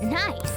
Nice!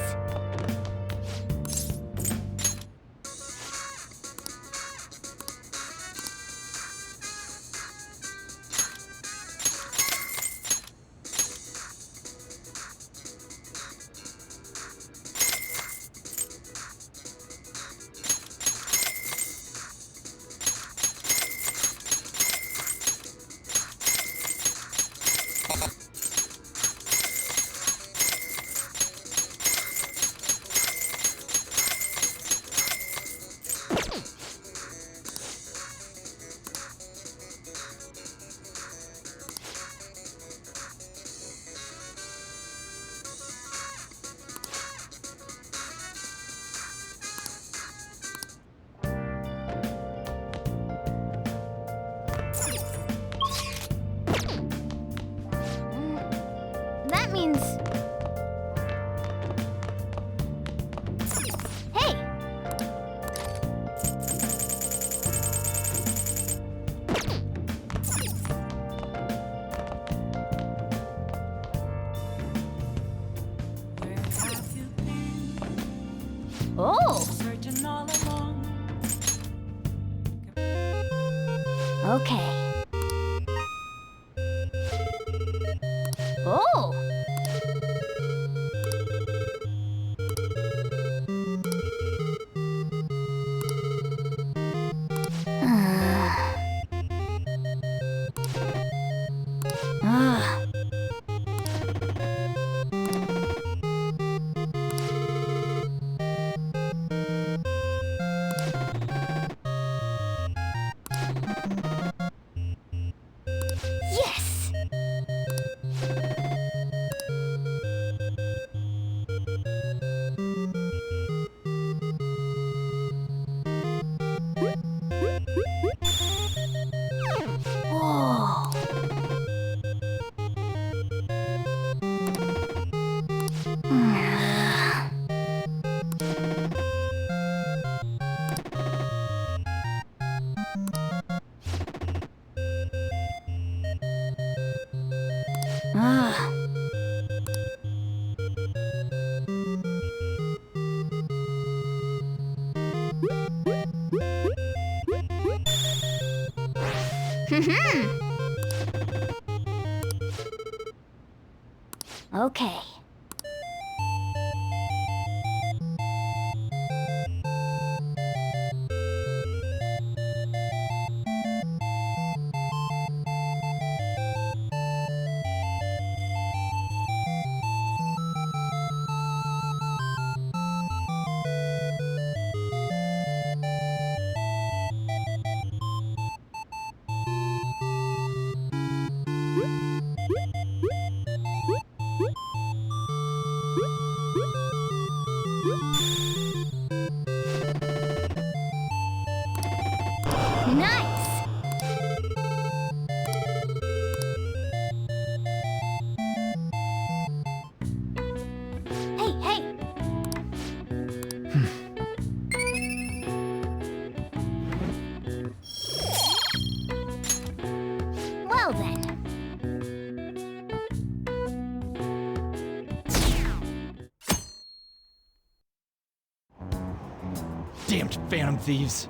That means... Hey! Where have you been? Oh! Searching all along. Okay. Oh! Ah. Yes! Whoa! Ah. Okay. Nice! Hey, hey! Well then. Damned phantom thieves.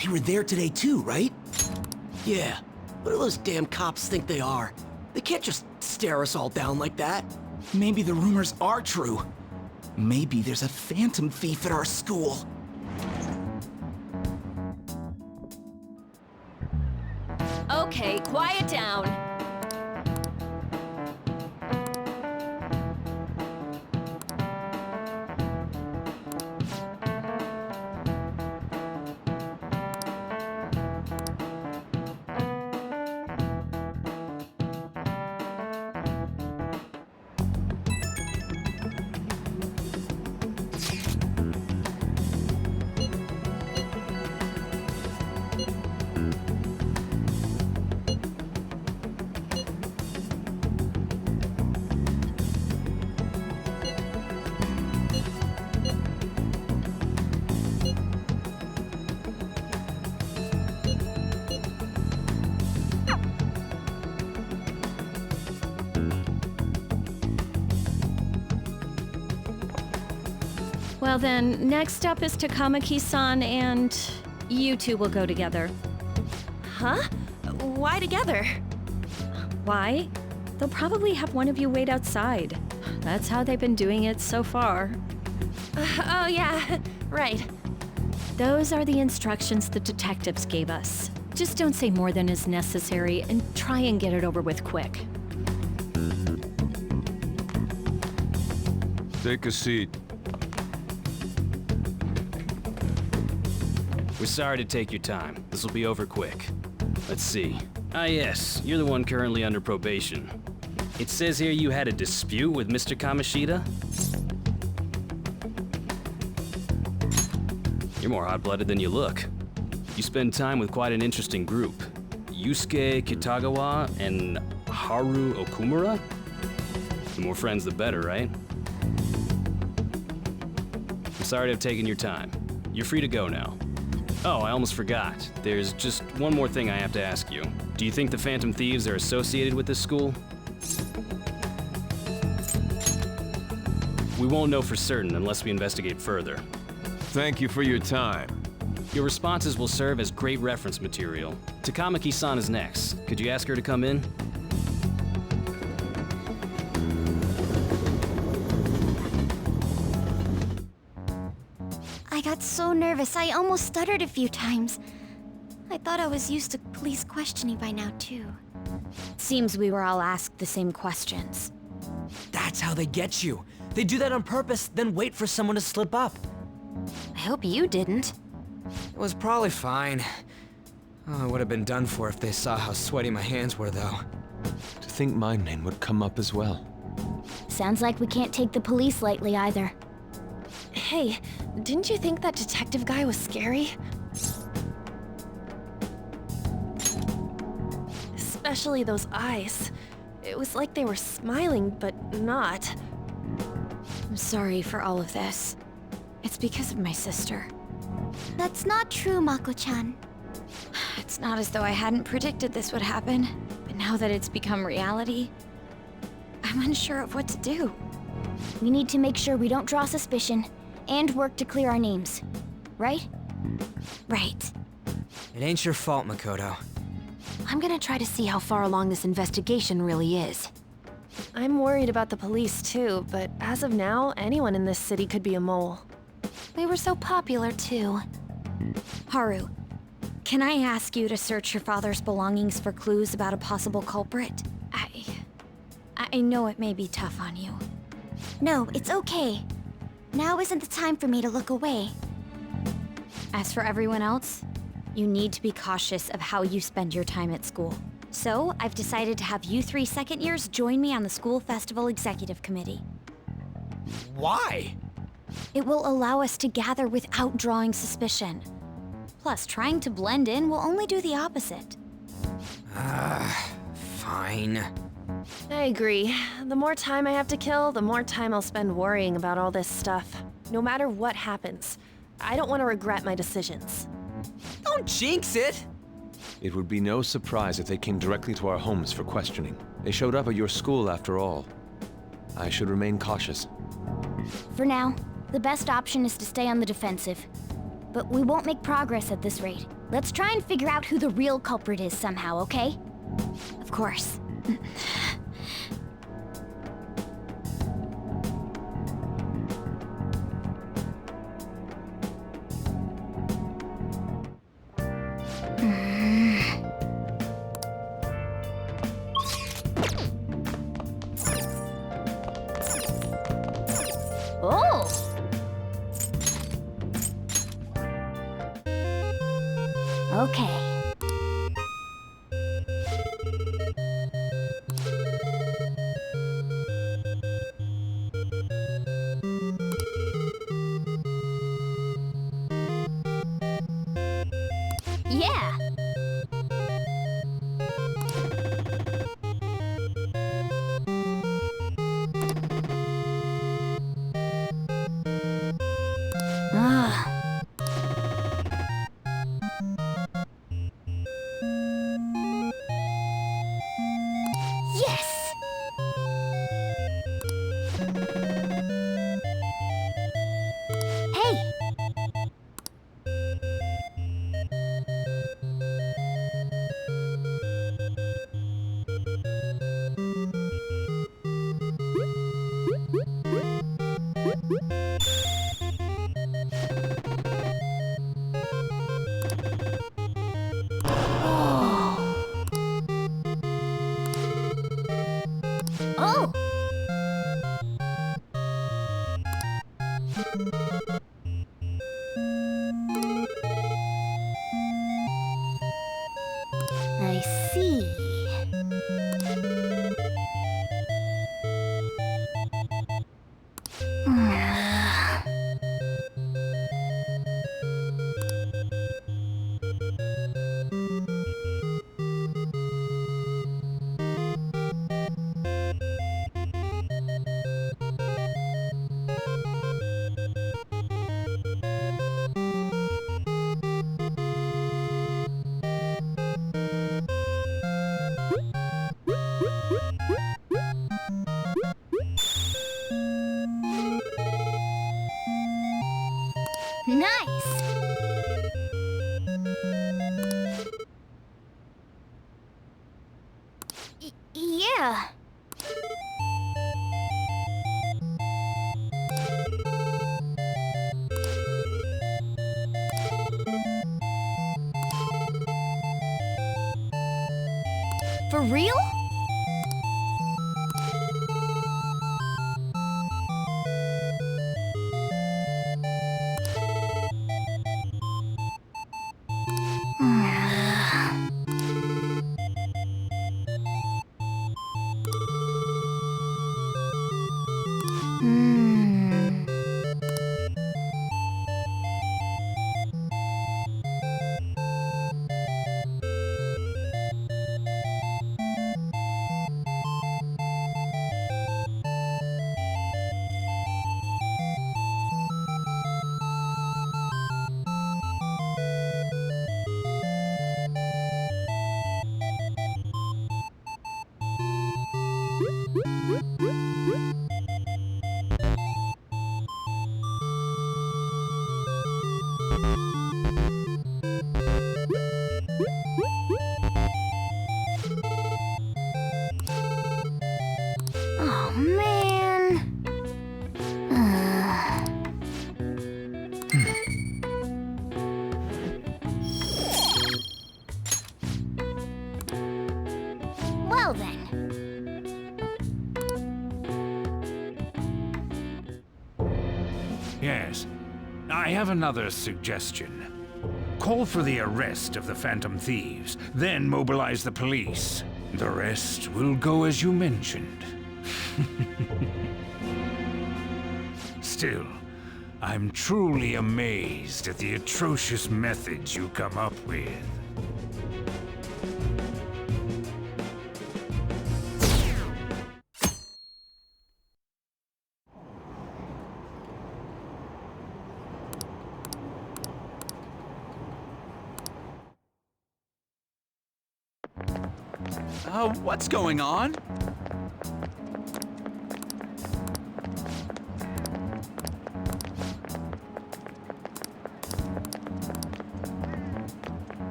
They were there today too, right? Yeah. What do those damn cops think they are? They can't just stare us all down like that. Maybe the rumors are true. Maybe there's a phantom thief at our school. Okay, quiet down. Well then, next up is Takamaki-san, and you two will go together. Huh? Why together? Why? They'll probably have one of you wait outside. That's how they've been doing it so far. Oh yeah, right. Those are the instructions the detectives gave us. Just don't say more than is necessary and try and get it over with quick. Take a seat. We're sorry to take your time. This will be over quick. Let's see. Ah yes, you're the one currently under probation. It says here you had a dispute with Mr. Kamoshida? You're more hot-blooded than you look. You spend time with quite an interesting group. Yusuke Kitagawa and Haru Okumura? The more friends, the better, right? I'm sorry to have taken your time. You're free to go now. Oh, I almost forgot. There's just one more thing I have to ask you. Do you think the Phantom Thieves are associated with this school? We won't know for certain unless we investigate further. Thank you for your time. Your responses will serve as great reference material. Takamaki-san is next. Could you ask her to come in? I got so nervous, I almost stuttered a few times. I thought I was used to police questioning by now, too. Seems we were all asked the same questions. That's how they get you. They do that on purpose, then wait for someone to slip up. I hope you didn't. It was probably fine. Oh, I would have been done for if they saw how sweaty my hands were, though. To think my name would come up as well. Sounds like we can't take the police lightly either. Hey, didn't you think that detective guy was scary? Especially those eyes. It was like they were smiling, but not. I'm sorry for all of this. It's because of my sister. That's not true, Mako-chan. It's not as though I hadn't predicted this would happen, but now that it's become reality, I'm unsure of what to do. We need to make sure we don't draw suspicion, and work to clear our names. Right? Right. It ain't your fault, Makoto. I'm gonna try to see how far along this investigation really is. I'm worried about the police too, but as of now, anyone in this city could be a mole. We were so popular, too. Haru, can I ask you to search your father's belongings for clues about a possible culprit? I know it may be tough on you. No, it's okay. Now isn't the time for me to look away. As for everyone else, you need to be cautious of how you spend your time at school. So, I've decided to have you three second years join me on the School Festival Executive Committee. Why? It will allow us to gather without drawing suspicion. Plus, trying to blend in will only do the opposite. Fine. I agree. The more time I have to kill, the more time I'll spend worrying about all this stuff. No matter what happens. I don't want to regret my decisions. Don't jinx it! It would be no surprise if they came directly to our homes for questioning. They showed up at your school after all. I should remain cautious. For now, the best option is to stay on the defensive. But we won't make progress at this rate. Let's try and figure out who the real culprit is somehow, okay? Of course. Oh! Okay. Yeah! Ah. Yeah. For real? Oh, man. Well then. Yes. I have another suggestion. Call for the arrest of the Phantom Thieves, then mobilize the police. The rest will go as you mentioned. Still, I'm truly amazed at the atrocious methods you come up with. What's going on?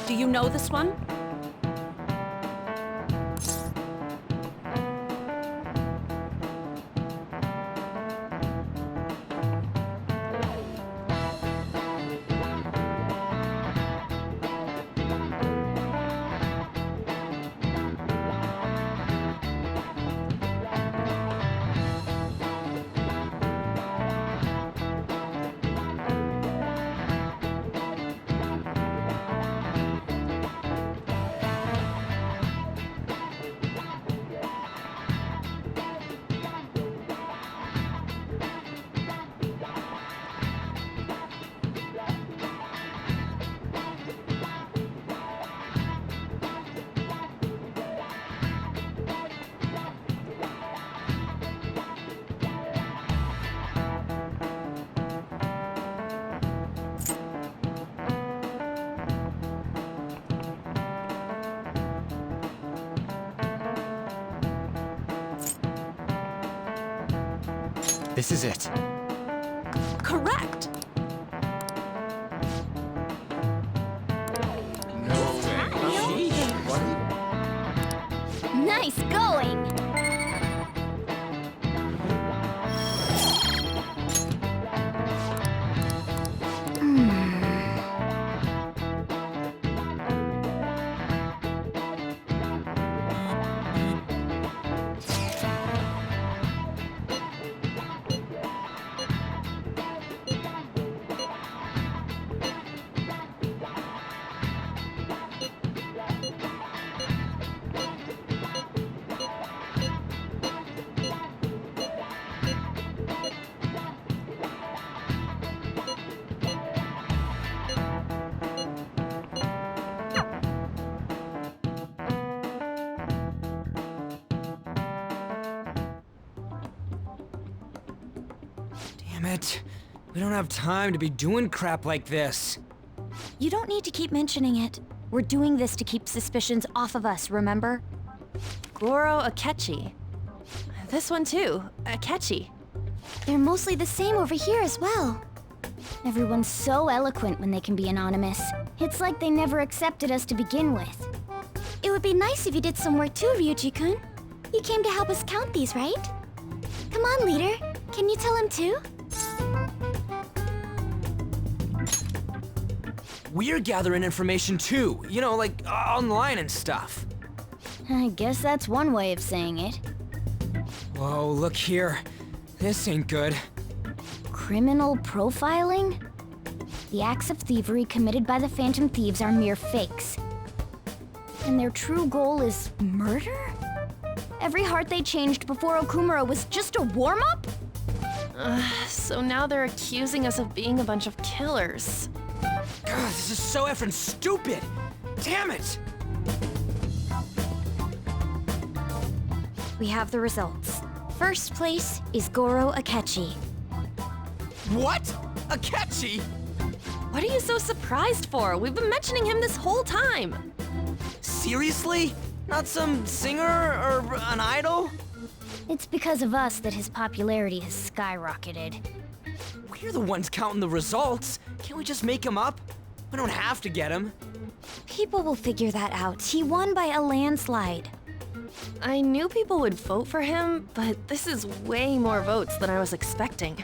Do you know this one? This is it. Correct! Nice going! Damn it. We don't have time to be doing crap like this. You don't need to keep mentioning it. We're doing this to keep suspicions off of us, remember? Goro Akechi. This one too, Akechi. They're mostly the same over here as well. Everyone's so eloquent when they can be anonymous. It's like they never accepted us to begin with. It would be nice if you did some work too, Ryuji-kun. You came to help us count these, right? Come on, leader. Can you tell him too? We're gathering information too, you know, like online and stuff. I guess that's one way of saying it. Whoa, look here. This ain't good. Criminal profiling? The acts of thievery committed by the Phantom Thieves are mere fakes. And their true goal is murder? Every heart they changed before Okumura was just a warm-up? So now they're accusing us of being a bunch of killers. God, this is so effing stupid! Damn it! We have the results. First place is Goro Akechi. What? Akechi? What are you so surprised for? We've been mentioning him this whole time. Seriously? Not some singer or an idol? It's because of us that his popularity has skyrocketed. We're the ones counting the results. Can't we just make him up? We don't have to get him. People will figure that out. He won by a landslide. I knew people would vote for him, but this is way more votes than I was expecting.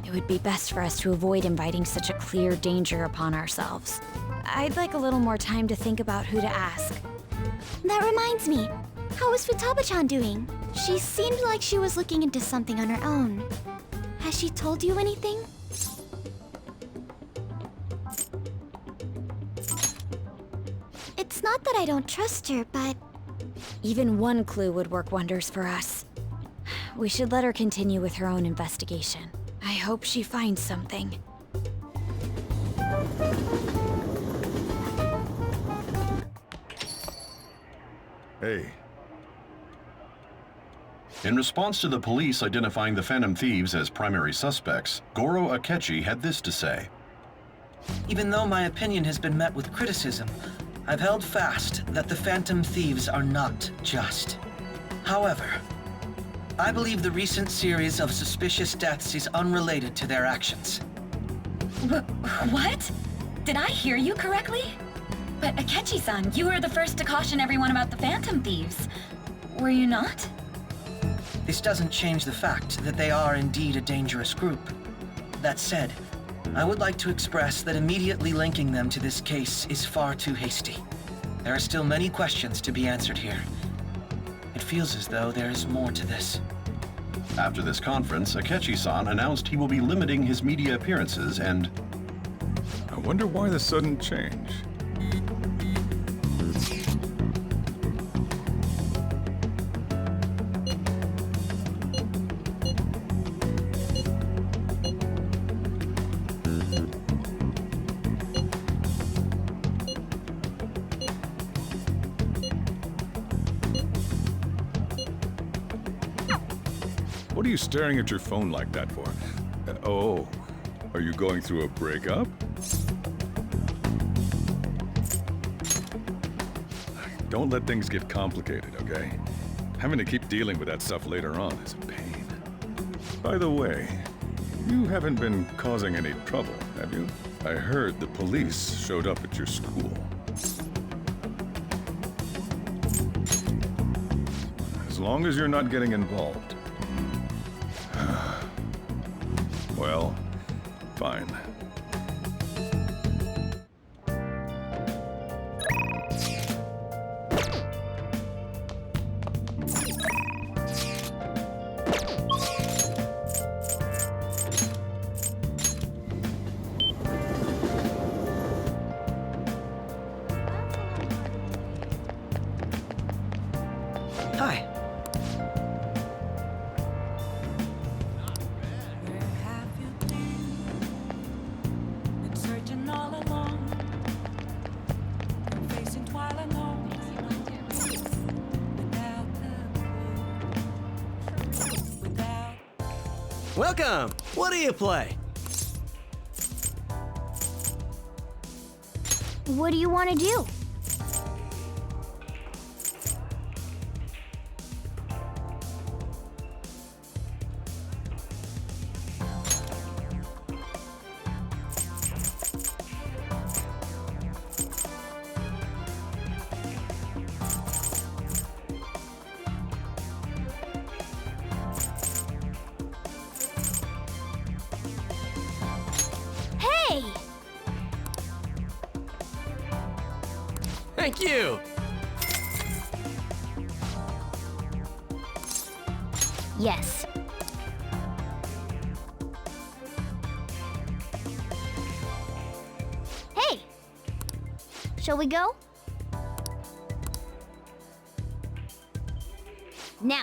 It would be best for us to avoid inviting such a clear danger upon ourselves. I'd like a little more time to think about who to ask. That reminds me. How is Futaba-chan doing? She seemed like she was looking into something on her own. Has she told you anything? It's not that I don't trust her, but... Even one clue would work wonders for us. We should let her continue with her own investigation. I hope she finds something. Hey. In response to the police identifying the Phantom Thieves as primary suspects, Goro Akechi had this to say. Even though my opinion has been met with criticism, I've held fast that the Phantom Thieves are not just. However, I believe the recent series of suspicious deaths is unrelated to their actions. What? Did I hear you correctly? But Akechi-san, you were the first to caution everyone about the Phantom Thieves. Were you not? This doesn't change the fact that they are indeed a dangerous group. That said, I would like to express that immediately linking them to this case is far too hasty. There are still many questions to be answered here. It feels as though there is more to this. After this conference, Akechi-san announced he will be limiting his media appearances and... I wonder why the sudden change. What are you staring at your phone like that for? Oh, are you going through a breakup? Don't let things get complicated, okay? Having to keep dealing with that stuff later on is a pain. By the way, you haven't been causing any trouble, have you? I heard the police showed up at your school. As long as you're not getting involved. Well, fine. Hi. Welcome! What do you play? What do you want to do? Thank you! Yes. Hey! Shall we go? Now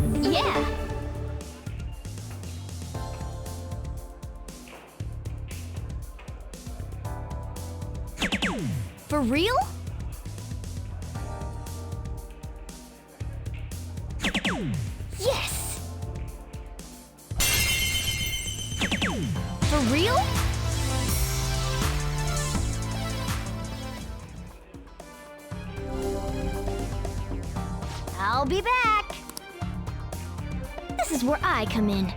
then. Yeah! For real? Yes! For real? I'll be back! This is where I come in.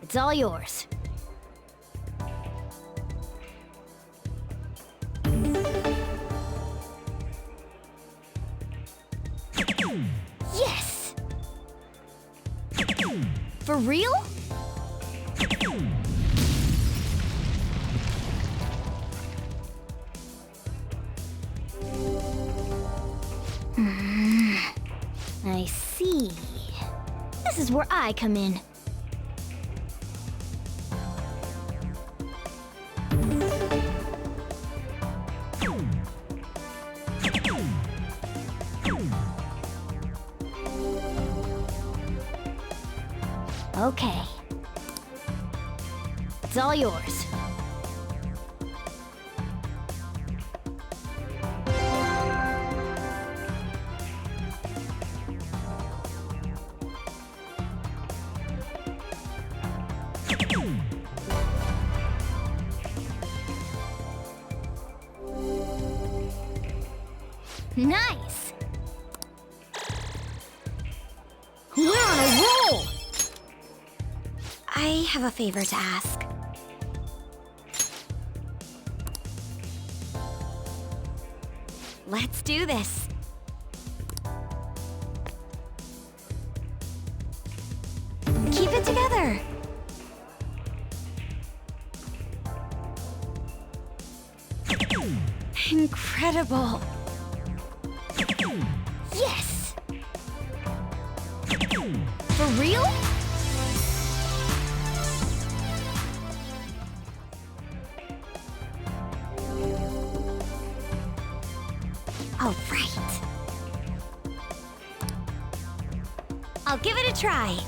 It's all yours. Yes! For real? I see. This is where I come in. Okay. It's all yours. Nice! We're on a roll! I have a favor to ask. Let's do this. Keep it together. Incredible. Yes! For real? All right. I'll give it a try.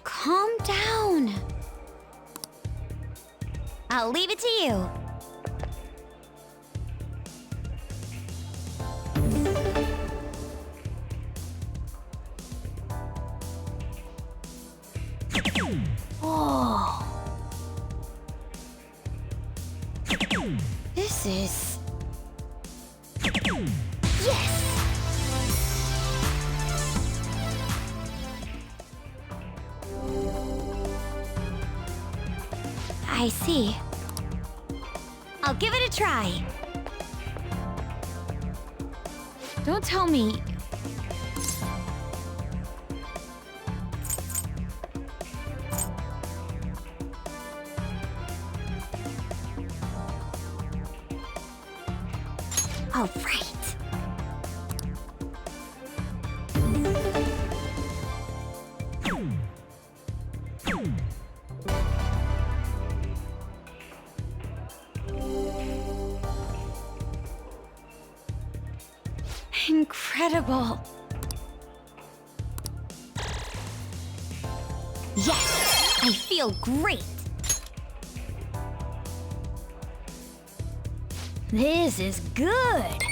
Calm down. I'll leave it to you. Oh. This is... Yes! I see. I'll give it a try. Don't tell me... All right. Incredible. Yes, I feel great. This is good.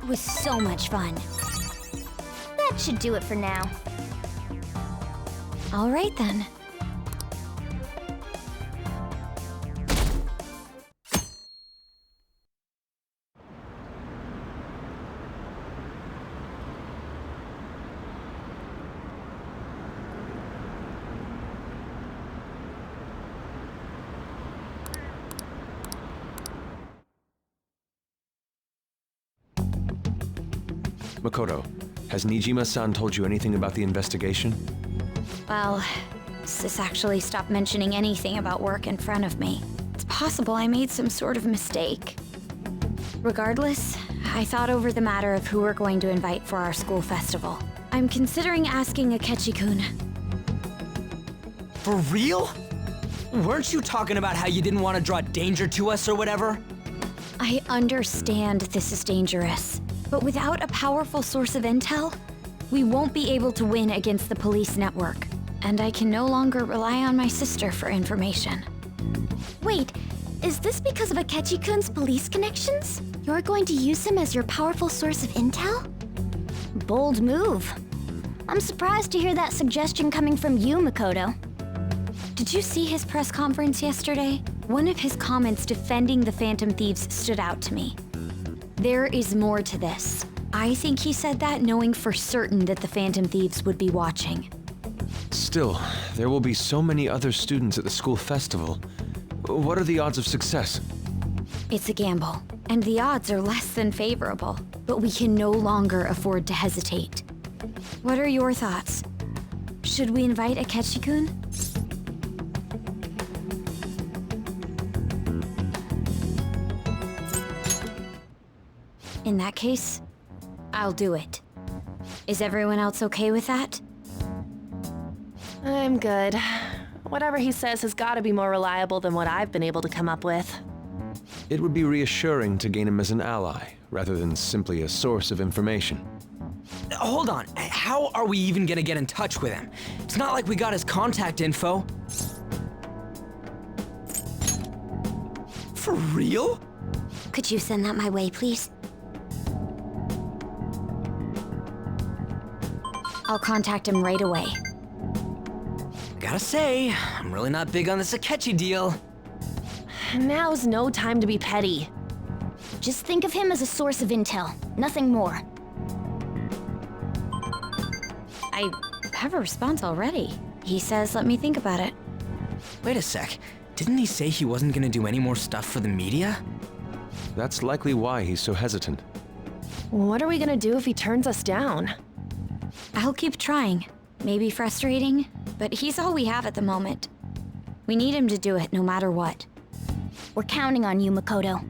was so much fun. That should do it for now. All right then. Makoto, has Nijima-san told you anything about the investigation? Well, Sis actually stopped mentioning anything about work in front of me. It's possible I made some sort of mistake. Regardless, I thought over the matter of who we're going to invite for our school festival. I'm considering asking Akechi-kun. For real? Weren't you talking about how you didn't want to draw danger to us or whatever? I understand this is dangerous, but without a powerful source of intel, we won't be able to win against the police network. And I can no longer rely on my sister for information. Wait, is this because of Akechi-kun's police connections? You're going to use him as your powerful source of intel? Bold move. I'm surprised to hear that suggestion coming from you, Makoto. Did you see his press conference yesterday? One of his comments defending the Phantom Thieves stood out to me. There is more to this. I think he said that knowing for certain that the Phantom Thieves would be watching. Still, there will be so many other students at the school festival. What are the odds of success? It's a gamble, and the odds are less than favorable, but we can no longer afford to hesitate. What are your thoughts? Should we invite Akechi-kun? In that case, I'll do it. Is everyone else okay with that? I'm good. Whatever he says has got to be more reliable than what I've been able to come up with. It would be reassuring to gain him as an ally, rather than simply a source of information. Hold on, how are we even gonna get in touch with him? It's not like we got his contact info. For real? Could you send that my way, please? I'll contact him right away. Gotta say, I'm really not big on this Akechi deal. Now's no time to be petty. Just think of him as a source of intel, nothing more. I have a response already. He says, let me think about it. Wait a sec, didn't he say he wasn't gonna do any more stuff for the media? That's likely why he's so hesitant. What are we gonna do if he turns us down? I'll keep trying. Maybe frustrating, but he's all we have at the moment. We need him to do it no matter what. We're counting on you, Makoto.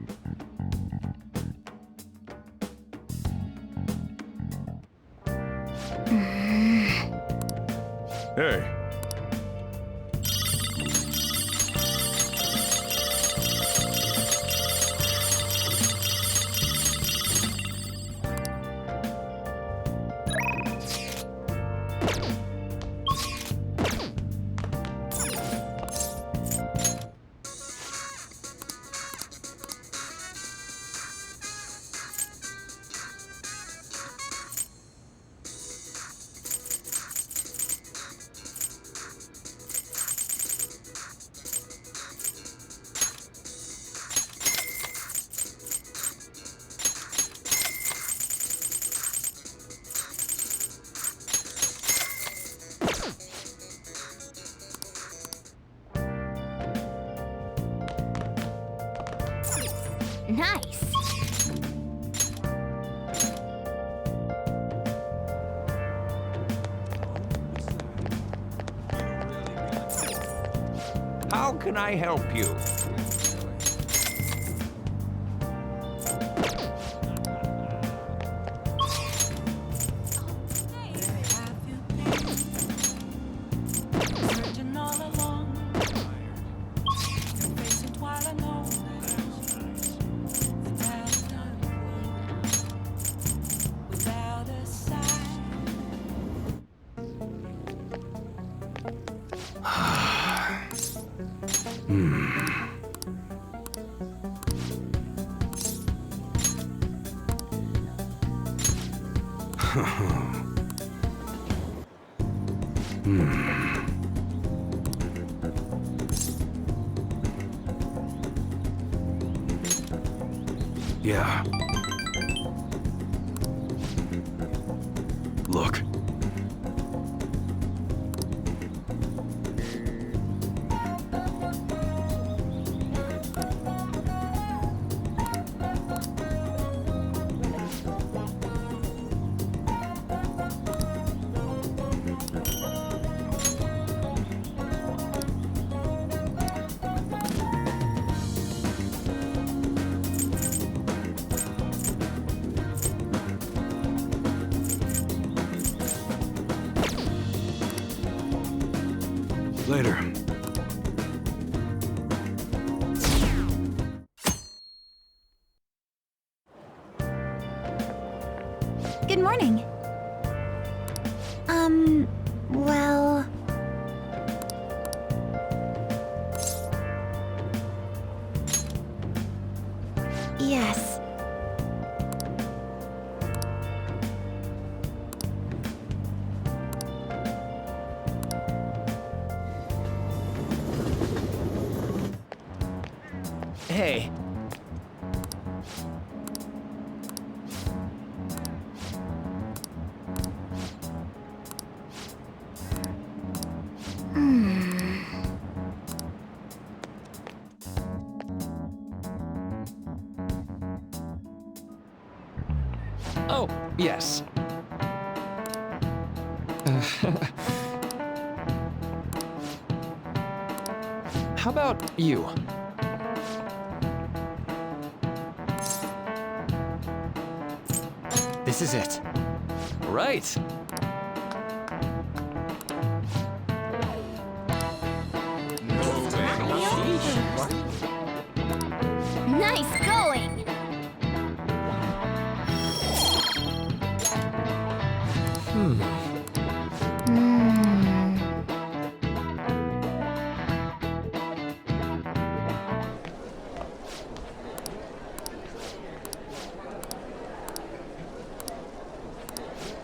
Hey. Nice. How can I help you? Searching all along. Facing while I know the path without a sign. Yeah. Look. Later. Good morning. Well... Yes. Hey. Oh, yes. How about you? This is it. Right. Nice going!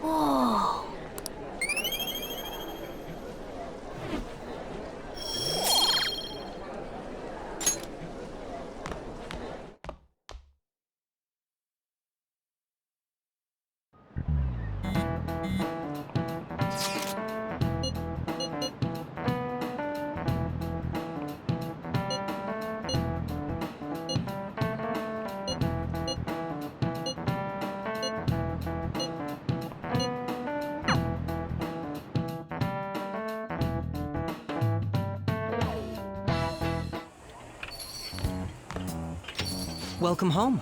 Whoa. Welcome home.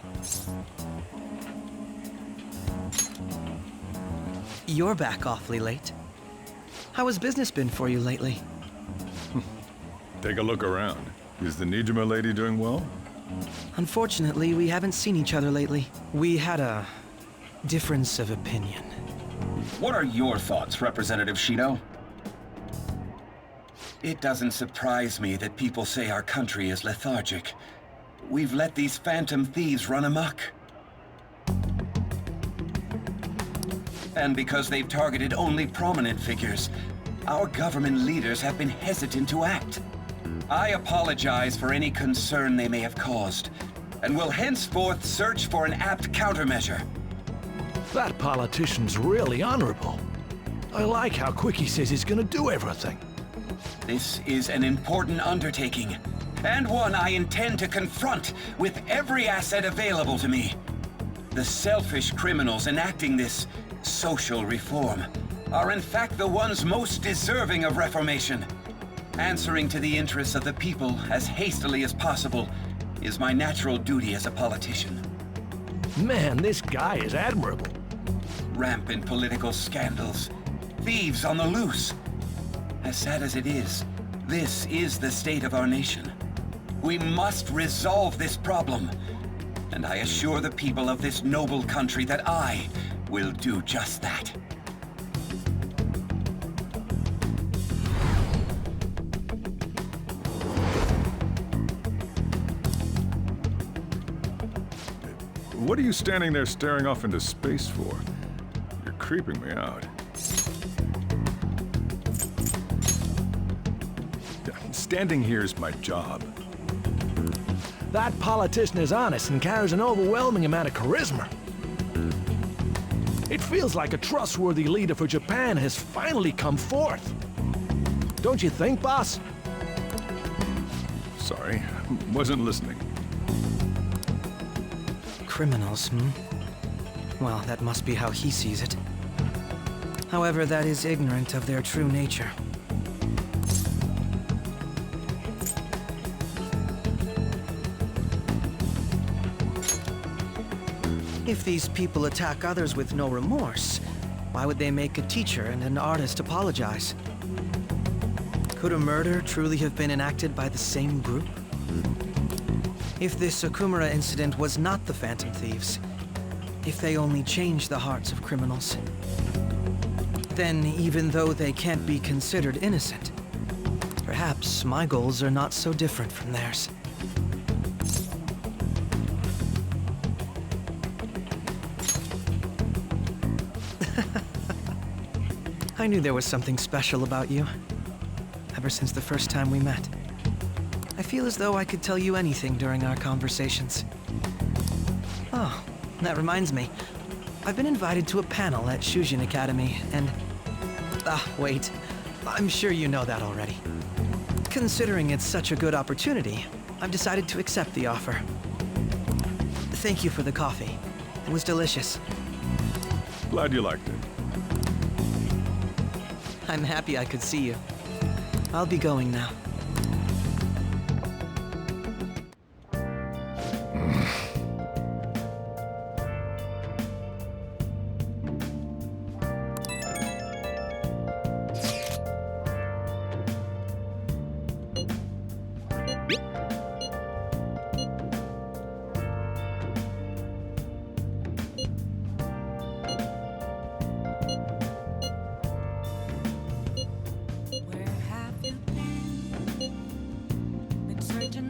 You're back awfully late. How has business been for you lately? Take a look around. Is the Nijima lady doing well? Unfortunately, we haven't seen each other lately. We had a difference of opinion. What are your thoughts, Representative Shido? It doesn't surprise me that people say our country is lethargic. We've let these phantom thieves run amok. And because they've targeted only prominent figures, our government leaders have been hesitant to act. I apologize for any concern they may have caused, and will henceforth search for an apt countermeasure. That politician's really honorable. I like how quick he says he's gonna do everything. This is an important undertaking, and one I intend to confront with every asset available to me. The selfish criminals enacting this social reform are in fact the ones most deserving of reformation. Answering to the interests of the people as hastily as possible is my natural duty as a politician. Man, this guy is admirable. Rampant political scandals, thieves on the loose. As sad as it is, this is the state of our nation. We must resolve this problem, and I assure the people of this noble country that I will do just that. What are you standing there staring off into space for? You're creeping me out. Standing here is my job. That politician is honest and carries an overwhelming amount of charisma. It feels like a trustworthy leader for Japan has finally come forth. Don't you think, boss? Sorry, wasn't listening. Criminals, Well, that must be how he sees it. However, that is ignorant of their true nature. If these people attack others with no remorse, why would they make a teacher and an artist apologize? Could a murder truly have been enacted by the same group? If this Okumura incident was not the Phantom Thieves, if they only changed the hearts of criminals, then even though they can't be considered innocent, perhaps my goals are not so different from theirs. I knew there was something special about you, ever since the first time we met. I feel as though I could tell you anything during our conversations. Oh, that reminds me. I've been invited to a panel at Shujin Academy, and... wait. I'm sure you know that already. Considering it's such a good opportunity, I've decided to accept the offer. Thank you for the coffee. It was delicious. Glad you liked it. I'm happy I could see you. I'll be going now.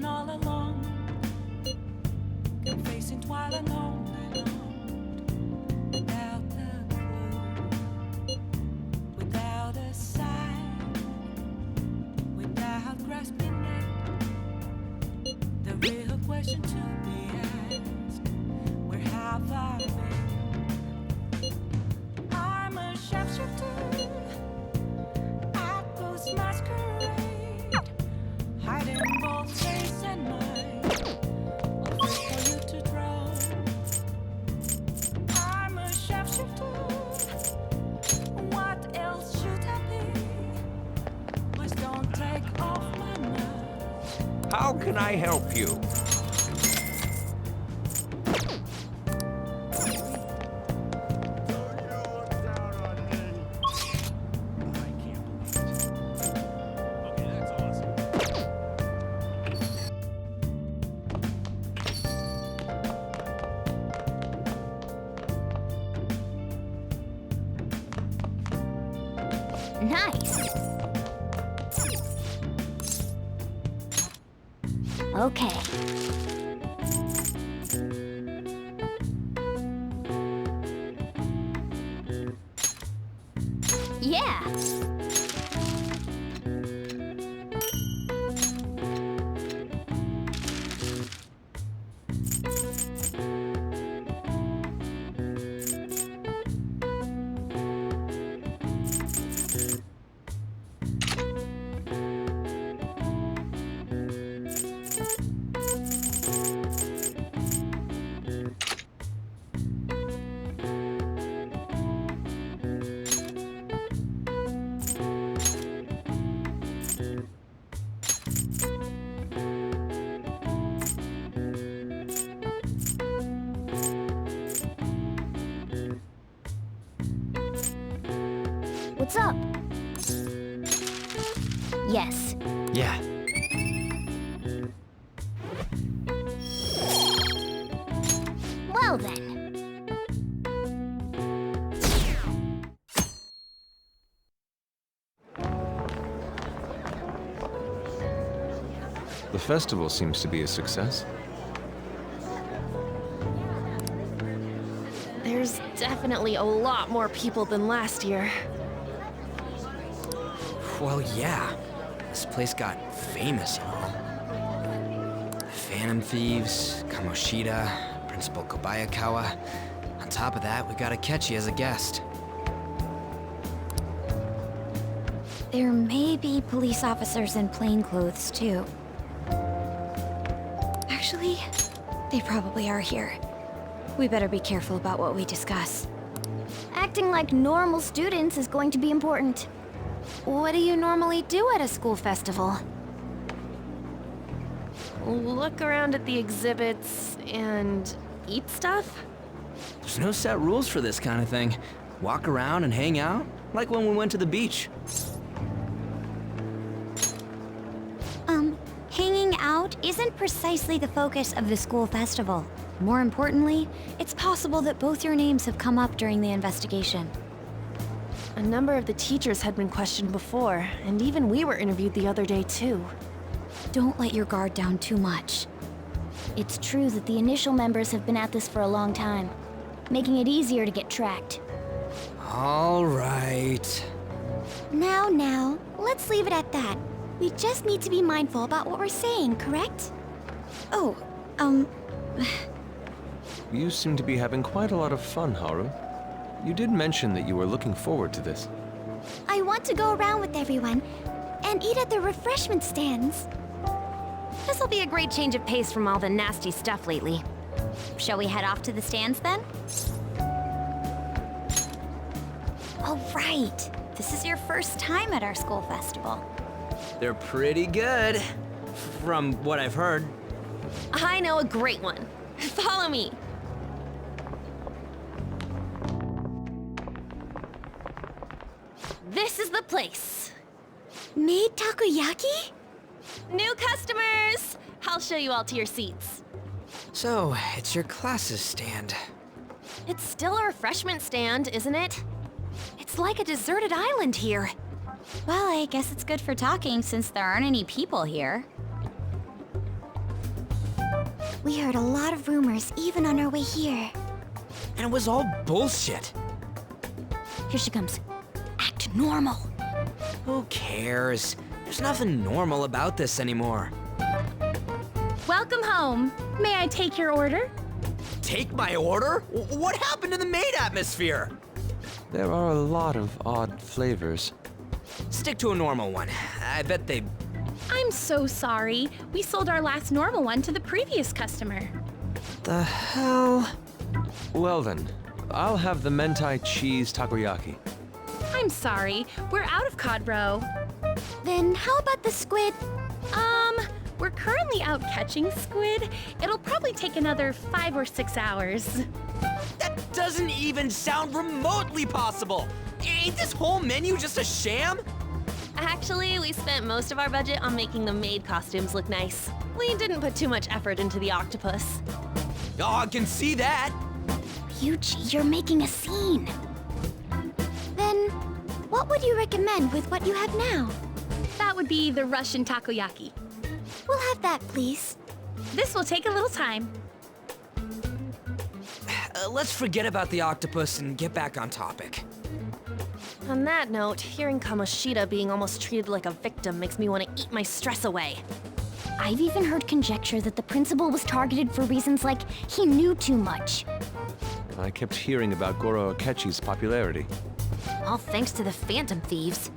All along, kept facing twilight lonely, without a clue, without a sign, without grasping it. The real question to be asked: where have I been? I'm a sharpshooter at Ghost Masquerade, hiding both face and mind, for you to draw. I'm a sharpshooter. What else should I be? Please don't take off my mask. How can I help you? Nice. Okay. Yeah. What's up? Yes. Yeah. Well then. The festival seems to be a success. There's definitely a lot more people than last year. Well, yeah. This place got famous and all. Phantom Thieves, Kamoshida, Principal Kobayakawa. On top of that, we got Akechi as a guest. There may be police officers in plainclothes, too. Actually, they probably are here. We better be careful about what we discuss. Acting like normal students is going to be important. What do you normally do at a school festival? Look around at the exhibits and eat stuff? There's no set rules for this kind of thing. Walk around and hang out, like when we went to the beach. Hanging out isn't precisely the focus of the school festival. More importantly, it's possible that both your names have come up during the investigation. A number of the teachers had been questioned before, and even we were interviewed the other day too. Don't let your guard down too much. It's true that the initial members have been at this for a long time, making it easier to get tracked. All right. Now, let's leave it at that. We just need to be mindful about what we're saying, correct? Oh, You seem to be having quite a lot of fun, Haru. You did mention that you were looking forward to this. I want to go around with everyone and eat at the refreshment stands. This'll be a great change of pace from all the nasty stuff lately. Shall we head off to the stands then? All right. This is your first time at our school festival. They're pretty good, from what I've heard. I know a great one. Follow me. This is the place. Made takoyaki? New customers! I'll show you all to your seats. So, it's your class's stand. It's still a refreshment stand, isn't it? It's like a deserted island here. Well, I guess it's good for talking since there aren't any people here. We heard a lot of rumors even on our way here. And it was all bullshit. Here she comes. Act normal. Who cares? There's nothing normal about this anymore. Welcome home. May I take your order? Take my order? What happened to the maid atmosphere? There are a lot of odd flavors. Stick to a normal one. I bet they... I'm so sorry. We sold our last normal one to the previous customer. The hell? Well then, I'll have the mentai cheese takoyaki. I'm sorry. We're out of cod roe. Then how about the squid? We're currently out catching squid. It'll probably take another 5 or 6 hours. That doesn't even sound remotely possible! Ain't this whole menu just a sham? Actually, we spent most of our budget on making the maid costumes look nice. We didn't put too much effort into the octopus. Oh, I can see that! Yuji, you're making a scene. Then, what would you recommend with what you have now? That would be the Russian takoyaki. We'll have that, please. This will take a little time. Let's forget about the octopus and get back on topic. On that note, hearing Kamoshida being almost treated like a victim makes me want to eat my stress away. I've even heard conjecture that the principal was targeted for reasons like he knew too much. I kept hearing about Goro Akechi's popularity. All thanks to the Phantom Thieves.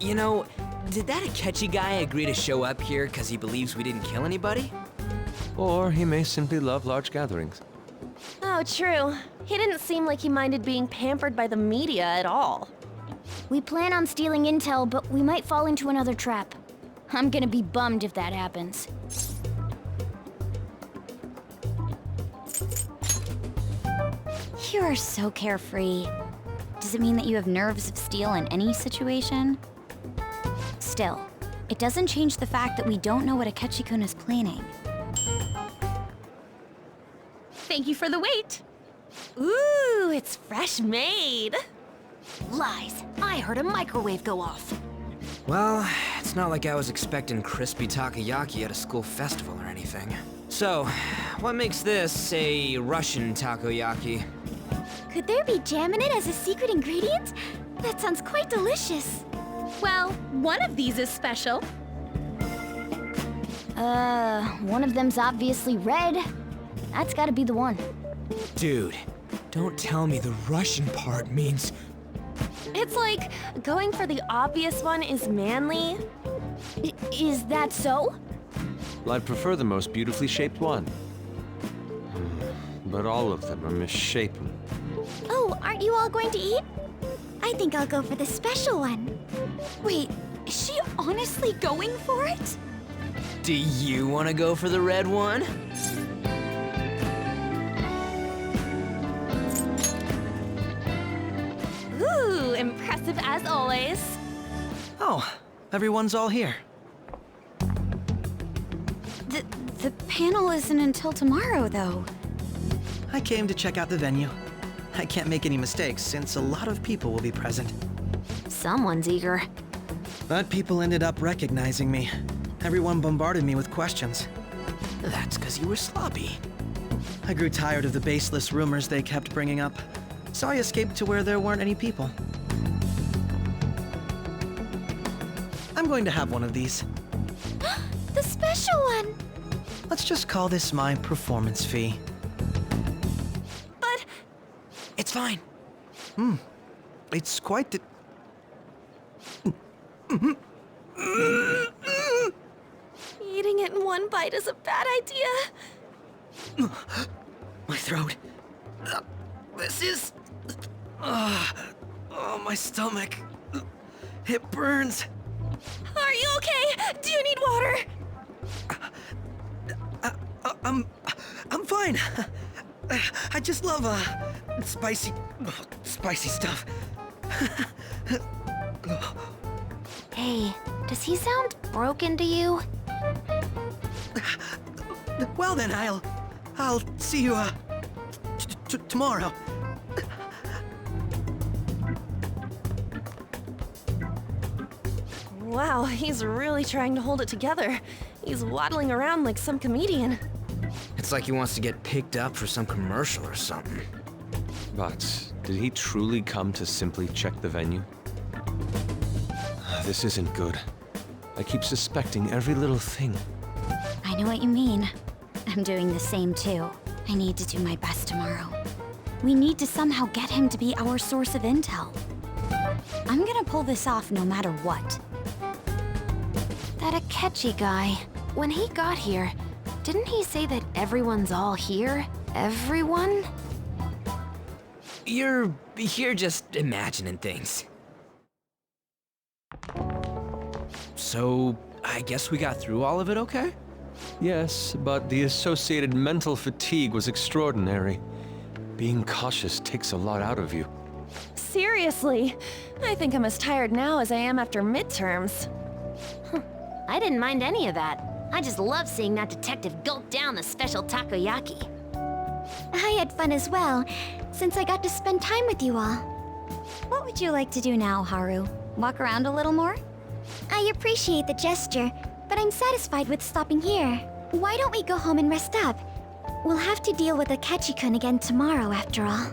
You know, did that Akechi guy agree to show up here because he believes we didn't kill anybody? Or he may simply love large gatherings. Oh, true. He didn't seem like he minded being pampered by the media at all. We plan on stealing intel, but we might fall into another trap. I'm gonna be bummed if that happens. You are so carefree. Does it mean that you have nerves of steel in any situation? Still, it doesn't change the fact that we don't know what Akechi-kun is planning. Thank you for the wait. Ooh, it's fresh made. Lies. I heard a microwave go off. Well, it's not like I was expecting crispy takoyaki at a school festival or anything. So, what makes this a Russian takoyaki? Could there be jam in it as a secret ingredient? That sounds quite delicious. Well, one of these is special. One of them's obviously red. That's gotta be the one. Dude, don't tell me the Russian part means... It's like going for the obvious one is manly. Is that so? Well, I'd prefer the most beautifully shaped one. But all of them are misshapen. Oh, aren't you all going to eat? I think I'll go for the special one. Wait, is she honestly going for it? Do you want to go for the red one? Ooh, impressive as always. Oh, everyone's all here. The panel isn't until tomorrow, though. I came to check out the venue. I can't make any mistakes since a lot of people will be present. Someone's eager. But people ended up recognizing me. Everyone bombarded me with questions. That's because you were sloppy. I grew tired of the baseless rumors they kept bringing up, so I escaped to where there weren't any people. I'm going to have one of these. The special one! Let's just call this my performance fee. But... It's fine. It's quite the... Eating it in one bite is a bad idea. My throat. This is... oh, my stomach. It burns. Are you okay? Do you need water? I'm fine. I just love, spicy stuff. Hey, does he sound broken to you? Well then, I'll see you, tomorrow. Wow, he's really trying to hold it together. He's waddling around like some comedian. It's like he wants to get picked up for some commercial or something. But did he truly come to simply check the venue? This isn't good. I keep suspecting every little thing. I know what you mean. I'm doing the same too. I need to do my best tomorrow. We need to somehow get him to be our source of intel. I'm gonna pull this off no matter what. That Akechi guy, when he got here, didn't he say that everyone's all here? Everyone? You're just imagining things. So, I guess we got through all of it okay? Yes, but the associated mental fatigue was extraordinary. Being cautious takes a lot out of you. Seriously, I think I'm as tired now as I am after midterms. I didn't mind any of that. I just love seeing that detective gulp down the special takoyaki. I had fun as well, since I got to spend time with you all. What would you like to do now, Haru? Walk around a little more? I appreciate the gesture, but I'm satisfied with stopping here. Why don't we go home and rest up? We'll have to deal with Akechi-kun again tomorrow, after all.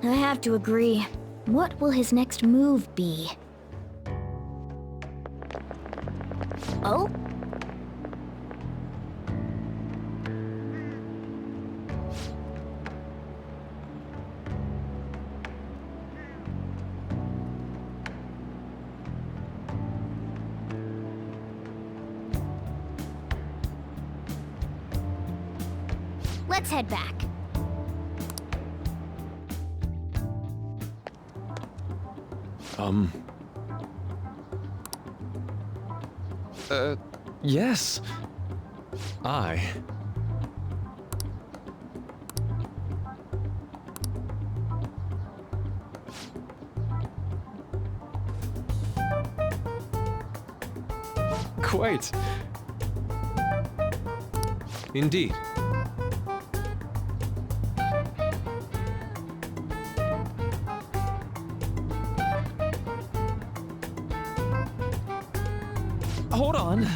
I have to agree. What will his next move be? Oh? Let's head back. Yes. Quite. Indeed. Hold on.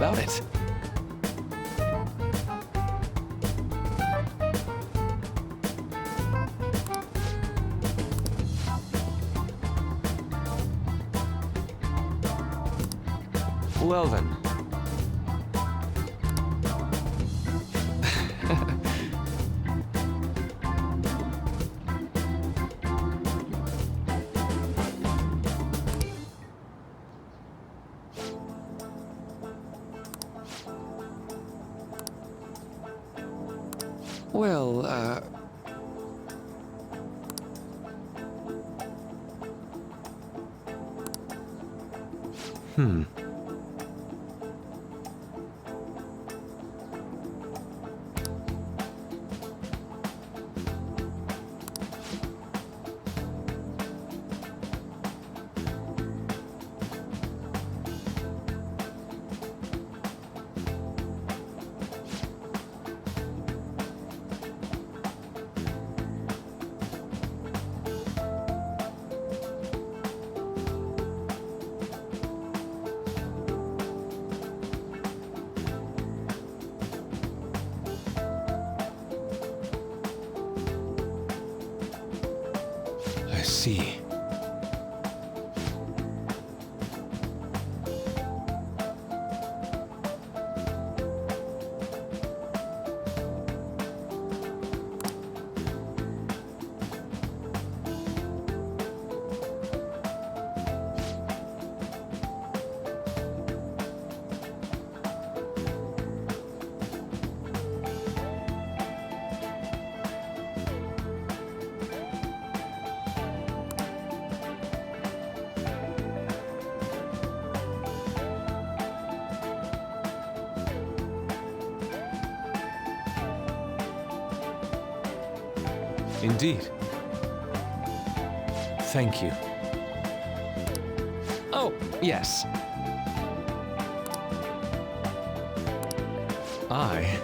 about it. Well then. Well, I see. Indeed. Thank you. Oh, yes. I...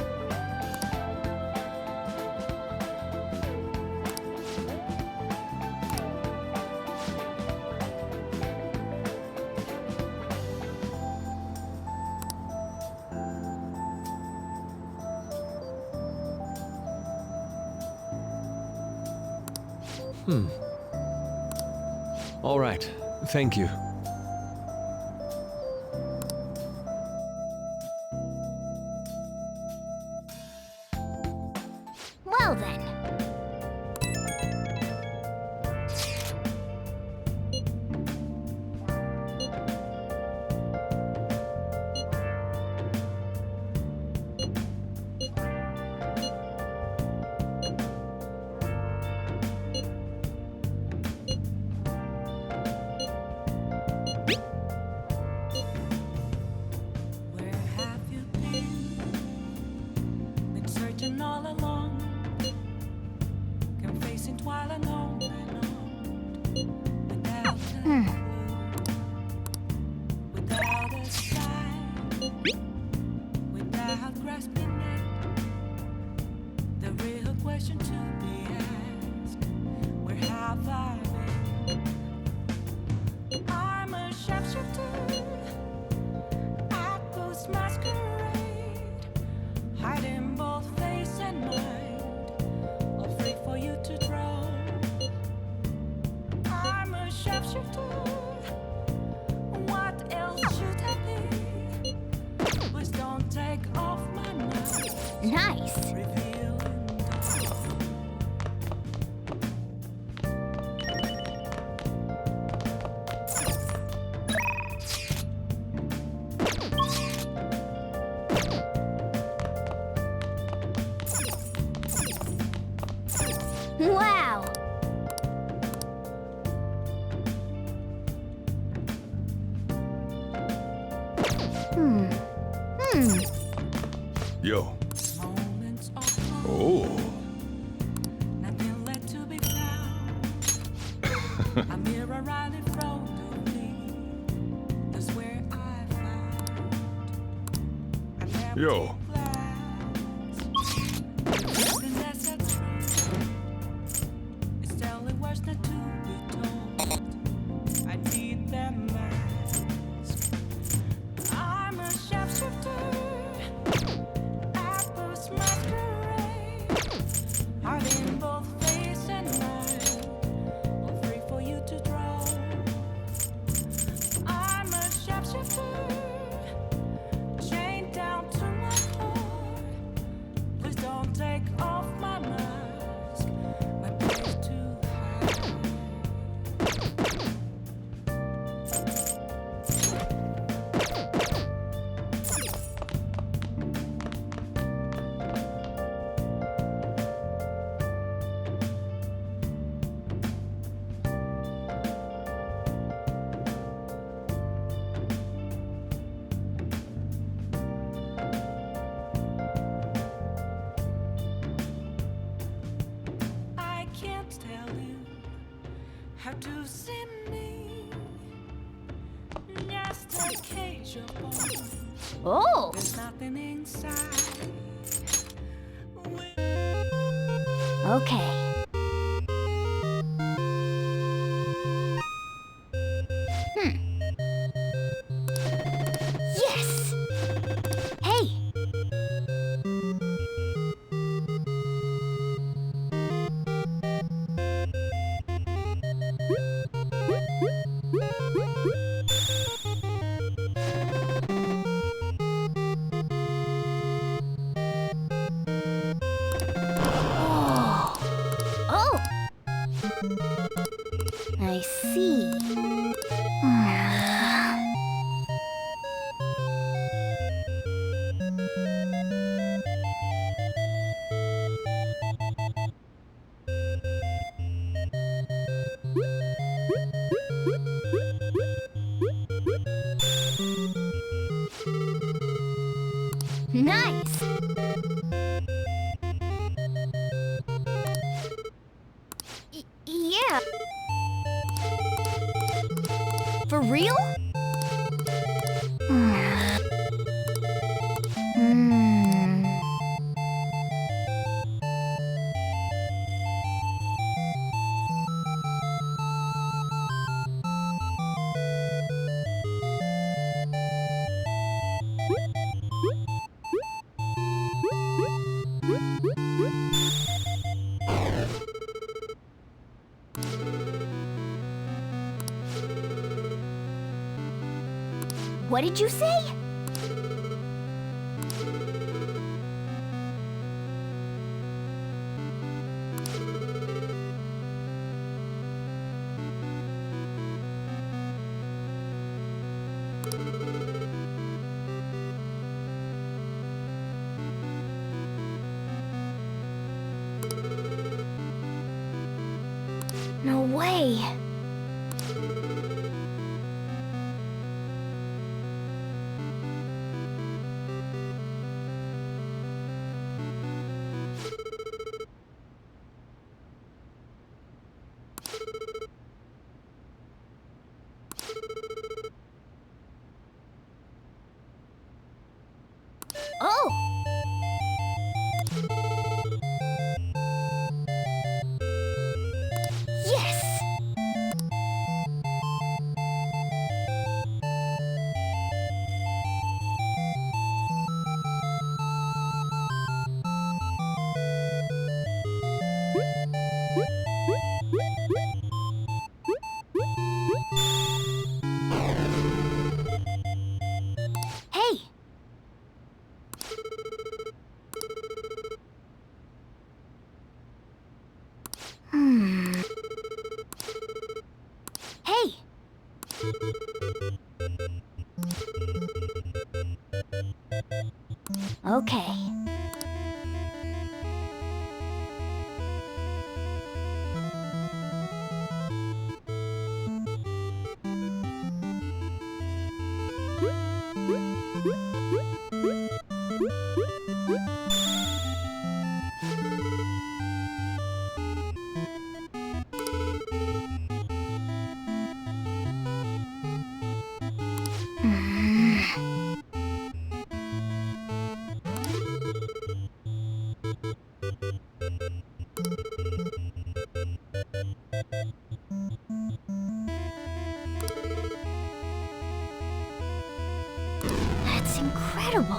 All right. Thank you. Well then. All along, confessing while alone without a clue, without a sign, without grasping it. The real question to be asked: where have I been? I'm a sharpshooter at Ghost Masquerade, hiding both face and mind, afraid for you to draw. I'm a sharpshooter. What else should I be? Please don't take off my mask. Nice. Wow. Yo. Oh. Nothing left to be found. A mirror right in front of me. That's where I found. Yo. Something that's a truth. It's telling words not to be told. I need them mask. I'm a sharpshooter. have to see me. Just a cage of bones. Oh! There's nothing inside. Okay. Yes! Hey! Oh! I see. Nice! Yeah. For real? What did you say? No way. Oh! Yes! Hey! Hey! Okay. That's incredible.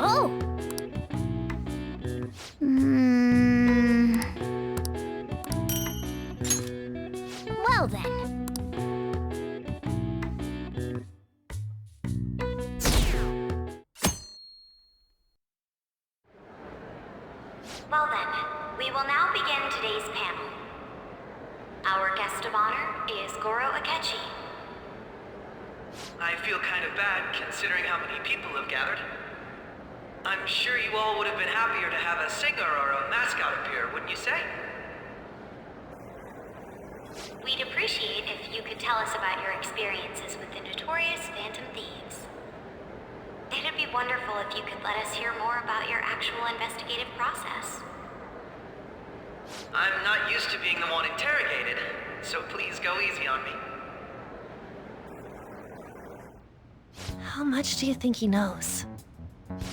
Oh! Well then. Well then, we will now begin today's panel. Our guest of honor is Goro Akechi. I feel kind of bad considering how many people have gathered. I'm sure you all would have been happier to have a singer or a mascot appear, wouldn't you say? We'd appreciate if you could tell us about your experiences with the notorious Phantom Thieves. It'd be wonderful if you could let us hear more about your actual investigative process. I'm not used to being the one interrogated, so please go easy on me. How much do you think he knows?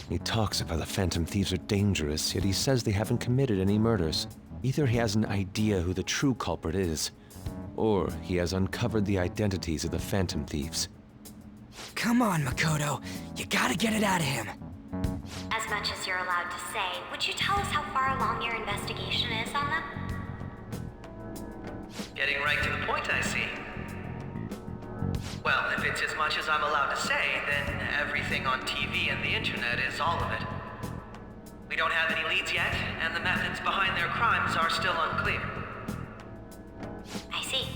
He talks about the Phantom Thieves are dangerous, yet he says they haven't committed any murders. Either he has an idea who the true culprit is, or he has uncovered the identities of the Phantom Thieves. Come on, Makoto. You gotta get it out of him. As much as you're allowed to say, would you tell us how far along your investigation is on them? Getting right to the point, I see. Well, if it's as much as I'm allowed to say, then everything on TV and the internet is all of it. We don't have any leads yet, and the methods behind their crimes are still unclear. I see.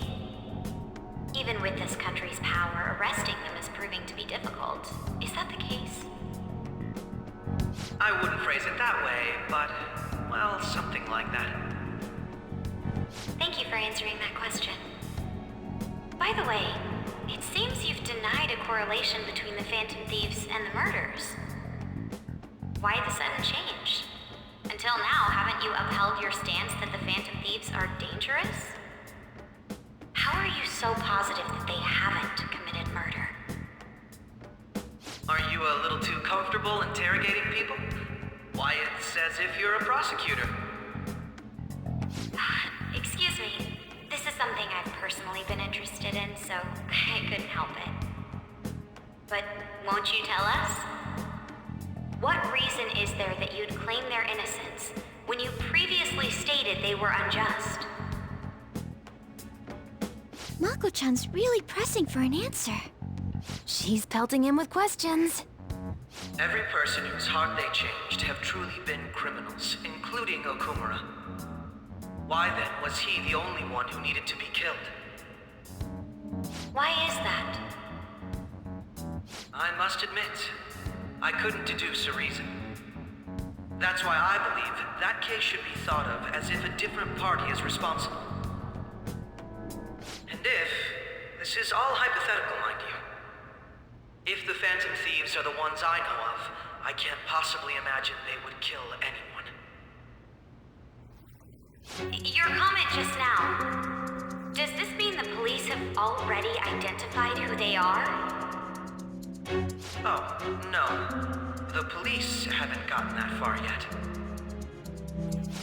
Even with this country's power, arresting them is proving to be difficult. Is that the case? I wouldn't phrase it that way, but, well, something like that. Thank you for answering that question. By the way, it seems you've denied a correlation between the Phantom Thieves and the murders. Why the sudden change? Until now, haven't you upheld your stance that the Phantom Thieves are dangerous? How are you so positive that they haven't committed murder? Are you a little too comfortable interrogating people? Why, it's as if you're a prosecutor. Excuse me. This is something I've personally been interested in, so I couldn't help it. But won't you tell us? What reason is there that you'd claim their innocence when you previously stated they were unjust? Mako-chan's really pressing for an answer. She's pelting him with questions. Every person whose heart they changed have truly been criminals, including Okumura. Why then was he the only one who needed to be killed? Why is that? I must admit, I couldn't deduce a reason. That's why I believe that case should be thought of as if a different party is responsible. And if, this is all hypothetical, mind you, if the Phantom Thieves are the ones I know of, I can't possibly imagine they would kill anyone. Your comment just now, does this mean the police have already identified who they are? Oh, no. The police haven't gotten that far yet.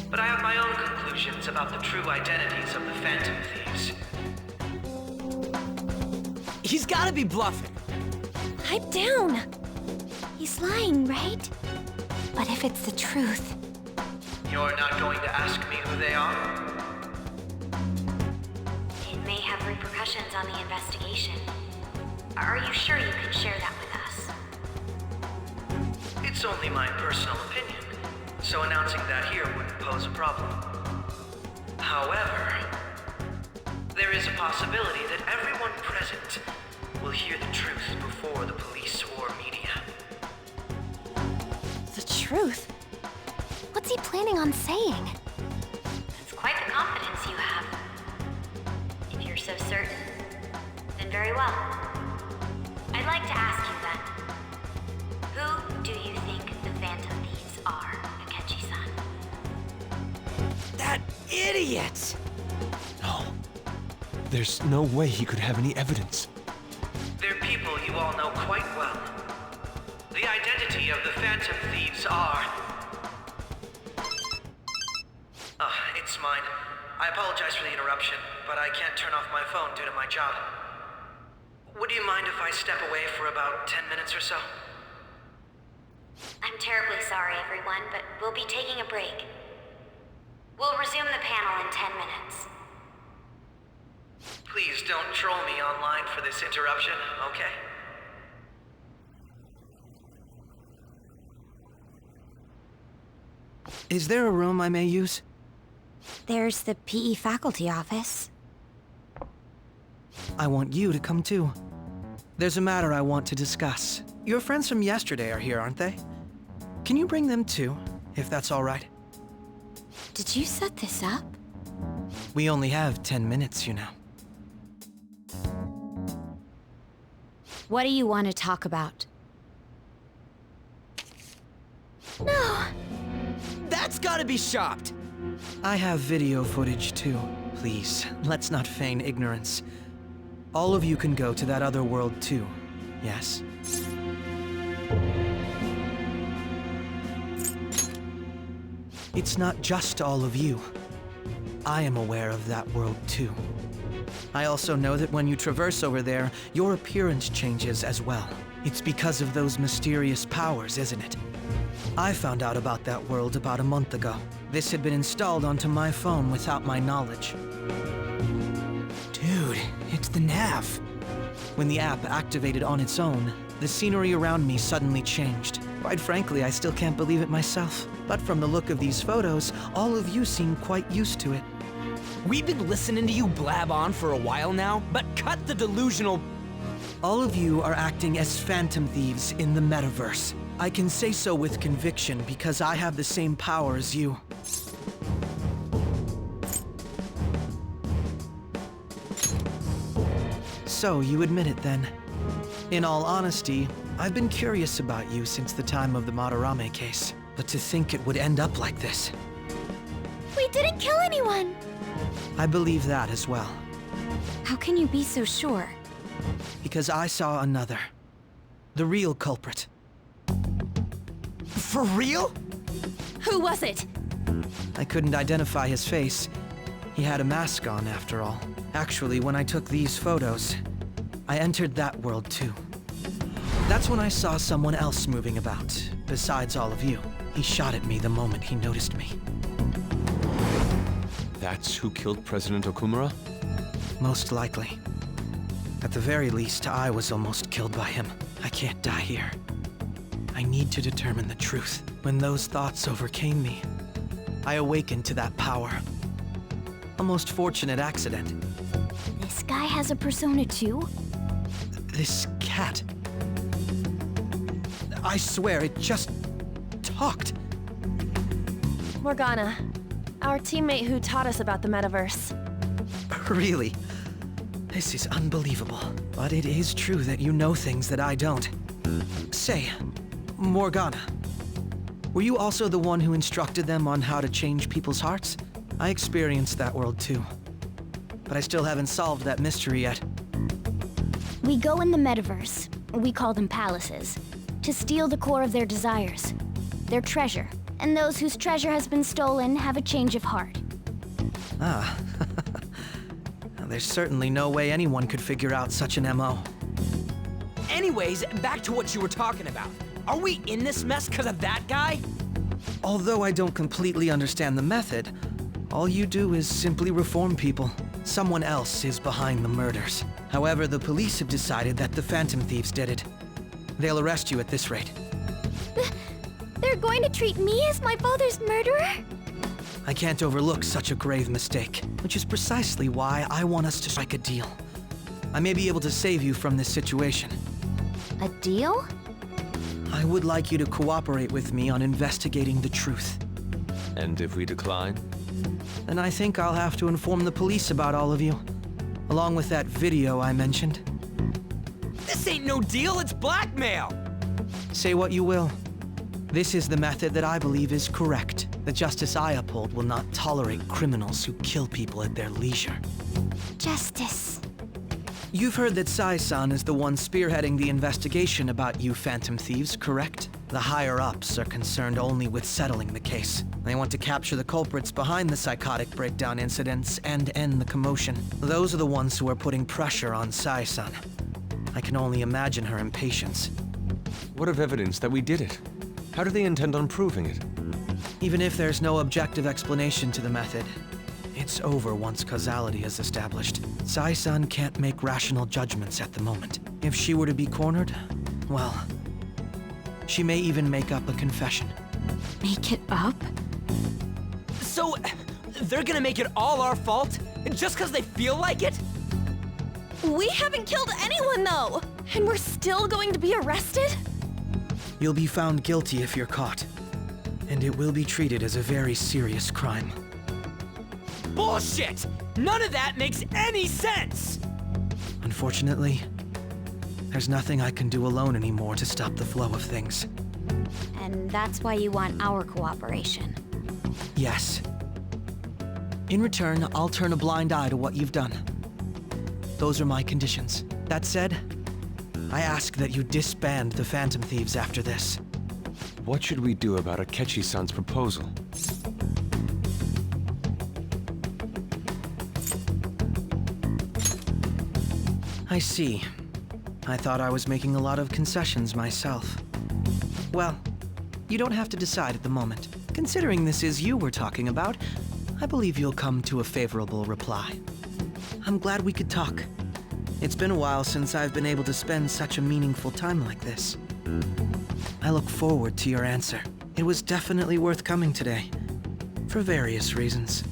But I have my own conclusions about the true identities of the Phantom Thieves. He's gotta be bluffing. Pipe down. He's lying, right? But if it's the truth... You're not going to ask me who they are? It may have repercussions on the investigation. Are you sure you can share that with us? It's only my personal opinion, so announcing that here wouldn't pose a problem. However, there is a possibility that everyone present will hear the truth before the police or media. The truth? What's he planning on saying? It's quite the confidence you have. If you're so certain, then very well. I'd like to ask you then, who do you think the Phantom Thieves are, Akechi-san? That idiot! No. There's no way he could have any evidence. They're people you all know quite well. The identity of the Phantom Thieves are... it's mine. I apologize for the interruption, but I can't turn off my phone due to my job. Would you mind if I step away for about 10 minutes or so? I'm terribly sorry, everyone, but we'll be taking a break. We'll resume the panel in 10 minutes. Please don't troll me online for this interruption, okay? Is there a room I may use? There's the PE faculty office. I want you to come too. There's a matter I want to discuss. Your friends from yesterday are here, aren't they? Can you bring them too, if that's all right? Did you set this up? We only have 10 minutes, you know. What do you want to talk about? No! That's gotta be shopped! I have video footage too. Please, let's not feign ignorance. All of you can go to that other world too, yes? It's not just all of you. I am aware of that world too. I also know that when you traverse over there, your appearance changes as well. It's because of those mysterious powers, isn't it? I found out about that world about a month ago. This had been installed onto my phone without my knowledge. Dude, it's the nav. When the app activated on its own, the scenery around me suddenly changed. Quite frankly, I still can't believe it myself. But from the look of these photos, all of you seem quite used to it. We've been listening to you blab on for a while now, but cut the delusional... All of you are acting as phantom thieves in the metaverse. I can say so with conviction because I have the same power as you. So, you admit it then. In all honesty, I've been curious about you since the time of the Madarame case. But to think it would end up like this. We didn't kill anyone! I believe that as well. How can you be so sure? Because I saw another. The real culprit. For real? Who was it? I couldn't identify his face. He had a mask on, after all. Actually, when I took these photos, I entered that world too. That's when I saw someone else moving about, besides all of you. He shot at me the moment he noticed me. That's who killed President Okumura? Most likely. At the very least, I was almost killed by him. I can't die here. I need to determine the truth. When those thoughts overcame me, I awakened to that power. A most fortunate accident. This guy has a persona too? This cat. I swear, it just talked. Morgana, our teammate who taught us about the metaverse. Really? This is unbelievable. But it is true that you know things that I don't. Say, Morgana, were you also the one who instructed them on how to change people's hearts? I experienced that world too. But I still haven't solved that mystery yet. We go in the metaverse, we call them palaces, to steal the core of their desires, their treasure. And those whose treasure has been stolen have a change of heart. Ah. There's certainly no way anyone could figure out such an MO. Anyways, back to what you were talking about. Are we in this mess because of that guy? Although I don't completely understand the method, all you do is simply reform people. Someone else is behind the murders. However, the police have decided that the Phantom Thieves did it. They'll arrest you at this rate. They're going to treat me as my father's murderer? I can't overlook such a grave mistake, which is precisely why I want us to strike a deal. I may be able to save you from this situation. A deal? I would like you to cooperate with me on investigating the truth. And if we decline? Then I think I'll have to inform the police about all of you, along with that video I mentioned. This ain't no deal, it's blackmail! Say what you will. This is the method that I believe is correct. The justice I uphold will not tolerate criminals who kill people at their leisure. Justice. You've heard that Sai-san is the one spearheading the investigation about you Phantom Thieves, correct? The higher-ups are concerned only with settling the case. They want to capture the culprits behind the psychotic breakdown incidents and end the commotion. Those are the ones who are putting pressure on Sai-san. I can only imagine her impatience. What of evidence that we did it? How do they intend on proving it? Even if there's no objective explanation to the method, it's over once causality is established. Sai-san can't make rational judgments at the moment. If she were to be cornered, well, she may even make up a confession. Make it up? So, they're gonna make it all our fault? Just because they feel like it? We haven't killed anyone, though! And we're still going to be arrested? You'll be found guilty if you're caught. And it will be treated as a very serious crime. Bullshit! None of that makes any sense! Unfortunately, there's nothing I can do alone anymore to stop the flow of things. And that's why you want our cooperation. Yes. In return, I'll turn a blind eye to what you've done. Those are my conditions. That said, I ask that you disband the Phantom Thieves after this. What should we do about Akechi-san's proposal? I see. I thought I was making a lot of concessions myself. Well, you don't have to decide at the moment. Considering this is you we're talking about, I believe you'll come to a favorable reply. I'm glad we could talk. It's been a while since I've been able to spend such a meaningful time like this. I look forward to your answer. It was definitely worth coming today, for various reasons.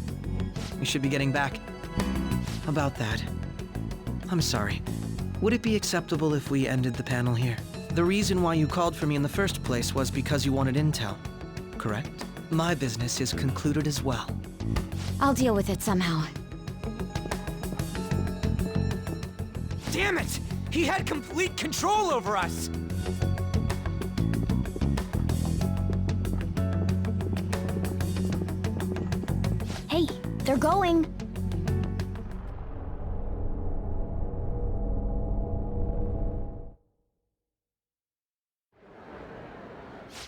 We should be getting back. About that, I'm sorry. Would it be acceptable if we ended the panel here? The reason why you called for me in the first place was because you wanted intel, correct? My business is concluded as well. I'll deal with it somehow. Damn it! He had complete control over us! Hey, they're going.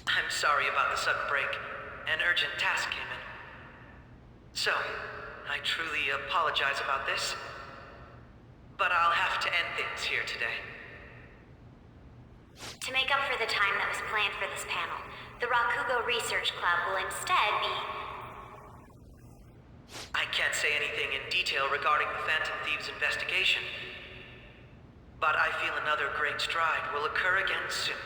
I'm sorry about the sudden break. An urgent task came in. So, I truly apologize about this. But I'll have to end things here today. To make up for the time that was planned for this panel, the Rakugo Research Club will instead be... I can't say anything in detail regarding the Phantom Thieves investigation. But I feel another great stride will occur again soon.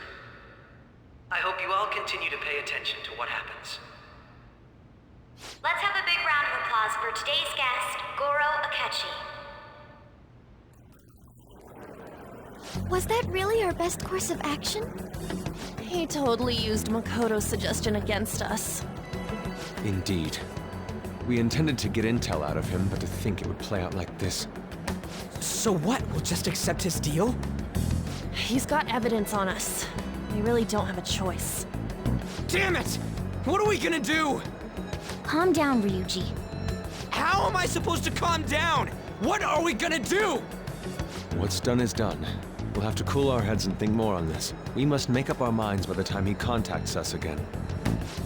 I hope you all continue to pay attention to what happens. Let's have a big round of applause for today's guest, Goro Akechi. Was that really our best course of action? He totally used Makoto's suggestion against us. Indeed. We intended to get intel out of him, but to think it would play out like this. So what? We'll just accept his deal? He's got evidence on us. We really don't have a choice. Damn it! What are we gonna do? Calm down, Ryuji. How am I supposed to calm down? What are we gonna do? What's done is done. We'll have to cool our heads and think more on this. We must make up our minds by the time he contacts us again.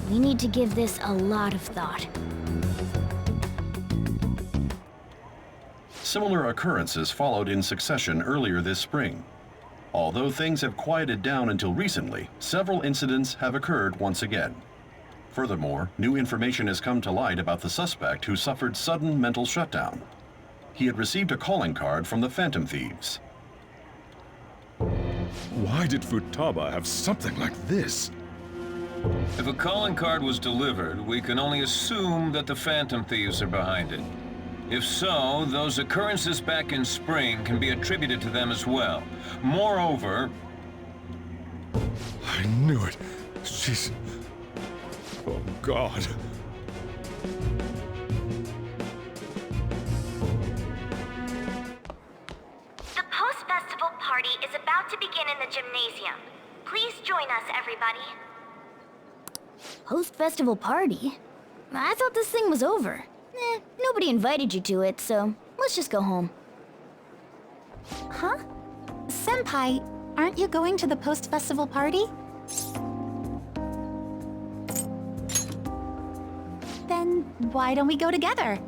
We need to give this a lot of thought. Similar occurrences followed in succession earlier this spring. Although things have quieted down until recently, several incidents have occurred once again. Furthermore, new information has come to light about the suspect who suffered sudden mental shutdown. He had received a calling card from the Phantom Thieves. Why did Futaba have something like this? If a calling card was delivered, we can only assume that the Phantom Thieves are behind it. If so, those occurrences back in spring can be attributed to them as well. Moreover... I knew it. She's... Oh, God. The post-festival party is about to begin in the gymnasium. Please join us, everybody. Post-festival party? I thought this thing was over. Nobody invited you to it, so let's just go home. Huh? Senpai, aren't you going to the post-festival party? Then why don't we go together?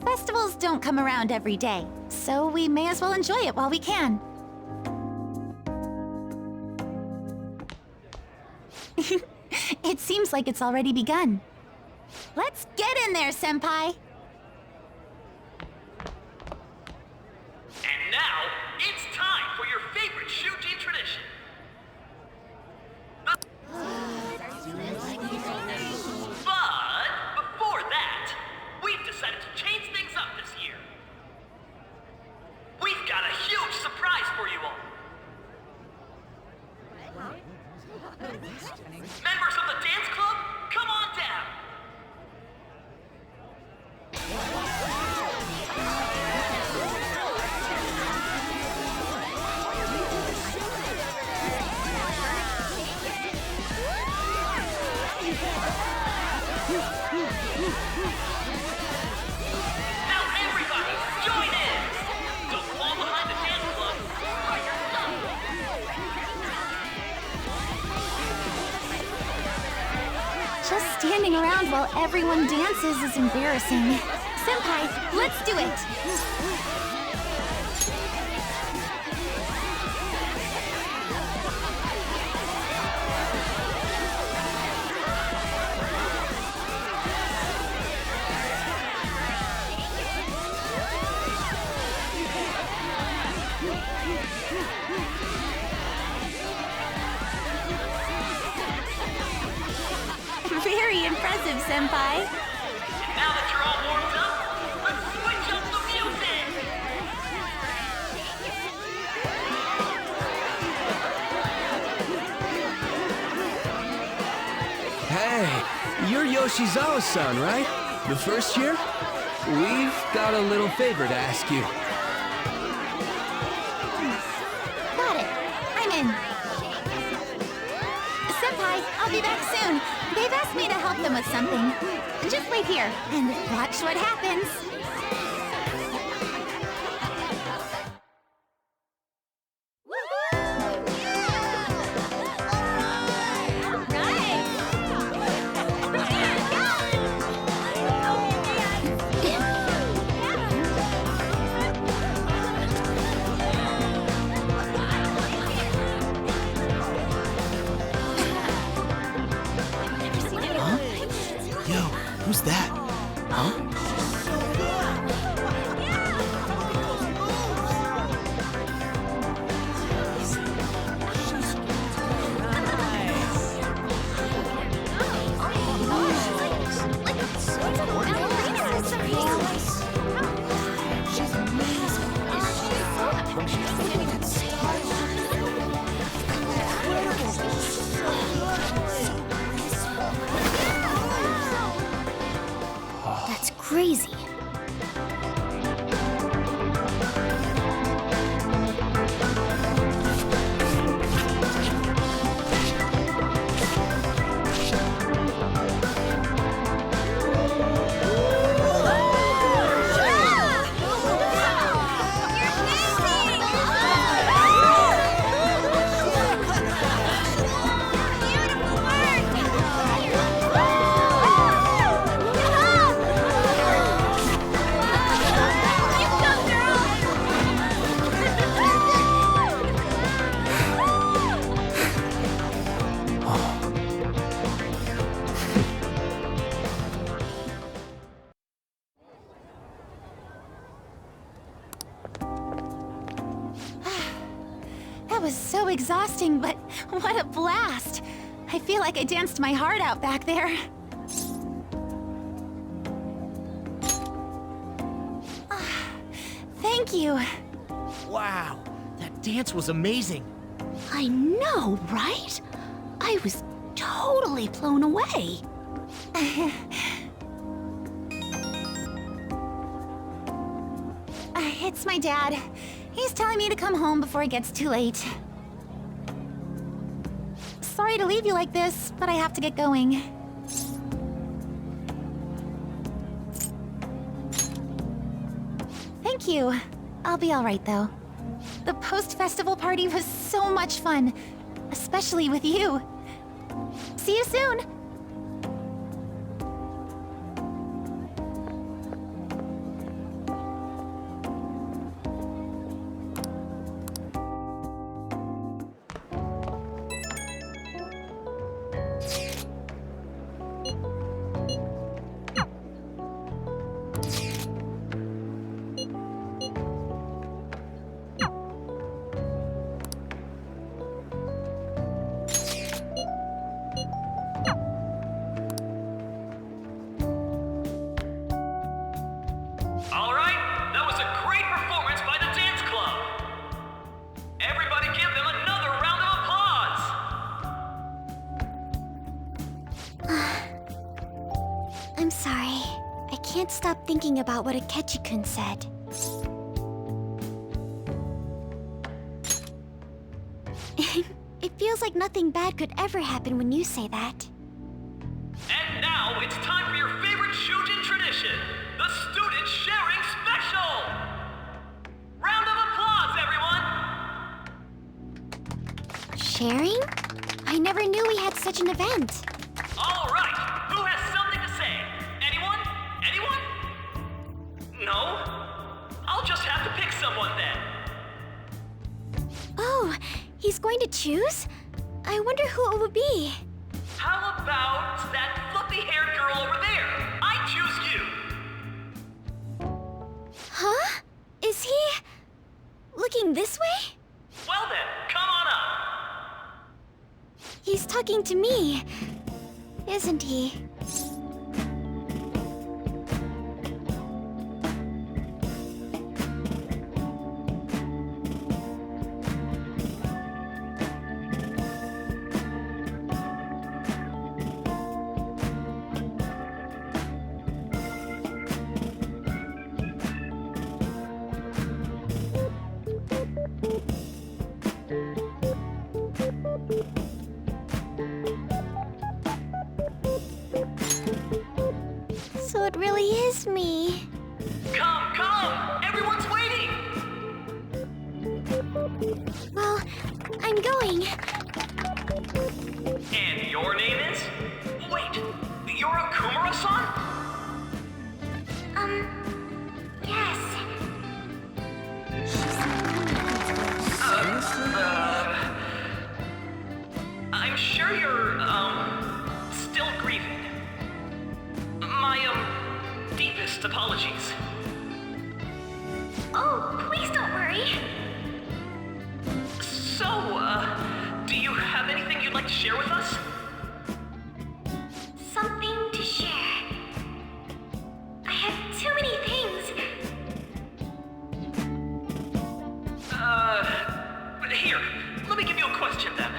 Festivals don't come around every day, so we may as well enjoy it while we can. It seems like it's already begun. Let's get in there, Senpai! And now, it's time for your favorite Shuji tradition. But before that, we've decided to change things up this year. We've got a huge surprise for you all. standing around while everyone dances is embarrassing. Senpai, let's do it! Very impressive, Senpai. Now that you're all warmed up, let's switch up the music! Hey, you're Yoshizawa-san, right? The first year? We've got a little favor to ask you. Got it. I'm in. Senpai, I'll be back soon. They've asked me to help them with something. Just wait here and watch what happens. Yo, who's that? Huh? That's crazy. That was so exhausting, but what a blast! I feel like I danced my heart out back there. Thank you. Wow, that dance was amazing. I know, right? I was totally blown away. It's my dad. He's telling me to come home before it gets too late. Sorry to leave you like this, but I have to get going. Thank you. I'll be all right, though. The post-festival party was so much fun, especially with you. See you soon! All right, that was a great performance by the dance club. Everybody give them another round of applause. I'm sorry. I can't stop thinking about what Akechi-kun said. It feels like nothing bad could ever happen when you say that. And now it's time for your favorite Shujin tradition, the Student Sharing Special! Round of applause, everyone! Sharing? I never knew we had such an event. All right, who has He's going to choose? I wonder who it would be. How about that fluffy-haired girl over there? I choose you! Huh? Is he... looking this way? Well then, come on up! He's talking to me, isn't he? So it really is me. Come, come! Everyone's waiting! Well, I'm going. And your name is? Wait, you're Okumura-san? Yes. I'm sure you're, still grieving. My, deepest apologies. Oh, please don't worry. So, do you have anything you'd like to share with us? Something to share. I have too many things. Here, let me give you a question then.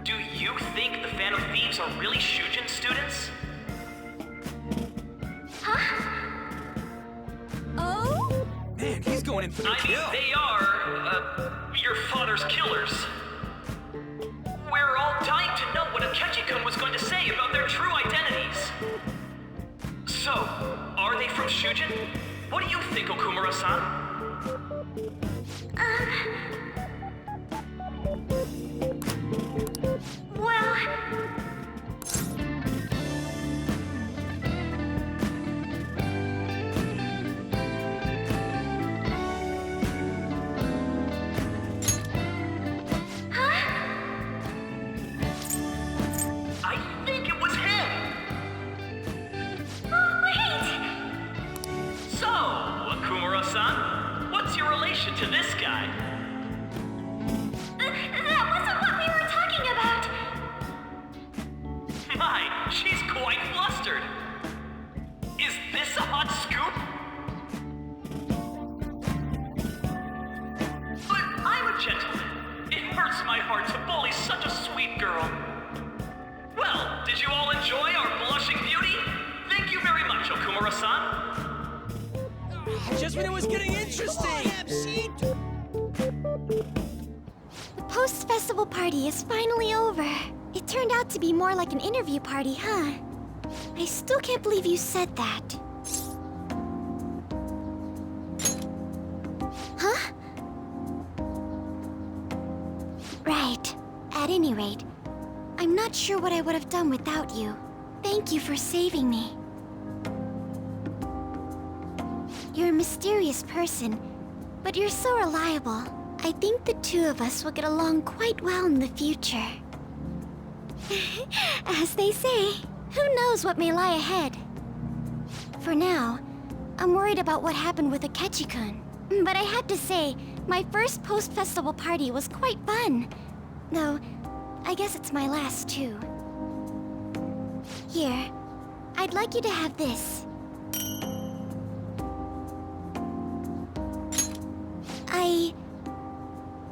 Do you think the Phantom Thieves are really Shujin students? Huh? Oh? Man, he's going in for the kill. I mean, they are, your father's killers. We're all dying to know what Akechi-kun was going to say about their true identities. So, are they from Shujin? What do you think, Okumura-san? Well... I think it was him! Oh, wait! So, Okumura-san, what's your relation to this guy? That wasn't what we were talking about! My, she's quite flustered. Is this a hot scoop? But I'm a gentleman. It hurts my heart to bully such a sweet girl. Well, did you all enjoy our blushing beauty? Thank you very much, Okumura-san. Just when it was getting interesting! The post-festival party is finally over. It turned out to be more like an interview party, huh? I still can't believe you said that. Huh? Right. At any rate, I'm not sure what I would have done without you. Thank you for saving me. You're a mysterious person, but you're so reliable. I think the two of us will get along quite well in the future. As they say, who knows what may lie ahead? For now, I'm worried about what happened with Akechi-kun. But I have to say, my first post-festival party was quite fun. Though, I guess it's my last too. Here, I'd like you to have this. I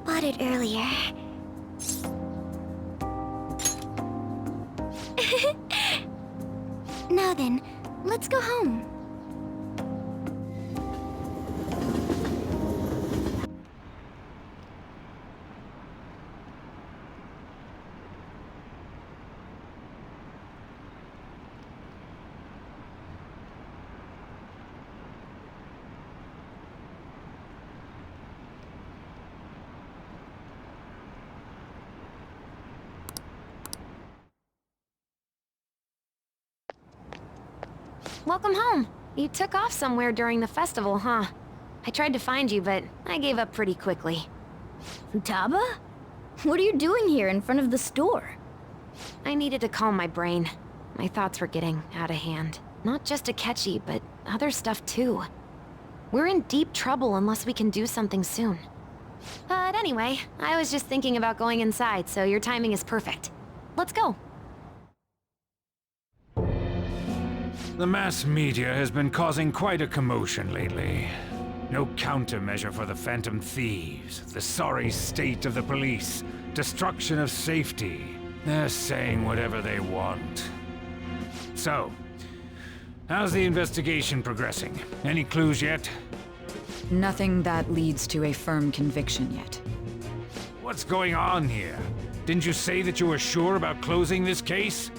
bought it earlier. Now then, let's go home. Welcome home. You took off somewhere during the festival, huh? I tried to find you, but I gave up pretty quickly. Futaba? What are you doing here in front of the store? I needed to calm my brain. My thoughts were getting out of hand. Not just Akechi, but other stuff too. We're in deep trouble unless we can do something soon. But anyway, I was just thinking about going inside, so your timing is perfect. Let's go. The mass media has been causing quite a commotion lately. No countermeasure for the Phantom Thieves, the sorry state of the police, destruction of safety. They're saying whatever they want. So, how's the investigation progressing? Any clues yet? Nothing that leads to a firm conviction yet. What's going on here? Didn't you say that you were sure about closing this case?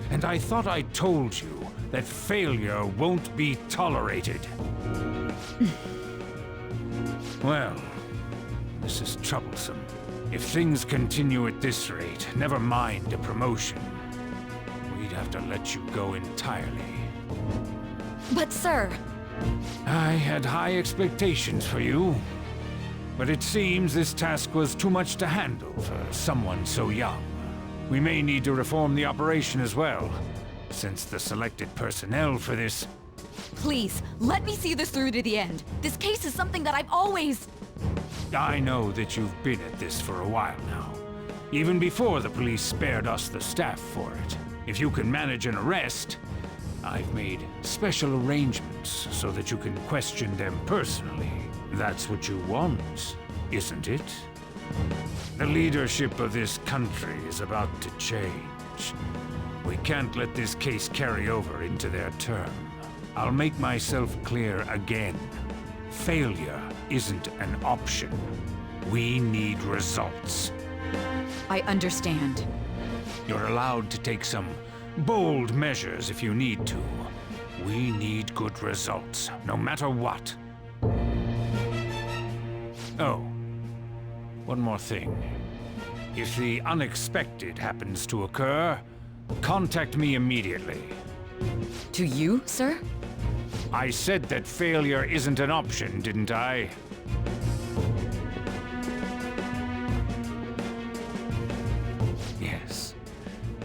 And I thought I told you that failure won't be tolerated. Well, this is troublesome. If things continue at this rate, never mind a promotion. We'd have to let you go entirely. But sir... I had high expectations for you. But it seems this task was too much to handle for someone so young. We may need to reform the operation as well, since the selected personnel for this... Please, let me see this through to the end. This case is something that I've always... I know that you've been at this for a while now. Even before the police spared us the staff for it. If you can manage an arrest, I've made special arrangements so that you can question them personally. That's what you want, isn't it? The leadership of this country is about to change. We can't let this case carry over into their term. I'll make myself clear again. Failure isn't an option. We need results. I understand. You're allowed to take some bold measures if you need to. We need good results, no matter what. Oh, one more thing. If the unexpected happens to occur, contact me immediately. To you, sir? I said that failure isn't an option, didn't I? Yes.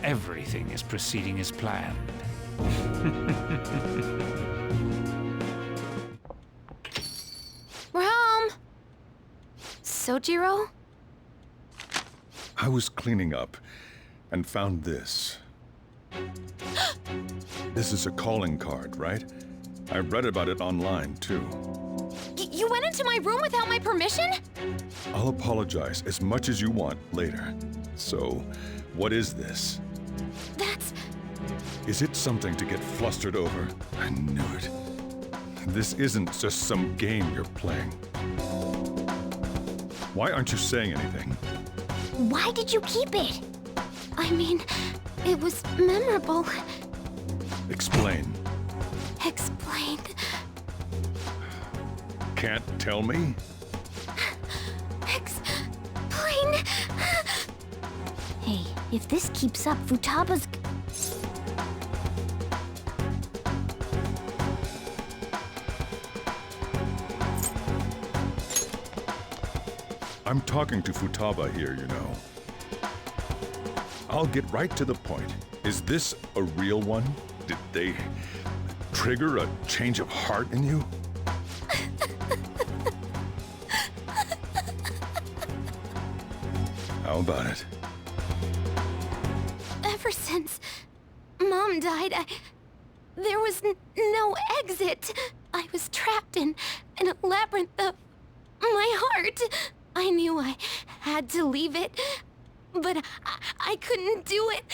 Everything is proceeding as planned. We're home! Sojiro? I was cleaning up and found this. This is a calling card, right? I read about it online, too. You went into my room without my permission? I'll apologize as much as you want later. So, what is this? That's... Is it something to get flustered over? I knew it. This isn't just some game you're playing. Why aren't you saying anything? Why did you keep it? I mean, it was memorable. Explain. Explain. Can't tell me? Explain. Hey, if this keeps up, Futaba's... I'm talking to Futaba here, you know. I'll get right to the point. Is this a real one? Did they trigger a change of heart in you? How about it? Ever since Mom died, there was no exit. I was trapped in a labyrinth of my heart. I knew I had to leave it, but I couldn't do it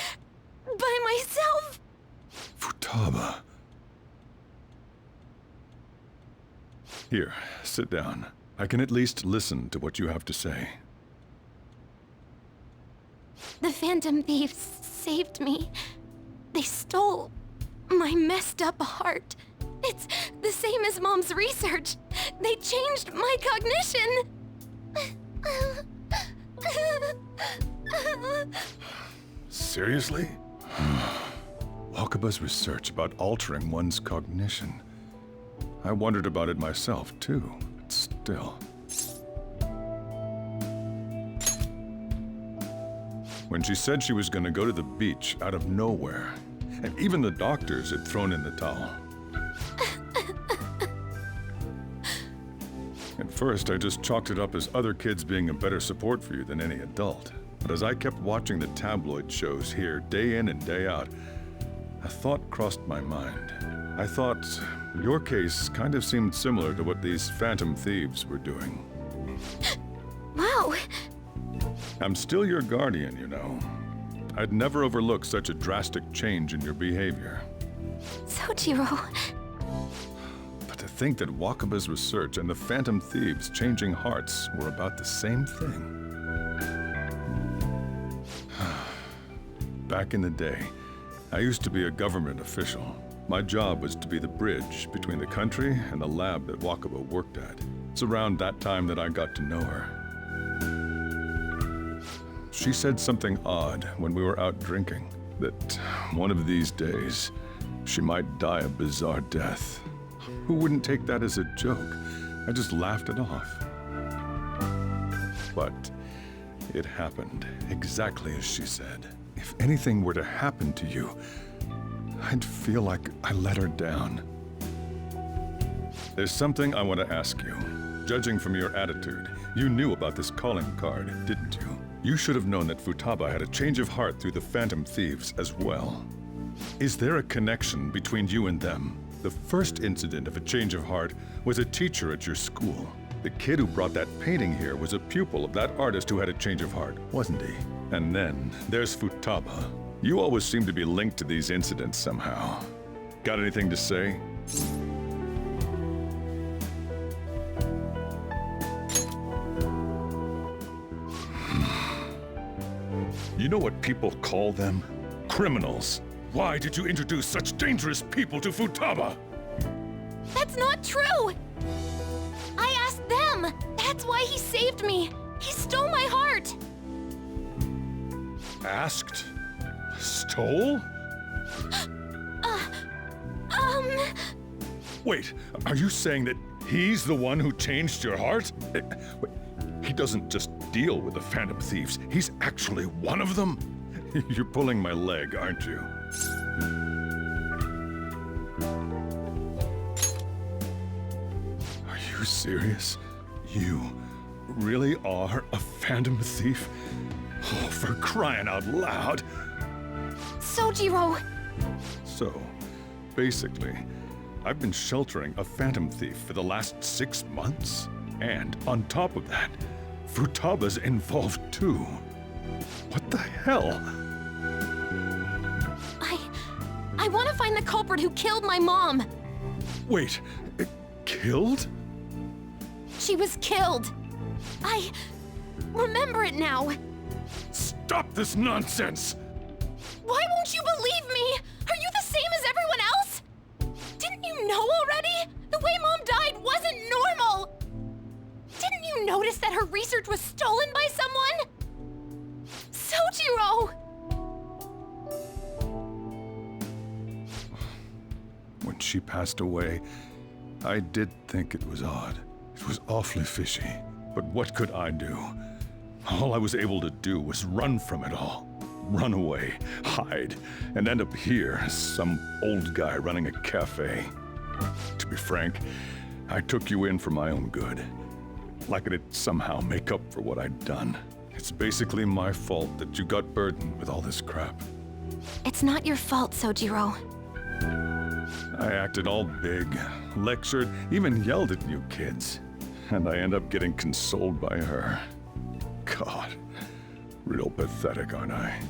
by myself. Futaba. Here, sit down. I can at least listen to what you have to say. The Phantom Thieves saved me. They stole my messed up heart. It's the same as Mom's research. They changed my cognition. Seriously? Wakaba's research about altering one's cognition. I wondered about it myself, too, but still. when she said she was going to go to the beach out of nowhere. And even the doctors had thrown in the towel. At first, I just chalked it up as other kids being a better support for you than any adult. But as I kept watching the tabloid shows here day in and day out, a thought crossed my mind. I thought your case kind of seemed similar to what these Phantom Thieves were doing. Wow. I'm still your guardian, you know. I'd never overlook such a drastic change in your behavior. Sojiro. But to think that Wakaba's research and the Phantom Thieves' changing hearts were about the same thing. Back in the day, I used to be a government official. My job was to be the bridge between the country and the lab that Wakaba worked at. It's around that time that I got to know her. She said something odd when we were out drinking, that one of these days, she might die a bizarre death. Who wouldn't take that as a joke? I just laughed it off. But it happened exactly as she said. If anything were to happen to you, I'd feel like I let her down. There's something I want to ask you. Judging from your attitude, you knew about this calling card, didn't you? You should have known that Futaba had a change of heart through the Phantom Thieves as well. Is there a connection between you and them? The first incident of a change of heart was a teacher at your school. The kid who brought that painting here was a pupil of that artist who had a change of heart, wasn't he? And then there's Futaba. You always seem to be linked to these incidents somehow. Got anything to say? You know what people call them? Criminals. Why did you introduce such dangerous people to Futaba? That's not true! I asked them! That's why he saved me! He stole my heart! Asked? Stole? Wait, are you saying that he's the one who changed your heart? Wait, he doesn't just deal with the Phantom Thieves, he's actually one of them? You're pulling my leg, aren't you? Are you serious? You really are a Phantom Thief? Oh, for crying out loud! Sojiro! So, basically, I've been sheltering a Phantom Thief for the last 6 months. And on top of that, Futaba's involved too. What the hell? I want to find the culprit who killed my mom! Wait, killed? She was killed! I remember it now! Stop this nonsense! Why won't you believe me? Are you the same as everyone else? Didn't you know already? The way Mom died wasn't normal! Didn't you notice that her research was stolen by someone? Sojiro! When she passed away, I did think it was odd. It was awfully fishy. But what could I do? All I was able to do was run from it all. Run away, hide, and end up here as some old guy running a cafe. To be frank, I took you in for my own good. Like it'd somehow make up for what I'd done. It's basically my fault that you got burdened with all this crap. It's not your fault, Sojiro. I acted all big, lectured, even yelled at you kids. And I end up getting consoled by her. God, real pathetic, aren't I?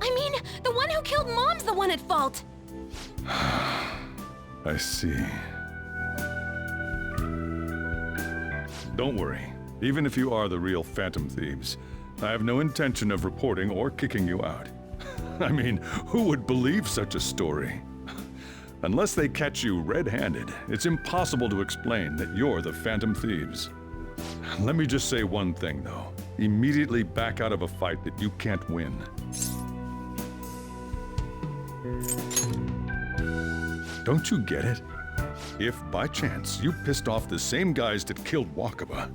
I mean, the one who killed Mom's the one at fault! I see. Don't worry. Even if you are the real Phantom Thieves, I have no intention of reporting or kicking you out. I mean, who would believe such a story? Unless they catch you red-handed, it's impossible to explain that you're the Phantom Thieves. Let me just say one thing, though. Immediately back out of a fight that you can't win. Don't you get it? If, by chance, you pissed off the same guys that killed Wakaba,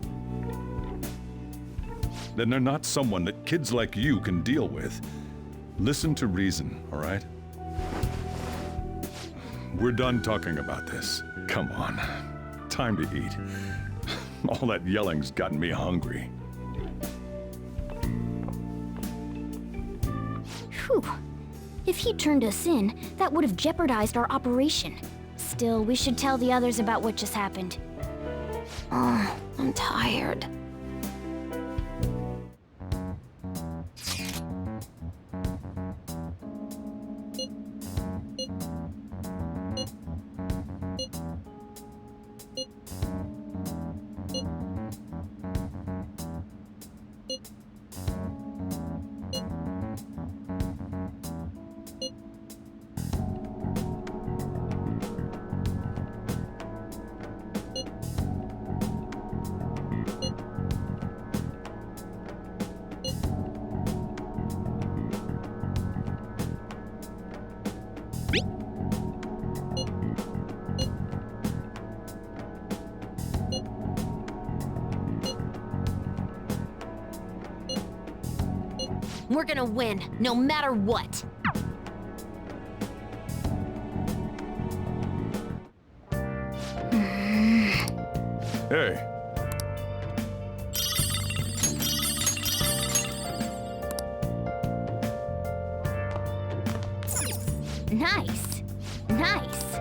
then they're not someone that kids like you can deal with. Listen to reason, all right? We're done talking about this. Come on. Time to eat. All that yelling's gotten me hungry. Whew. If he turned us in, that would have jeopardized our operation. Still, we should tell the others about what just happened. Oh, I'm tired. We're gonna win, no matter what. Hey. Nice. Nice.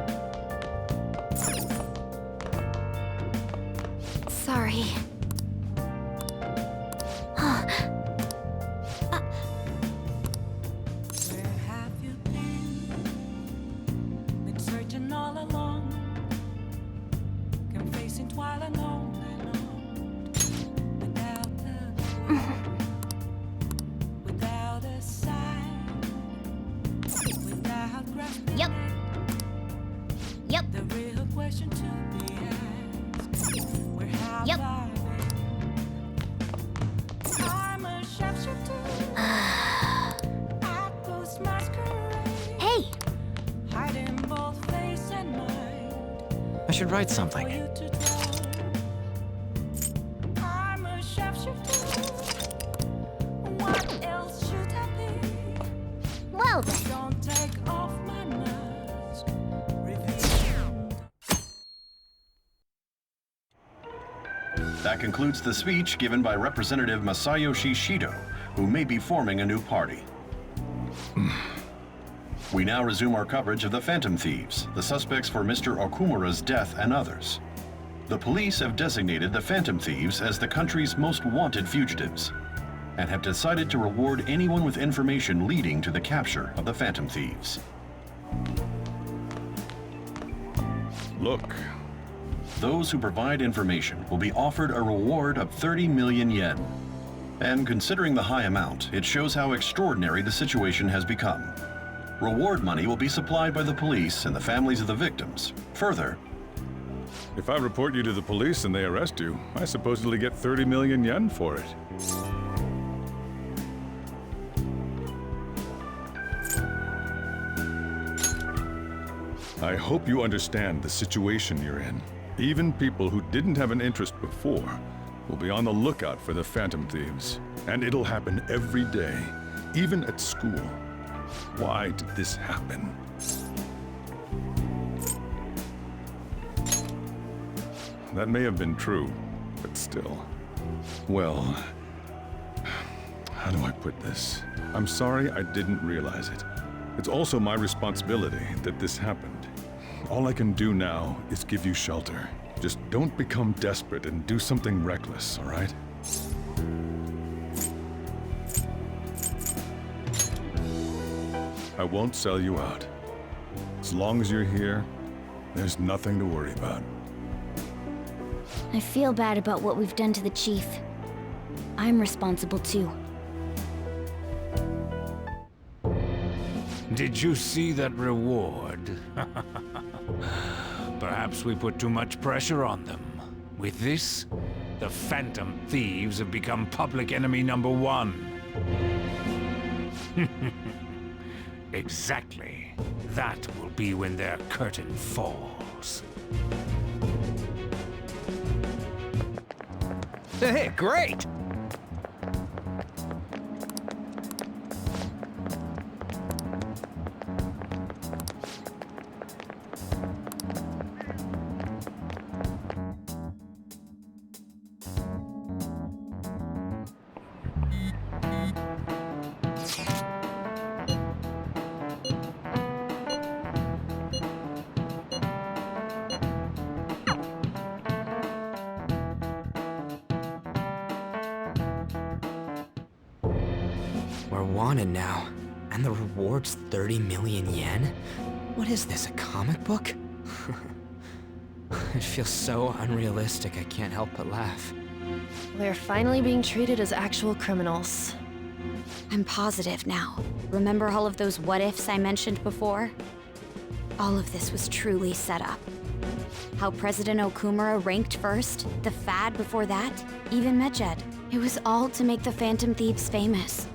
Sorry. Where have you been searching all along, confessing while alone without a sign, without grasping. Yep. Yep. The real question to be asked: where have Yep. I been? I'm a sharpshooter. Hey! Hiding both face and mind. I should write something. I'm a sharpshooter. What else should I be? Well then. Don't take off my mask. That concludes the speech given by Representative Masayoshi Shido, who may be forming a new party. We now resume our coverage of the Phantom Thieves, the suspects for Mr. Okumura's death and others. The police have designated the Phantom Thieves as the country's most wanted fugitives, and have decided to reward anyone with information leading to the capture of the Phantom Thieves. Look. Those who provide information will be offered a reward of 30 million yen. And considering the high amount, it shows how extraordinary the situation has become. Reward money will be supplied by the police and the families of the victims. Further, if I report you to the police and they arrest you, I supposedly get 30 million yen for it. I hope you understand the situation you're in. Even people who didn't have an interest before will be on the lookout for the Phantom Thieves. And it'll happen every day, even at school. Why did this happen? That may have been true, but still. Well, how do I put this? I'm sorry I didn't realize it. It's also my responsibility that this happened. All I can do now is give you shelter. Just don't become desperate and do something reckless, all right? I won't sell you out. As long as you're here, there's nothing to worry about. I feel bad about what we've done to the chief. I'm responsible too. Did you see that reward? Perhaps we put too much pressure on them. With this, the Phantom Thieves have become public enemy number 1. Exactly. That will be when their curtain falls. Hey, great! We're wanted now, and the reward's 30 million yen? What is this, a comic book? It feels so unrealistic I can't help but laugh. We're finally being treated as actual criminals. I'm positive now. Remember all of those what-ifs I mentioned before? All of this was truly set up. How President Okumura ranked first, the Fad before that, even Medjed. It was all to make the Phantom Thieves famous.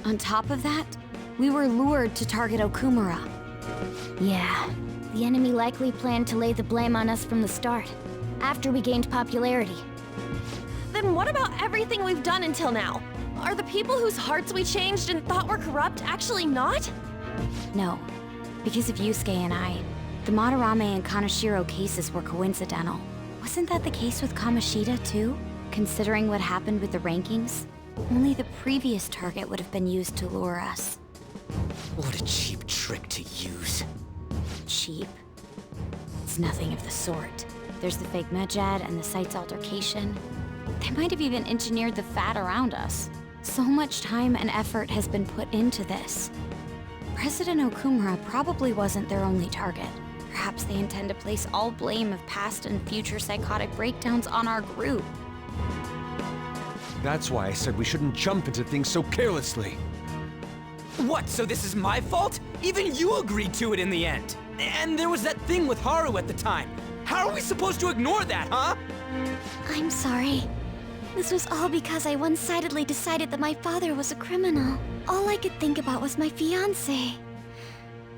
On top of that, we were lured to target Okumura. Yeah, the enemy likely planned to lay the blame on us from the start, after we gained popularity. Then what about everything we've done until now? Are the people whose hearts we changed and thought were corrupt actually not? No, because of Yusuke and I, the Madarame and Kaneshiro cases were coincidental. Wasn't that the case with Kamoshida too? Considering what happened with the rankings, only the previous target would have been used to lure us. What a cheap trick to use. Cheap? It's nothing of the sort. There's the fake Medjed and the site's altercation. They might have even engineered the Fad around us. So much time and effort has been put into this. President Okumura probably wasn't their only target. Perhaps they intend to place all blame of past and future psychotic breakdowns on our group. That's why I said we shouldn't jump into things so carelessly. What, so this is my fault? Even you agreed to it in the end. And there was that thing with Haru at the time. How are we supposed to ignore that, huh? I'm sorry. This was all because I one-sidedly decided that my father was a criminal. All I could think about was my fiancé.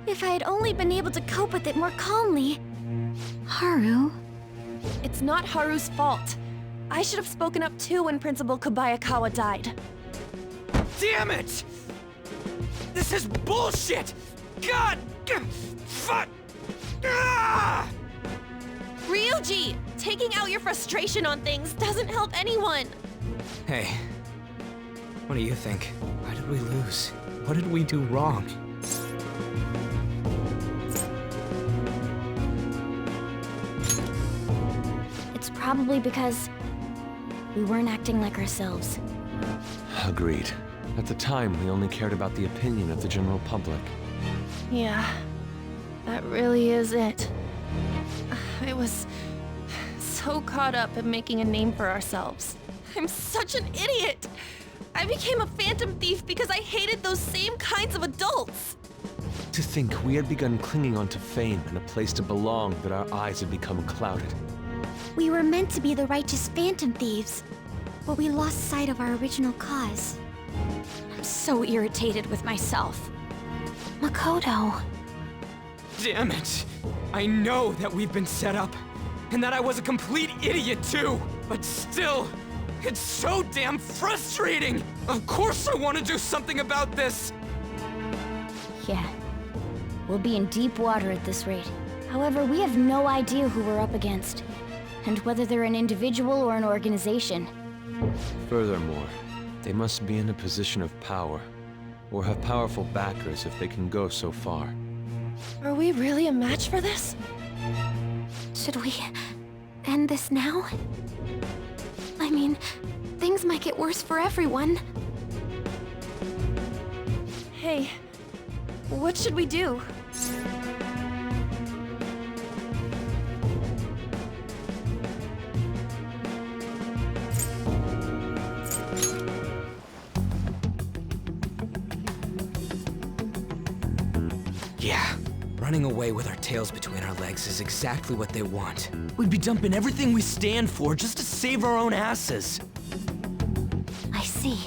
If I had only been able to cope with it more calmly... Haru? It's not Haru's fault. I should have spoken up too when Principal Kobayakawa died. Damn it! This is bullshit! God! Fuck! Ah! Ryuji! Taking out your frustration on things doesn't help anyone! Hey, what do you think? Why did we lose? What did we do wrong? It's probably because we weren't acting like ourselves. Agreed. At the time, we only cared about the opinion of the general public. Yeah, that really is it. I was so caught up in making a name for ourselves. I'm such an idiot! I became a phantom thief because I hated those same kinds of adults! To think we had begun clinging onto fame and a place to belong, that our eyes had become clouded. We were meant to be the righteous phantom thieves, but we lost sight of our original cause. I'm so irritated with myself. Makoto. Damn it! I know that we've been set up, and that I was a complete idiot too! But still, it's so damn frustrating! Of course I want to do something about this! Yeah. We'll be in deep water at this rate. However, we have no idea who we're up against, and whether they're an individual or an organization. Furthermore, they must be in a position of power, or have powerful backers if they can go so far. Are we really a match for this? Should we end this now? I mean, things might get worse for everyone. Hey, what should we do? Yeah, running away with our tails between our legs is exactly what they want. We'd be dumping everything we stand for just to save our own asses. I see.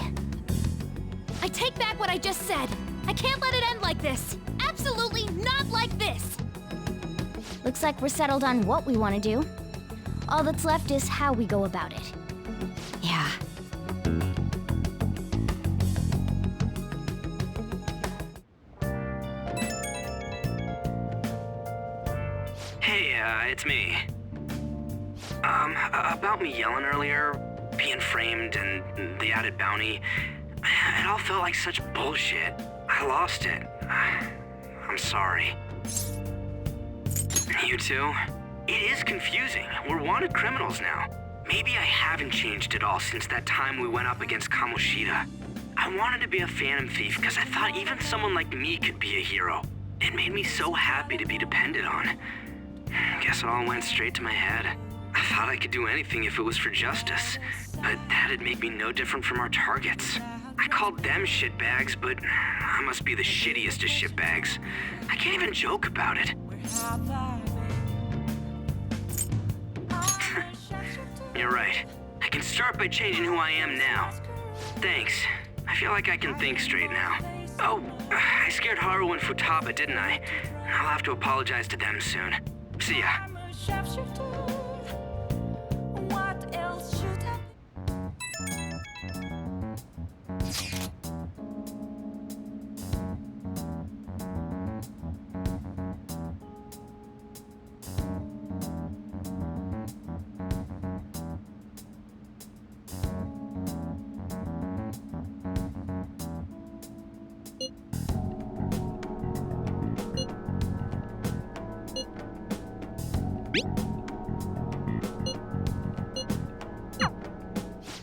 I take back what I just said. I can't let it end like this. Absolutely not like this. Looks like we're settled on what we want to do. All that's left is how we go about it. Yeah. Hey, it's me. About me yelling earlier, being framed, and the added bounty, it all felt like such bullshit. I lost it. I'm sorry. You too? It is confusing. We're wanted criminals now. Maybe I haven't changed at all since that time we went up against Kamoshida. I wanted to be a Phantom Thief because I thought even someone like me could be a hero. It made me so happy to be depended on. Guess it all went straight to my head. I thought I could do anything if it was for justice, but that'd make me no different from our targets. I called them shitbags, but I must be the shittiest of shitbags. I can't even joke about it. You're right. I can start by changing who I am now. Thanks. I feel like I can think straight now. Oh, I scared Haru and Futaba, didn't I? I'll have to apologize to them soon. See ya. What else should I...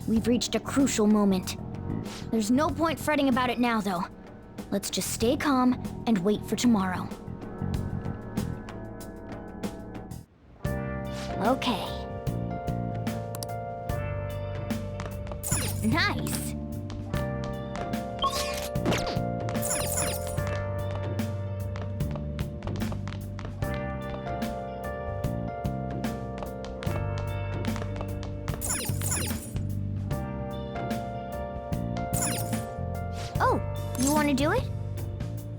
We've reached a crucial moment. There's no point fretting about it now, though. Let's just stay calm and wait for tomorrow. Okay. Nice! Oh, you want to do it?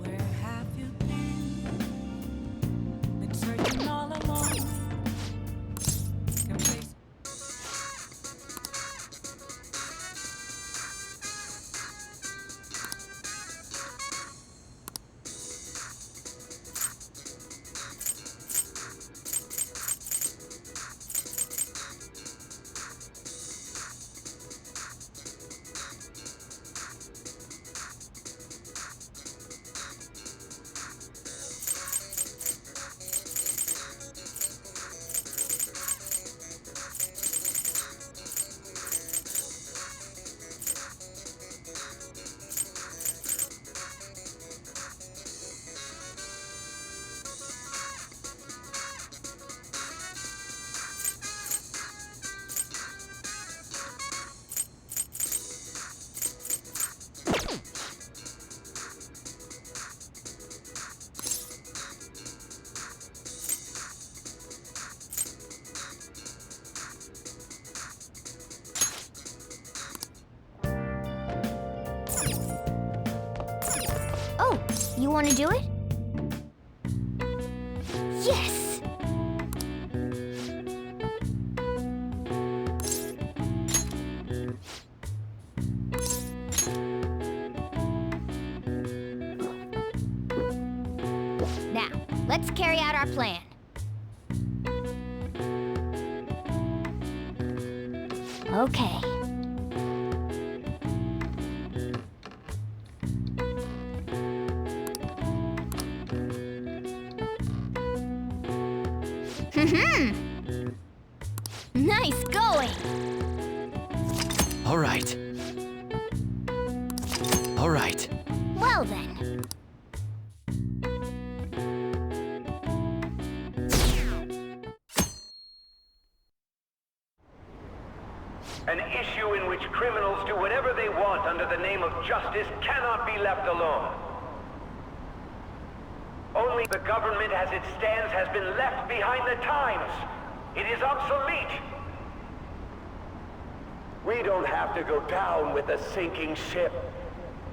Where have you been searching all along. Oh, you want to do it? Yes! Now, let's carry out our plan. Okay. Nice going! All right. All right. Well then. An issue in which criminals do whatever they want under the name of justice cannot be left alone. Only the government as it stands has been left behind the times. It is obsolete. We don't have to go down with a sinking ship.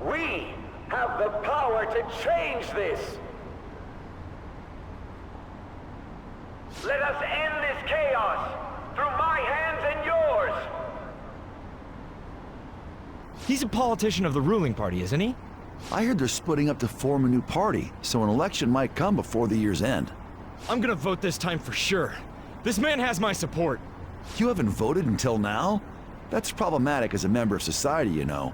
We have the power to change this. Let us end this chaos through my hands and yours. He's a politician of the ruling party, isn't he? I heard they're splitting up to form a new party, so an election might come before the year's end. I'm gonna vote this time for sure. This man has my support. You haven't voted until now? That's problematic as a member of society, you know.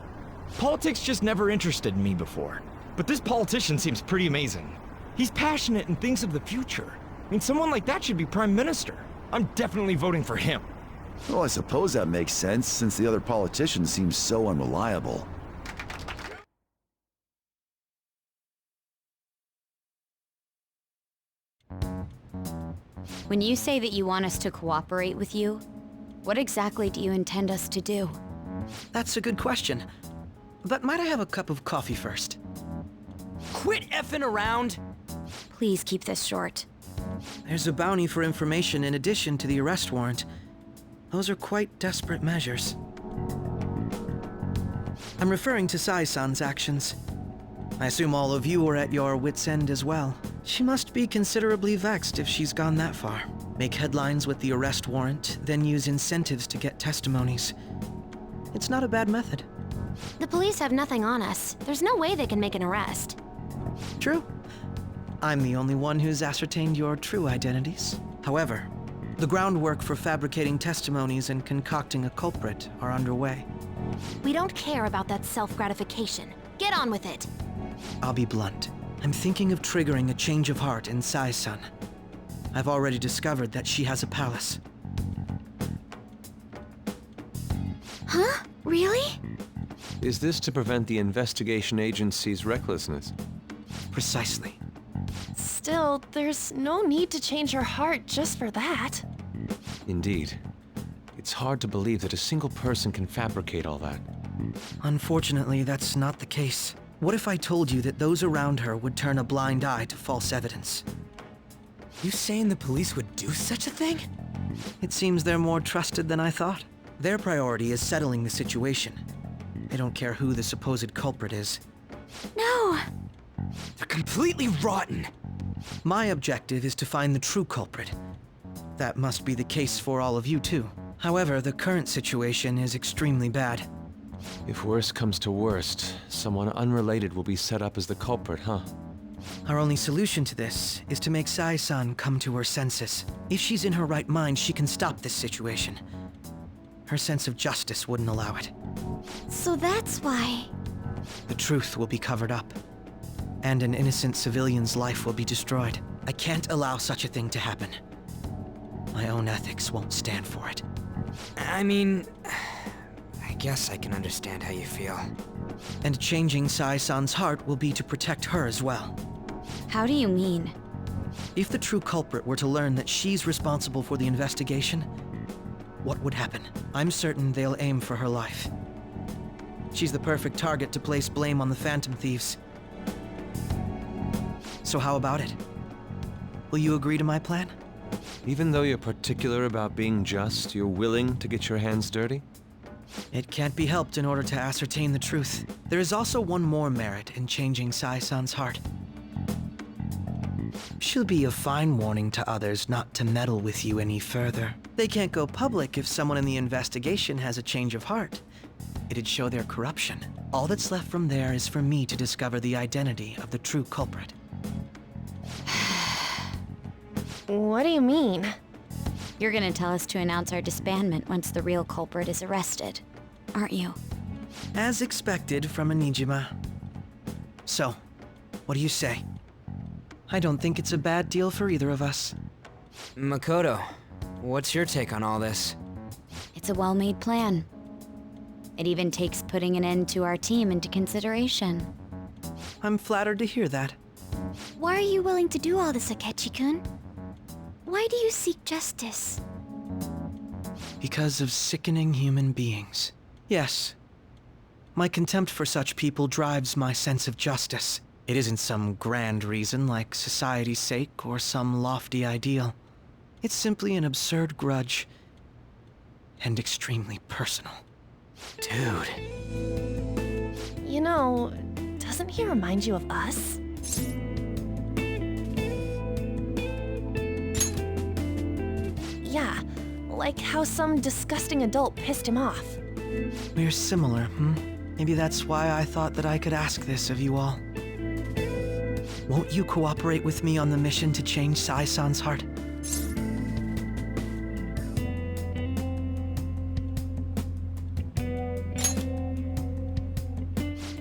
Politics just never interested me before. But this politician seems pretty amazing. He's passionate and thinks of the future. I mean, someone like that should be prime minister. I'm definitely voting for him. Well, I suppose that makes sense, since the other politician seems so unreliable. When you say that you want us to cooperate with you, what exactly do you intend us to do? That's a good question. But might I have a cup of coffee first? Quit effing around! Please keep this short. There's a bounty for information in addition to the arrest warrant. Those are quite desperate measures. I'm referring to Sai-san's actions. I assume all of you are at your wits' end as well. She must be considerably vexed if she's gone that far. Make headlines with the arrest warrant, then use incentives to get testimonies. It's not a bad method. The police have nothing on us. There's no way they can make an arrest. True. I'm the only one who's ascertained your true identities. However, the groundwork for fabricating testimonies and concocting a culprit are underway. We don't care about that self-gratification. Get on with it. I'll be blunt. I'm thinking of triggering a change of heart in Sai-san. I've already discovered that she has a palace. Huh? Really? Is this to prevent the investigation agency's recklessness? Precisely. Still, there's no need to change her heart just for that. Indeed. It's hard to believe that a single person can fabricate all that. Unfortunately, that's not the case. What if I told you that those around her would turn a blind eye to false evidence? You saying the police would do such a thing? It seems they're more trusted than I thought. Their priority is settling the situation. They don't care who the supposed culprit is. No! They're completely rotten! My objective is to find the true culprit. That must be the case for all of you too. However, the current situation is extremely bad. If worst comes to worst, someone unrelated will be set up as the culprit, huh? Our only solution to this is to make Sai-san come to her senses. If she's in her right mind, she can stop this situation. Her sense of justice wouldn't allow it. So that's why... The truth will be covered up, and an innocent civilian's life will be destroyed. I can't allow such a thing to happen. My own ethics won't stand for it. I mean, I guess I can understand how you feel. And changing Sai-san's heart will be to protect her as well. How do you mean? If the true culprit were to learn that she's responsible for the investigation, what would happen? I'm certain they'll aim for her life. She's the perfect target to place blame on the Phantom Thieves. So how about it? Will you agree to my plan? Even though you're particular about being just, you're willing to get your hands dirty? It can't be helped in order to ascertain the truth. There is also one more merit in changing Sai-san's heart. She'll be a fine warning to others not to meddle with you any further. They can't go public if someone in the investigation has a change of heart. It'd show their corruption. All that's left from there is for me to discover the identity of the true culprit. What do you mean? You're gonna tell us to announce our disbandment once the real culprit is arrested, aren't you? As expected from a Nijima. So, what do you say? I don't think it's a bad deal for either of us. Makoto, what's your take on all this? It's a well-made plan. It even takes putting an end to our team into consideration. I'm flattered to hear that. Why are you willing to do all this, Akechi-kun? Why do you seek justice? Because of sickening human beings. Yes. My contempt for such people drives my sense of justice. It isn't some grand reason like society's sake or some lofty ideal. It's simply an absurd grudge. And extremely personal. Dude. You know, doesn't he remind you of us? Yeah, like how some disgusting adult pissed him off. We're similar, Maybe that's why I thought that I could ask this of you all. Won't you cooperate with me on the mission to change Sai-san's heart?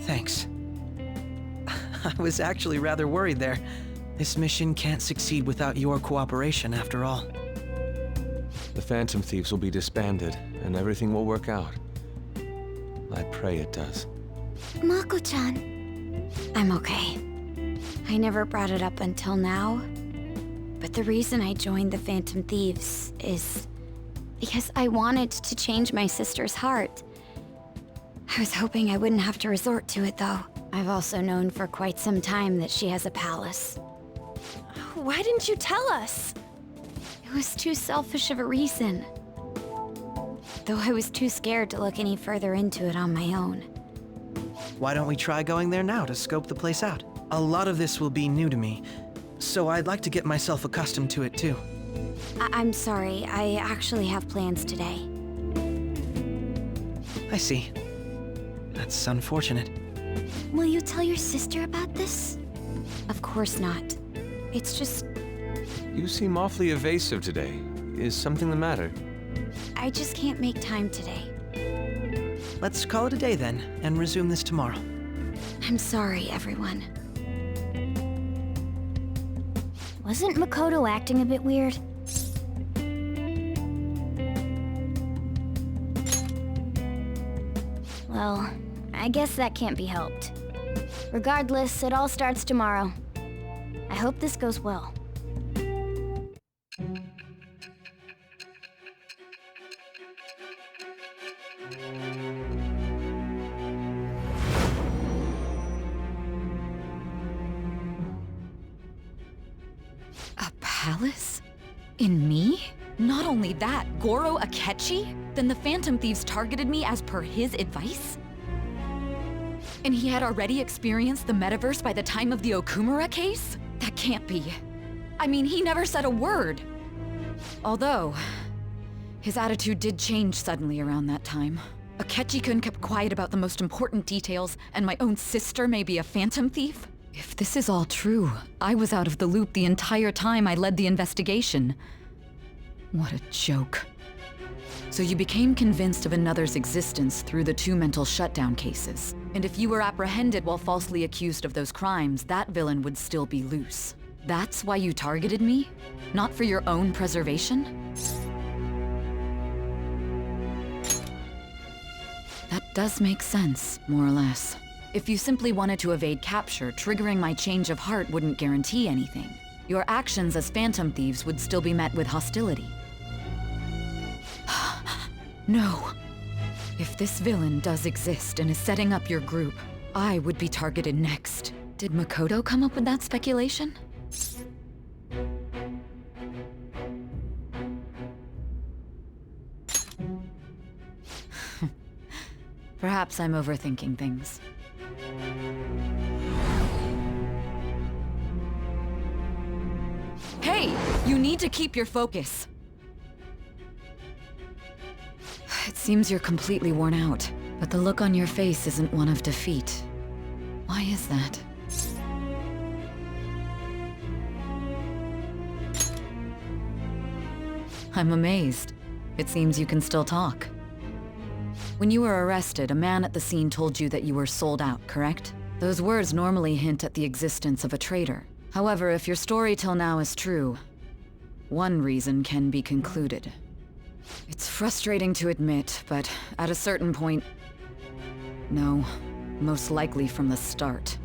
Thanks. I was actually rather worried there. This mission can't succeed without your cooperation, after all. The Phantom Thieves will be disbanded, and everything will work out. I pray it does. Mako-chan. I'm okay. I never brought it up until now, But the reason I joined the Phantom Thieves is because I wanted to change my sister's heart. I was hoping I wouldn't have to resort to it, though. I've also known for quite some time that she has a palace. Why didn't you tell us? It was too selfish of a reason. Though I was too scared to look any further into it on my own. Why don't we try going there now to scope the place out? A lot of this will be new to me, so I'd like to get myself accustomed to it too. I'm sorry, I actually have plans today. I see. That's unfortunate. Will you tell your sister about this? Of course not. It's just... You seem awfully evasive today. Is something the matter? I just can't make time today. Let's call it a day then, and resume this tomorrow. I'm sorry, everyone. Wasn't Makoto acting a bit weird? Well, I guess that can't be helped. Regardless, it all starts tomorrow. I hope this goes well. A palace? In me? Not only that, Goro Akechi? Then the Phantom Thieves targeted me as per his advice? And he had already experienced the metaverse by the time of the Okumura case? That can't be. I mean, he never said a word. Although, his attitude did change suddenly around that time. Akechi-kun kept quiet about the most important details, and my own sister may be a Phantom Thief? If this is all true, I was out of the loop the entire time I led the investigation. What a joke. So you became convinced of another's existence through the 2 mental shutdown cases. And if you were apprehended while falsely accused of those crimes, that villain would still be loose. That's why you targeted me? Not for your own preservation? That does make sense, more or less. If you simply wanted to evade capture, triggering my change of heart wouldn't guarantee anything. Your actions as Phantom Thieves would still be met with hostility. No. If this villain does exist and is setting up your group, I would be targeted next. Did Makoto come up with that speculation? Perhaps I'm overthinking things. Hey! You need to keep your focus. It seems you're completely worn out, but the look on your face isn't one of defeat. Why is that? I'm amazed. It seems you can still talk. When you were arrested, a man at the scene told you that you were sold out, correct? Those words normally hint at the existence of a traitor. However, if your story till now is true, one reason can be concluded. It's frustrating to admit, but at a certain point... No, most likely from the start.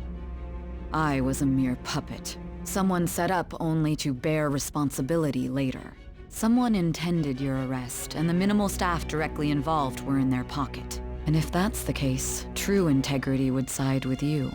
I was a mere puppet. Someone set up only to bear responsibility later. Someone intended your arrest, and the minimal staff directly involved were in their pocket. And if that's the case, true integrity would side with you.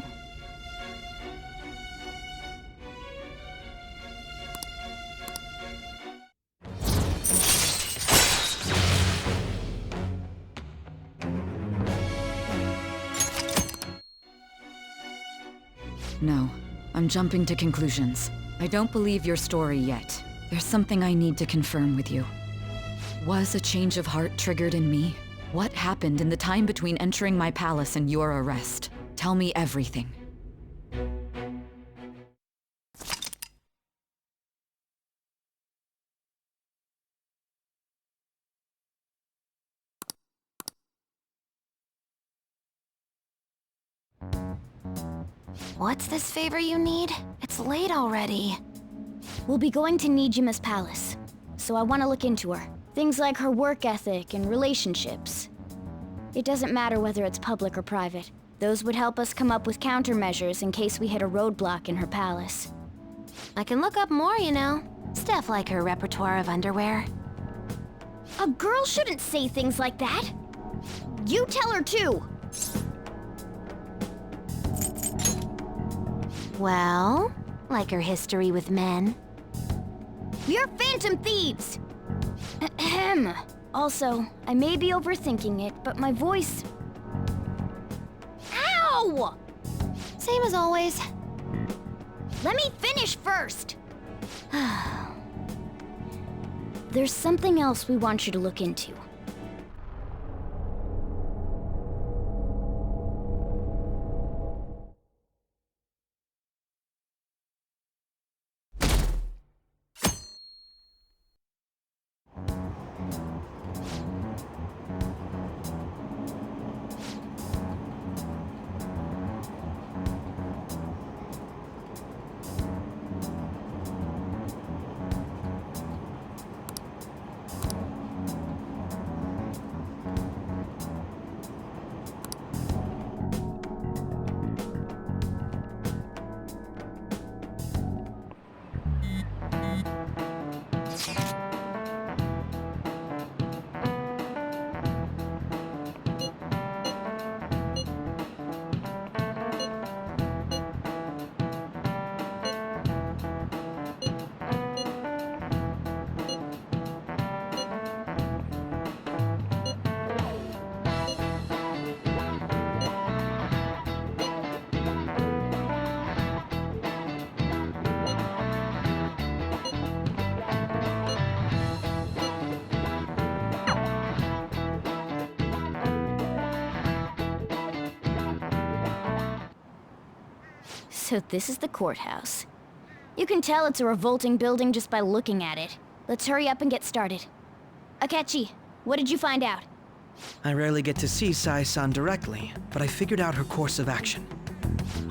No, I'm jumping to conclusions. I don't believe your story yet. There's something I need to confirm with you. Was a change of heart triggered in me? What happened in the time between entering my palace and your arrest? Tell me everything. What's this favor you need? It's late already. We'll be going to Nijima's palace, so I want to look into her. Things like her work ethic and relationships. It doesn't matter whether it's public or private. Those would help us come up with countermeasures in case we hit a roadblock in her palace. I can look up more, you know. Steph like her repertoire of underwear. A girl shouldn't say things like that. You tell her too. Well, like her history with men. We're Phantom Thieves! Ahem. Also, I may be overthinking it, but my voice... Ow! Same as always. Let me finish first! There's something else we want you to look into. So this is the courthouse. You can tell it's a revolting building just by looking at it. Let's hurry up and get started. Akechi, what did you find out? I rarely get to see Sai-san directly, but I figured out her course of action.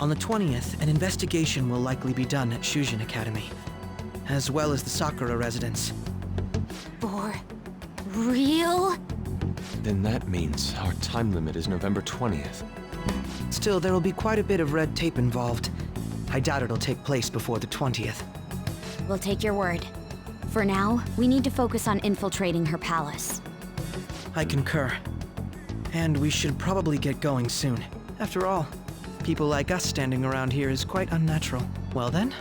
On the 20th, an investigation will likely be done at Shujin Academy, as well as the Sakura residence. For real? Then that means our time limit is November 20th. Still, there will be quite a bit of red tape involved. I doubt it'll take place before the 20th. We'll take your word. For now, we need to focus on infiltrating her palace. I concur. And we should probably get going soon. After all, people like us standing around here is quite unnatural. Well then?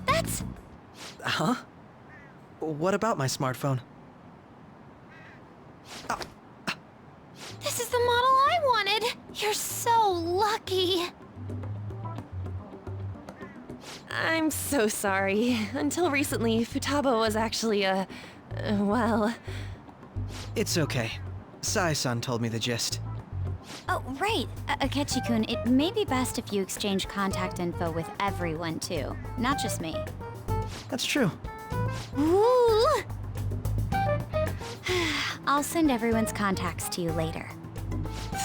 That's... Huh? What about my smartphone? This is the model I wanted! You're so lucky! I'm so sorry. Until recently, Futaba was actually well... It's okay. Sai-san told me the gist. Oh, right. Akechi-kun, it may be best if you exchange contact info with everyone, too. Not just me. That's true. Ooh! I'll send everyone's contacts to you later.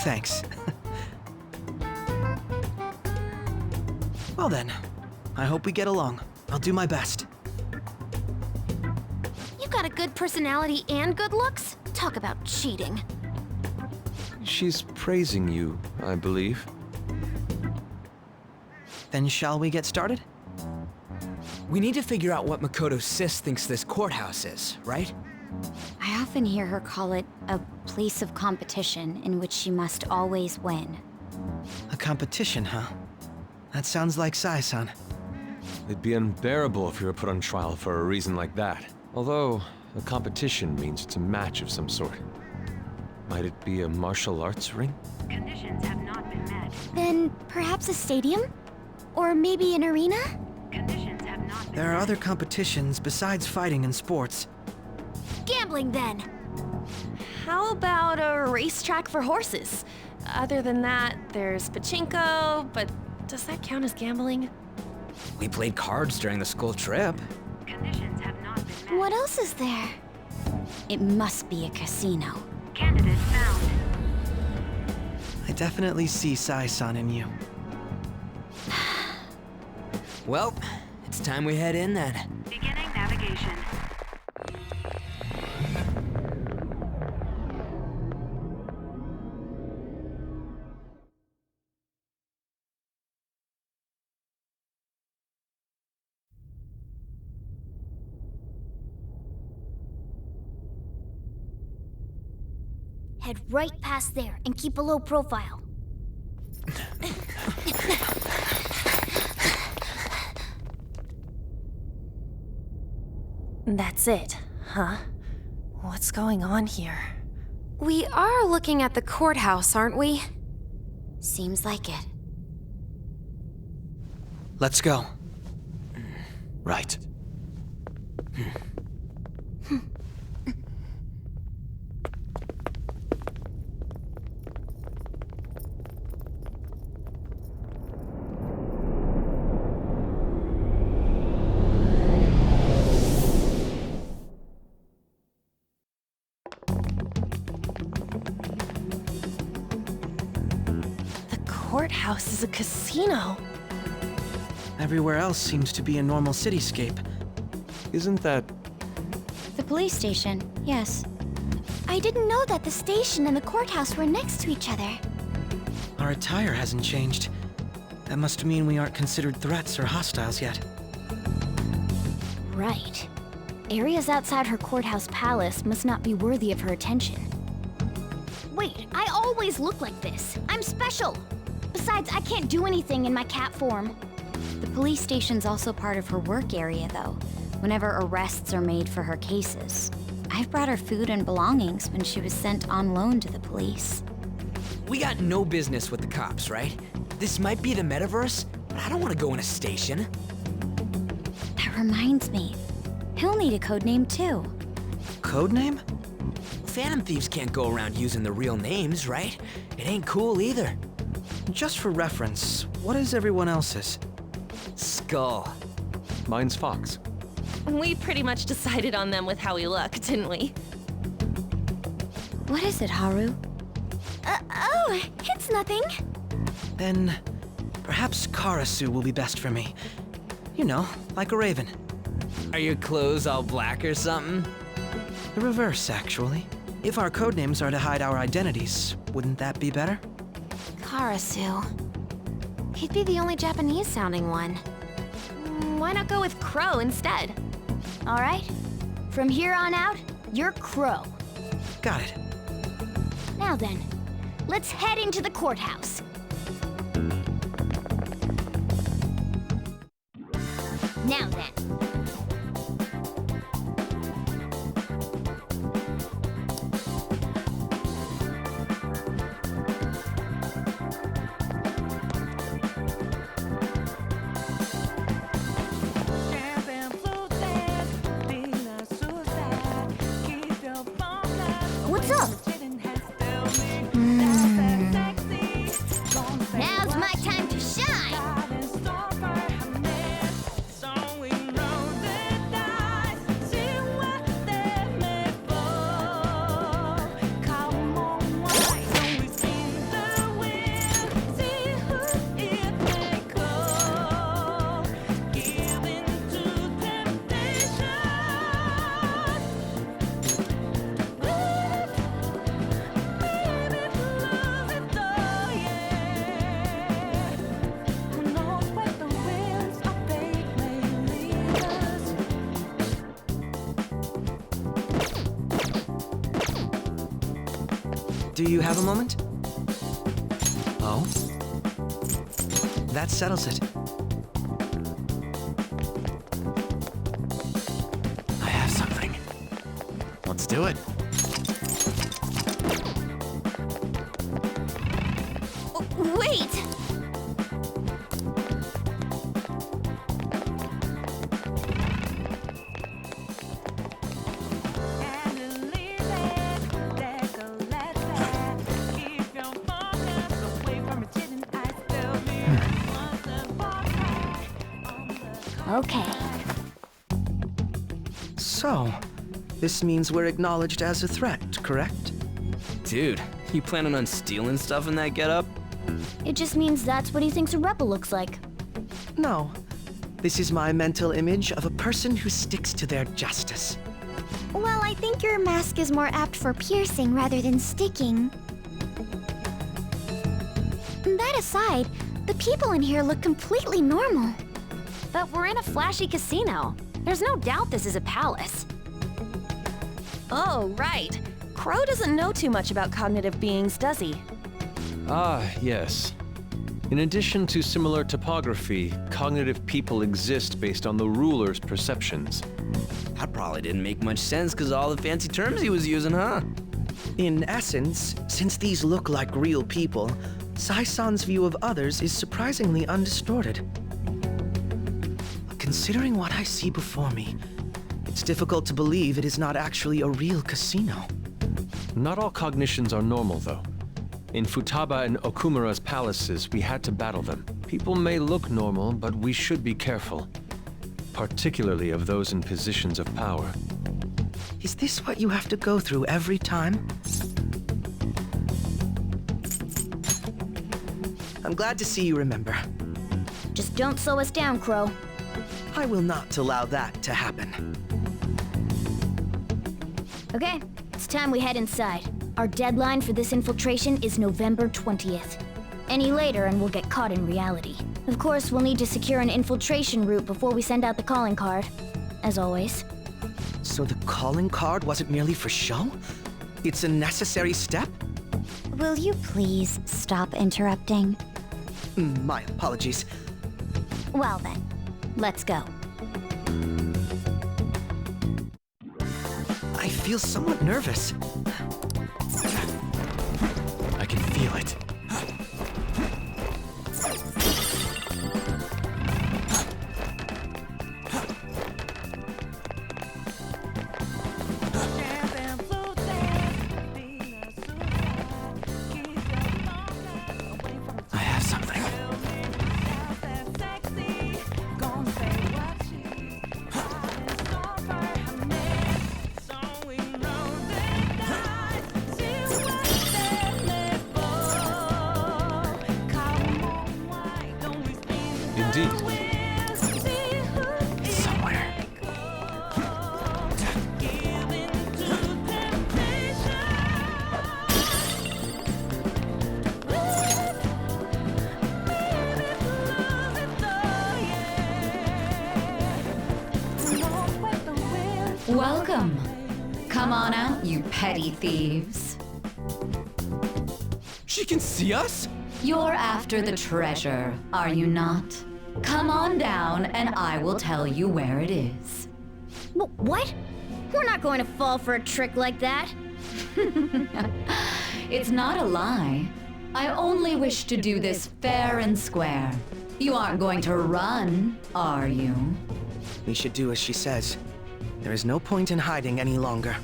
Thanks. Well then, I hope we get along. I'll do my best. You got a good personality and good looks? Talk about cheating. She's praising you, I believe. Then shall we get started? We need to figure out what Makoto Sis thinks this courthouse is, right? I often hear her call it a place of competition in which she must always win. A competition, huh? That sounds like Sai-san. It'd be unbearable if you were put on trial for a reason like that. Although, a competition means it's a match of some sort. Might it be a martial arts ring? Conditions have not been met. Then perhaps a stadium? Or maybe an arena? Conditions have not been There are other competitions besides fighting and sports. Gambling, then. How about a racetrack for horses? Other than that, there's pachinko, but does that count as gambling? We played cards during the school trip. Conditions have not been met. What else is there? It must be a casino. Candidate found. I definitely see Sai-san in you. Well, it's time we head in then. Beginning navigation. Head right past there and keep a low profile. That's it, huh? What's going on here? We are looking at the courthouse, aren't we? Seems like it. Let's go. Right. The courthouse is a casino. Everywhere else seems to be a normal cityscape. Isn't that... The police station, yes. I didn't know that the station and the courthouse were next to each other. Our attire hasn't changed. That must mean we aren't considered threats or hostiles yet. Right. Areas outside her courthouse palace must not be worthy of her attention. Wait, I always look like this. I'm special. Besides, I can't do anything in my cat form. The police station's also part of her work area, though, whenever arrests are made for her cases. I've brought her food and belongings when she was sent on loan to the police. We got no business with the cops, right? This might be the metaverse, but I don't want to go in a station. That reminds me. He'll need a code name, too. Codename? Phantom thieves can't go around using the real names, right? It ain't cool either. Just for reference, what is everyone else's? Skull. Mine's Fox. We pretty much decided on them with how we look, didn't we? What is it, Haru? Oh, it's nothing. Then perhaps Karasu will be best for me. You know, like a raven. Are your clothes all black or something? The reverse, actually. If our codenames are to hide our identities, wouldn't that be better? Karasu. He'd be the only Japanese-sounding one. Why not go with Crow instead? All right. From here on out, you're Crow. Got it. Now then, let's head into the courthouse. Now then. What's up? Now's my time to shine. Do you have a moment? Oh? That settles it. I have something. Let's do it. Wait! Okay. So, this means we're acknowledged as a threat, correct? Dude, you planning on stealing stuff in that getup? It just means that's what he thinks a rebel looks like. No. This is my mental image of a person who sticks to their justice. Well, I think your mask is more apt for piercing rather than sticking. That aside, the people in here look completely normal. But we're in a flashy casino. There's no doubt this is a palace. Oh, right. Crow doesn't know too much about cognitive beings, does he? Ah, yes. In addition to similar topography, cognitive people exist based on the ruler's perceptions. That probably didn't make much sense because all the fancy terms he was using, huh? In essence, since these look like real people, Sai-san's view of others is surprisingly undistorted. Considering what I see before me, it's difficult to believe it is not actually a real casino. Not all cognitions are normal, though. In Futaba and Okumura's palaces, we had to battle them. People may look normal, but we should be careful. Particularly of those in positions of power. Is this what you have to go through every time? I'm glad to see you remember. Just don't slow us down, Crow. I will not allow that to happen. Okay, it's time we head inside. Our deadline for this infiltration is November 20th. Any later and we'll get caught in reality. Of course, we'll need to secure an infiltration route before we send out the calling card. As always. So the calling card wasn't merely for show? It's a necessary step? Will you please stop interrupting? My apologies. Well then, let's go. I feel somewhat nervous. I can feel it. I have something. Indeed. Somewhere. Welcome. Come on out, you petty thieves. She can see us? You're after the treasure, are you not? Come on down and I will tell you where it is. What? We're not going to fall for a trick like that. It's not a lie. I only wish to do this fair and square. You aren't going to run, are you? We should do as she says. There is no point in hiding any longer.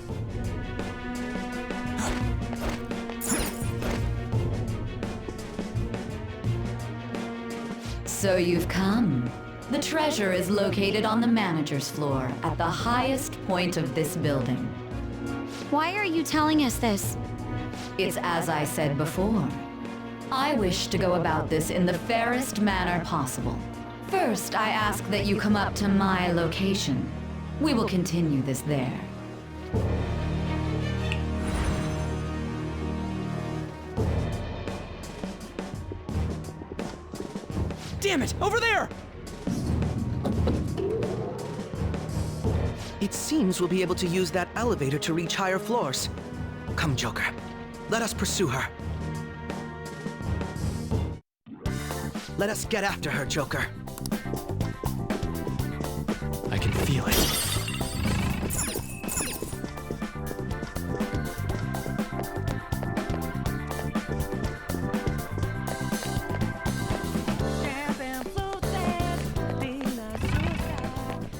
So you've come. The treasure is located on the manager's floor at the highest point of this building. Why are you telling us this? It's as I said before. I wish to go about this in the fairest manner possible. First, I ask that you come up to my location. We will continue this there. Damn it! Over there! It seems we'll be able to use that elevator to reach higher floors. Come, Joker. Let us pursue her. Let us get after her, Joker. I can feel it.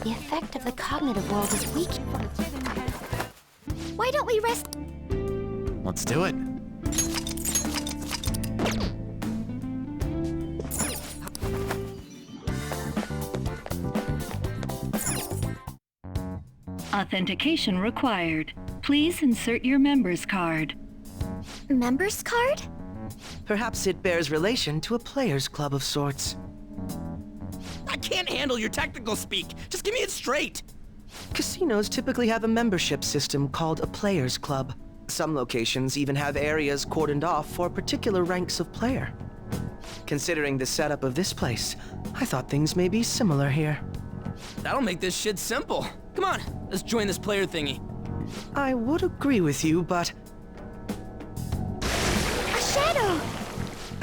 The effect of the cognitive world is weak. Why don't we rest? Let's do it. Authentication required. Please insert your member's card. Member's card? Perhaps it bears relation to a players' club of sorts. I can't handle your technical speak. Just give me it straight. Casinos typically have a membership system called a players' club. Some locations even have areas cordoned off for particular ranks of player. Considering the setup of this place, I thought things may be similar here. That'll make this shit simple. Come on, let's join this player thingy. I would agree with you, but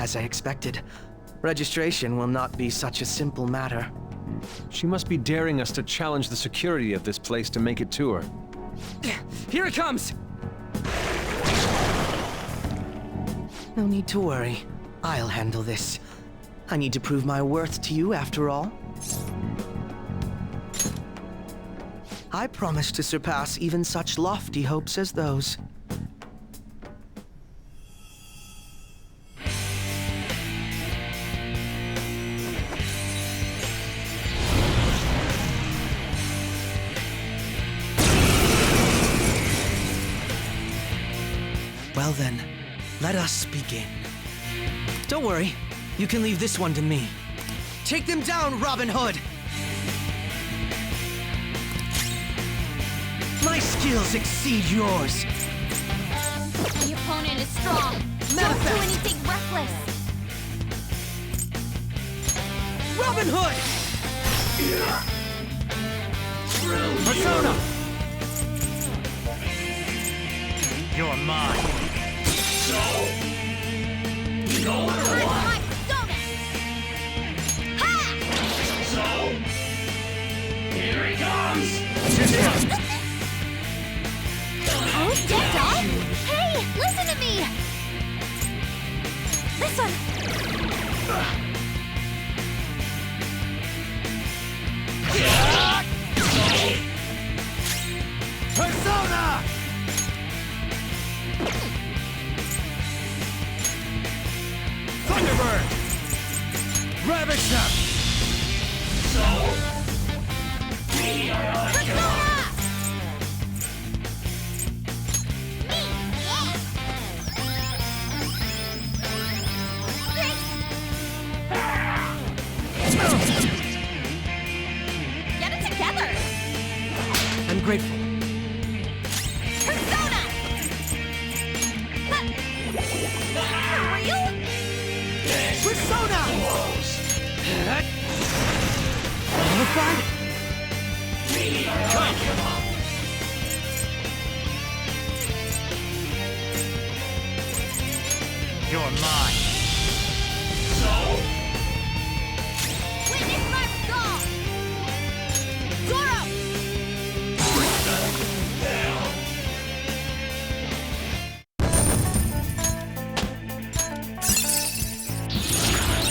As I expected, registration will not be such a simple matter. She must be daring us to challenge the security of this place to make it to her. Here it comes! No need to worry. I'll handle this. I need to prove my worth to you after all. I promise to surpass even such lofty hopes as those. Well then, let us begin. Don't worry, you can leave this one to me. Take them down, Robin Hood! My skills exceed yours! The opponent is strong. Don't do anything reckless. Robin Hood! Persona! You're mine. Where's my persona? Ha! Here he comes! Oh, dead dog? Hey, listen to me! This one! Persona! Thunderbird! Ravage them! Get it together. I'm grateful. Persona. For real? Persona! Qualified? You're mine. Witness my resolve. Goro.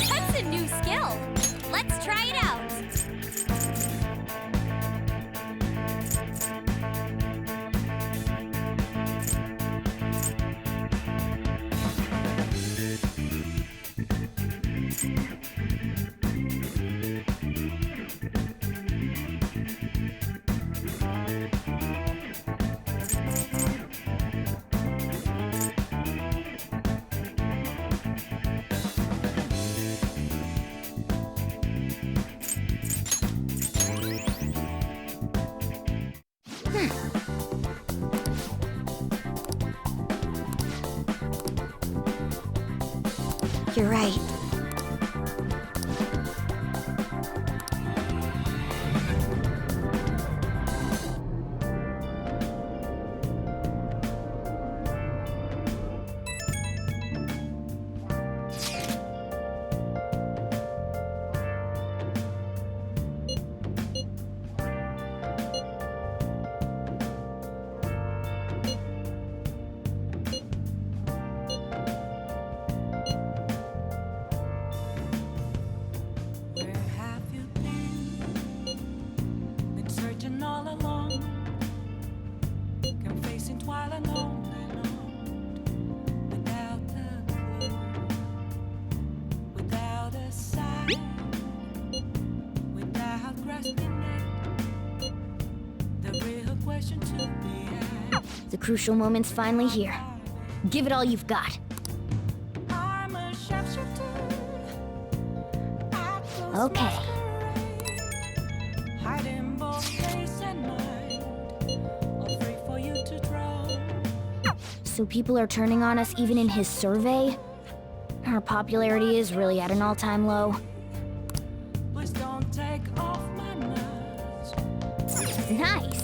That's a new skill. Let's try it out. You're right. Where have you been? Been searching all along, confessing while alone and on, without a clue, without a sign, without grasping it. The real question to be asked. The crucial moment's finally here. Give it all you've got. I'm a sharpshooter. Okay. Hiding both face and mind, all free for you to draw. So people are turning on us even in his survey? Our popularity is really at an all-time low. Please don't take off my mask. Nice.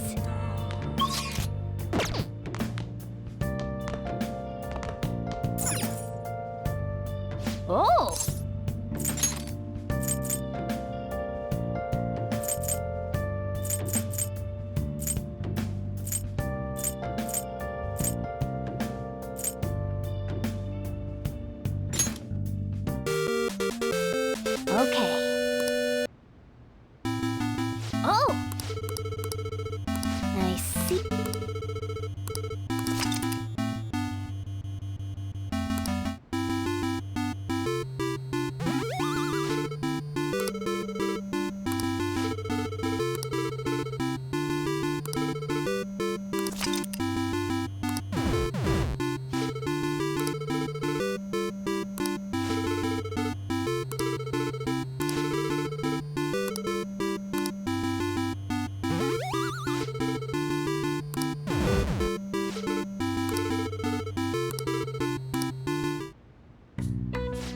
Oh! Okay. Oh! I see.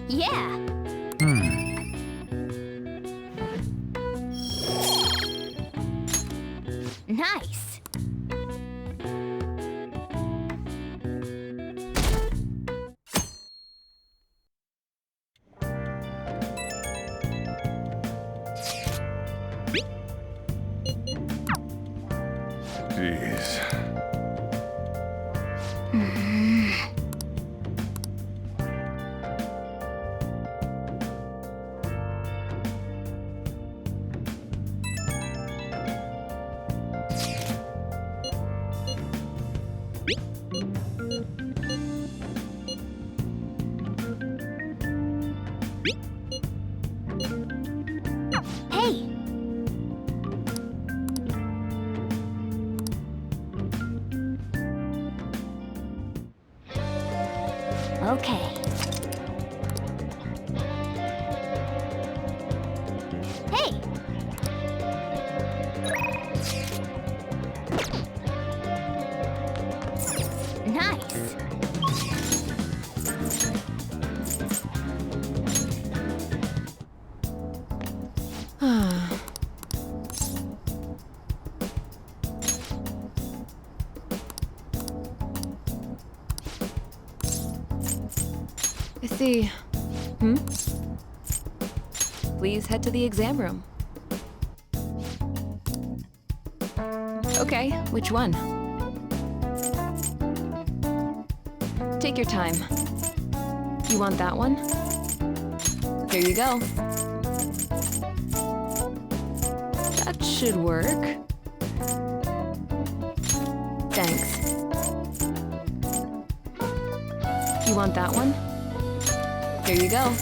Yeah. Nice. Jeez. Hey! Okay. Hey! Nice! I see. Please head to the exam room. Okay, which one? Take your time. You want that one? Here you go. That should work. Thanks. You want that one? Here you go.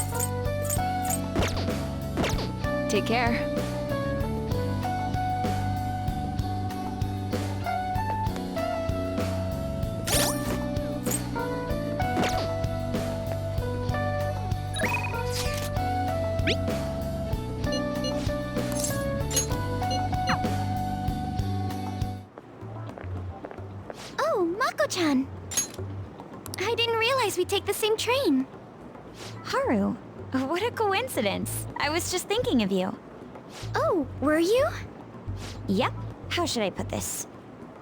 Take care. Oh, Mako-chan! I didn't realize we'd take the same train. Haru, what a coincidence. I was just thinking of you. Oh, were you? Yep. How should I put this?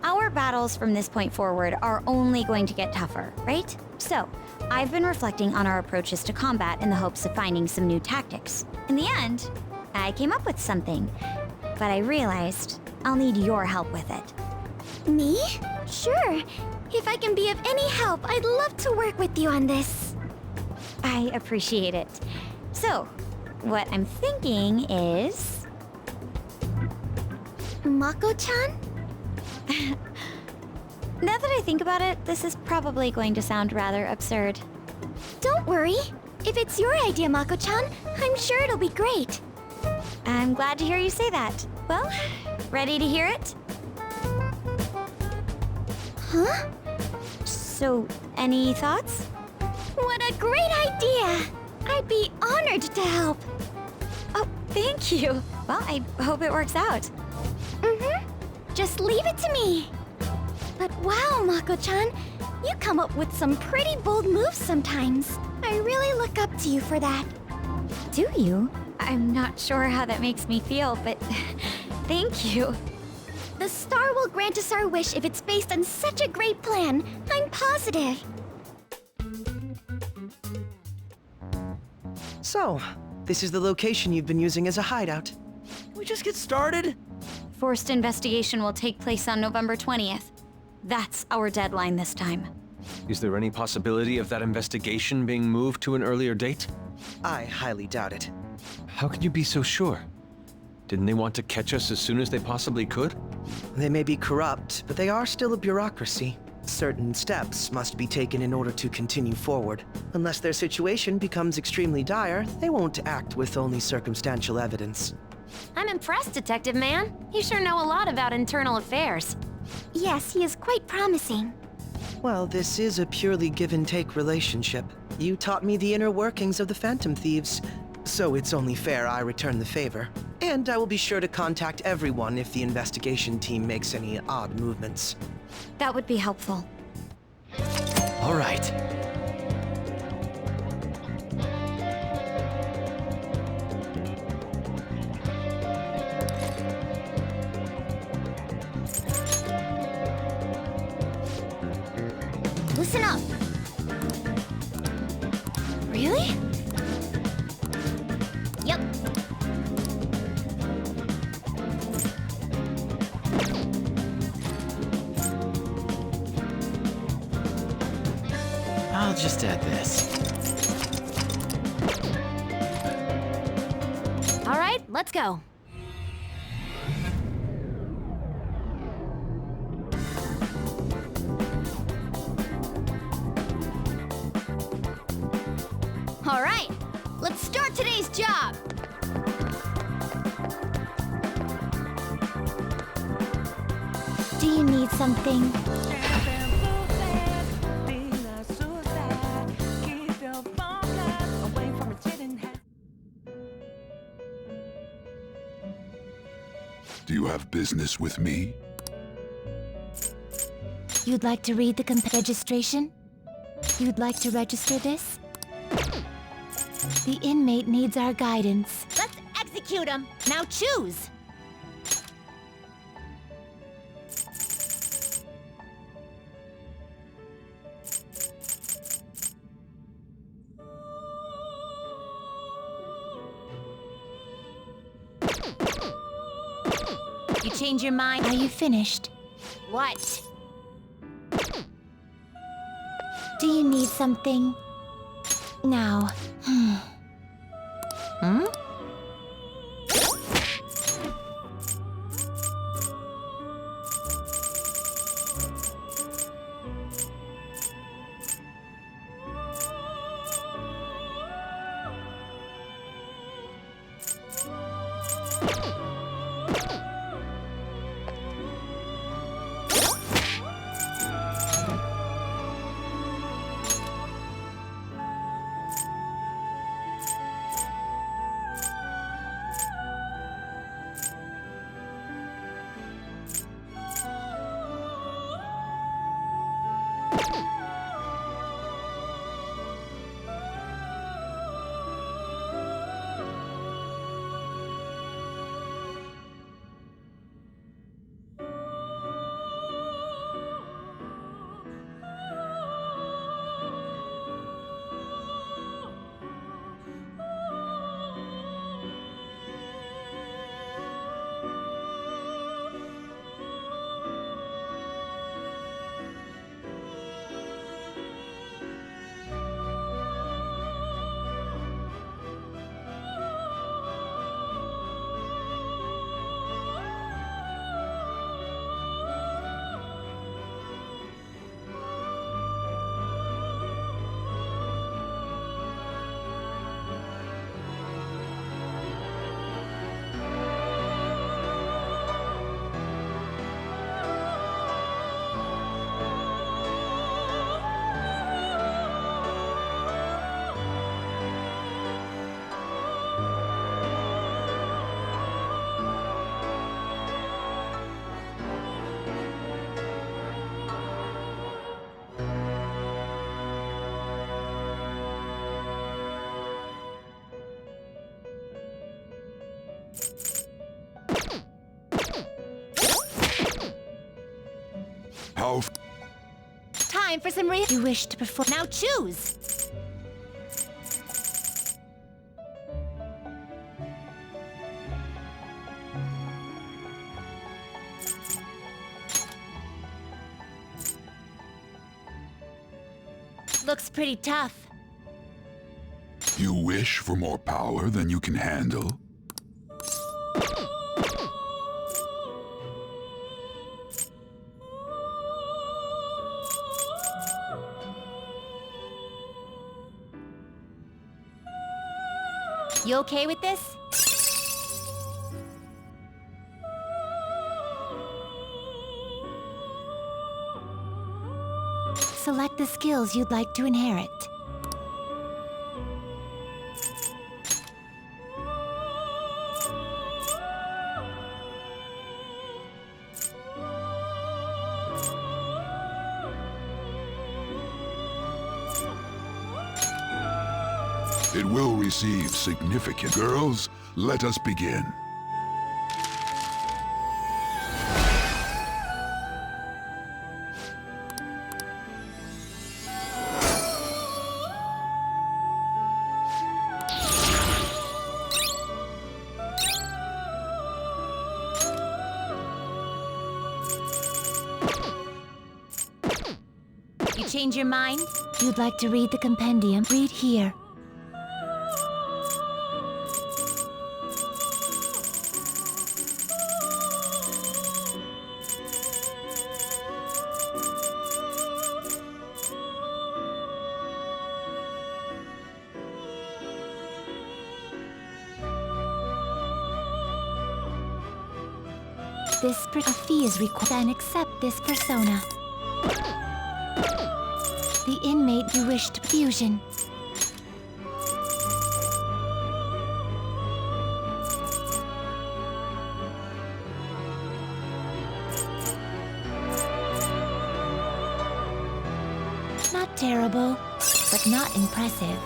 Our battles from this point forward are only going to get tougher, right? So, I've been reflecting on our approaches to combat in the hopes of finding some new tactics. In the end, I came up with something, but I realized I'll need your help with it. Me? Sure. If I can be of any help, I'd love to work with you on this. I appreciate it. So, what I'm thinking is... Mako-chan? Now that I think about it, this is probably going to sound rather absurd. Don't worry. If it's your idea, Mako-chan, I'm sure it'll be great. I'm glad to hear you say that. Well, ready to hear it? Huh? So, any thoughts? What a great idea! I'd be honored to help. Oh, thank you. Well, I hope it works out. Just leave it to me. But wow, Mako-chan, you come up with some pretty bold moves sometimes. I really look up to you for that. Do you? I'm not sure how that makes me feel, but thank you. The star will grant us our wish if it's based on such a great plan. I'm positive. So, this is the location you've been using as a hideout. Can we just get started? Forced investigation will take place on November 20th. That's our deadline this time. Is there any possibility of that investigation being moved to an earlier date? I highly doubt it. How can you be so sure? Didn't they want to catch us as soon as they possibly could? They may be corrupt, but they are still a bureaucracy. Certain steps must be taken in order to continue forward. Unless their situation becomes extremely dire, they won't act with only circumstantial evidence. I'm impressed, Detective Man. You sure know a lot about internal affairs. Yes, he is quite promising. Well, this is a purely give-and-take relationship. You taught me the inner workings of the Phantom Thieves, so it's only fair I return the favor. And I will be sure to contact everyone if the investigation team makes any odd movements. That would be helpful. All right. Listen up. Really? Yep. I'll just add this. All right, let's go. All right, let's start today's job. Do you need something? Do you have business with me? You'd like to read the registration? You'd like to register this? The inmate needs our guidance. Let's execute him. Now choose. You change your mind? Are you finished? What? Do you need something? Now. Hmm? How? Time for some You wish to perform. Now choose. Looks pretty tough. You wish for more power than you can handle? You okay with this? Select the skills you'd like to inherit. It will receive significant... Girls, let us begin. You change your mind? You'd like to read the compendium? Read here. A fee is required. Then accept this persona. The inmate you wish to fusion. Not terrible, but not impressive.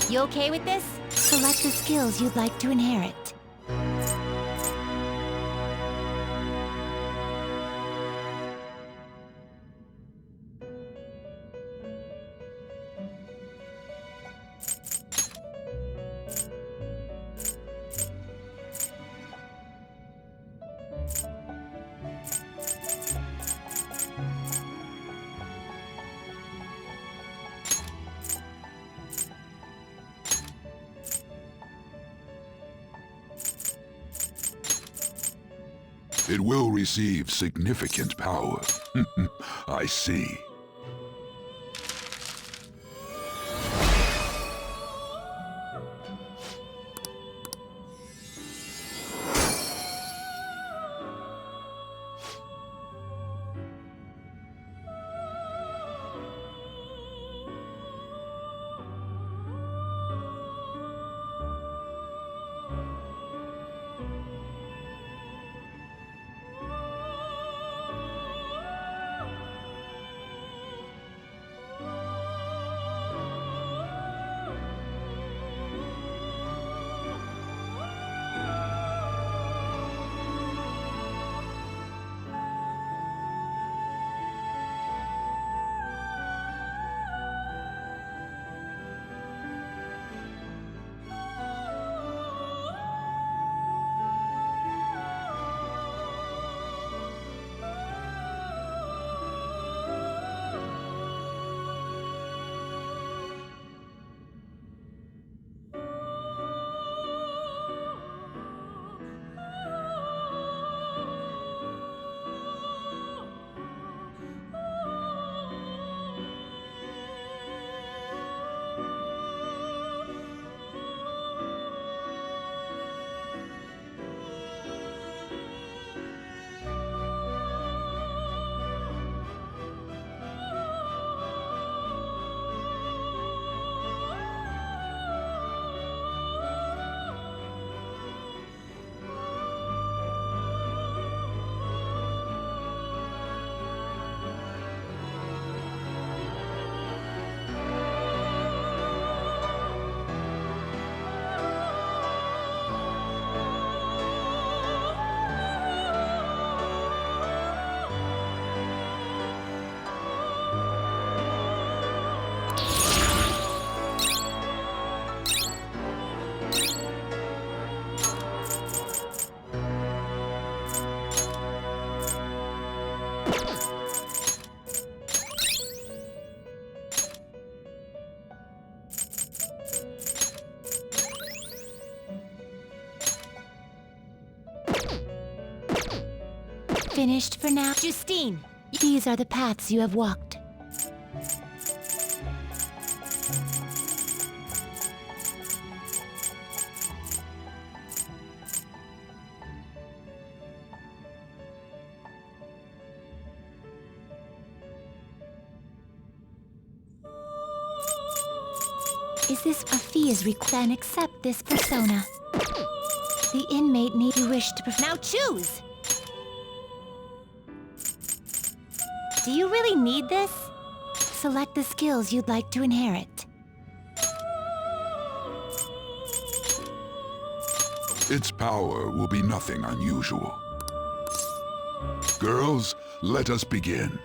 You okay with this? Select the skills you'd like to inherit. It will receive significant power. I see. finished for now? Justine, these are the paths you have walked. Is this a fee is then accept this persona? The inmate need you wish to now choose! Do you really need this? Select the skills you'd like to inherit. Its power will be nothing unusual. Girls, let us begin.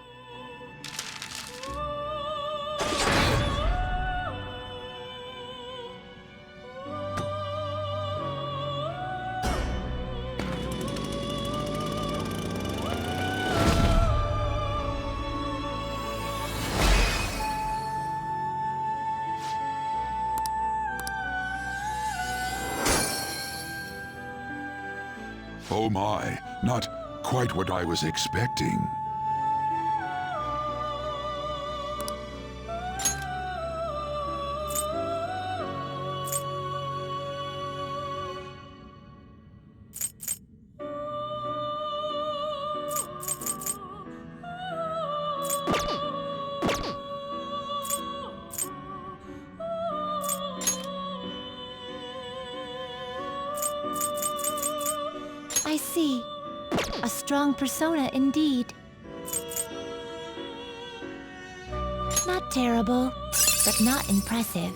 Oh my, not quite what I was expecting. I see. A strong persona indeed. Not terrible, but not impressive.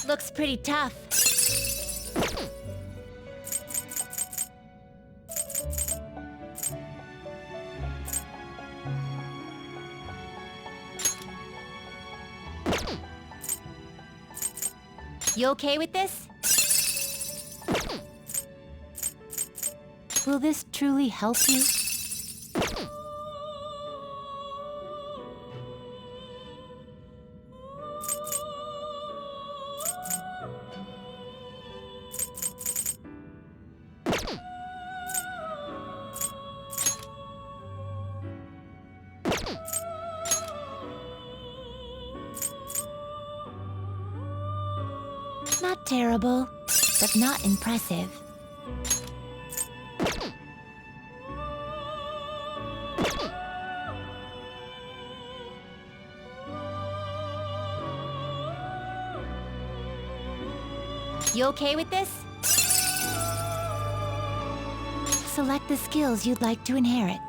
Looks pretty tough. You okay with this? Will this truly help you? Not terrible, but not impressive. You okay with this? Select the skills you'd like to inherit.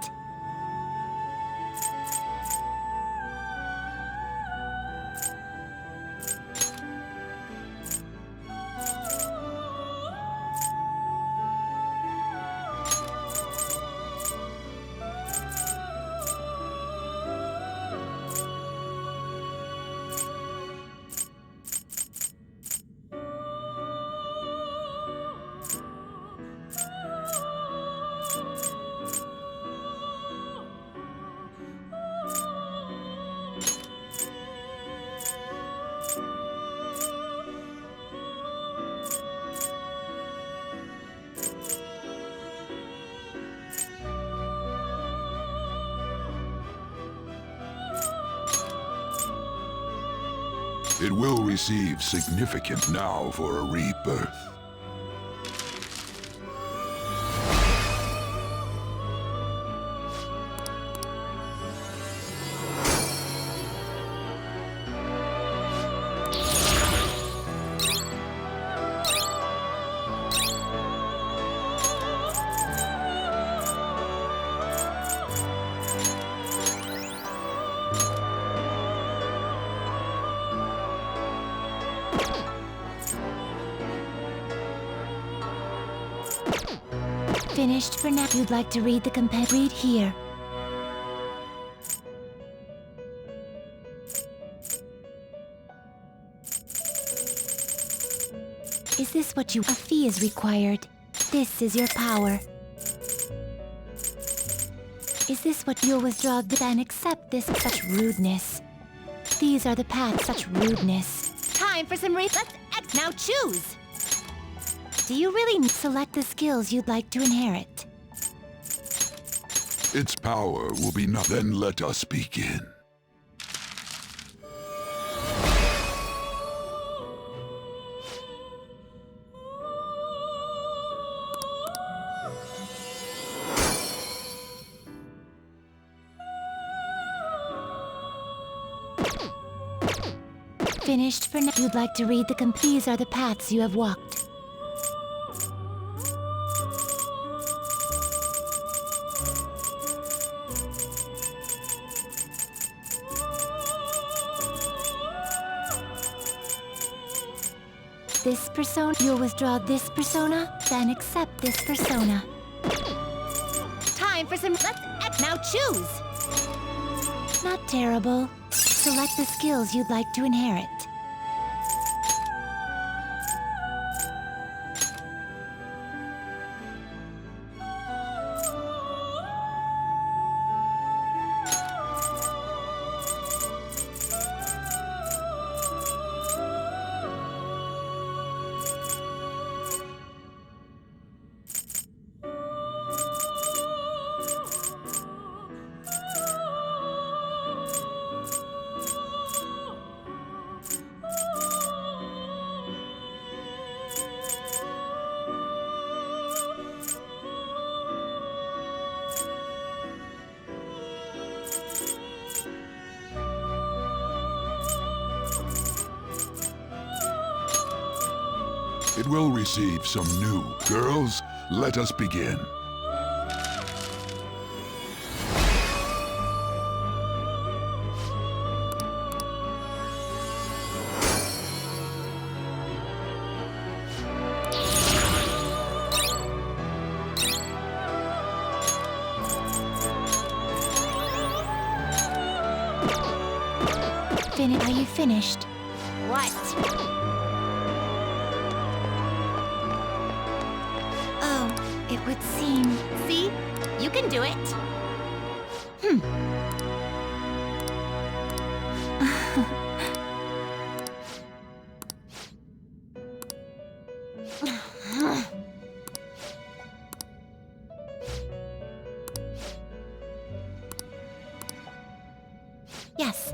It will receive significant now for a rebirth. Finished for now. You'd like to read the read here. Is this what you... A fee is required. This is your power. Is this what you'll withdraw? Then accept this. Such rudeness. These are the paths. Such rudeness. Time for some Let's now choose. Do you really select the skills you'd like to inherit? Its power will be not. Then let us begin. Finished for now. You'd like to read the These are the paths you have walked. This persona. You'll withdraw this persona, then accept this persona. Time for some. Let's now choose. Not terrible. Select the skills you'd like to inherit. It will receive some new. Girls, let us begin. Are you finished? What? Oh, it would seem. See? You can do it. Yes.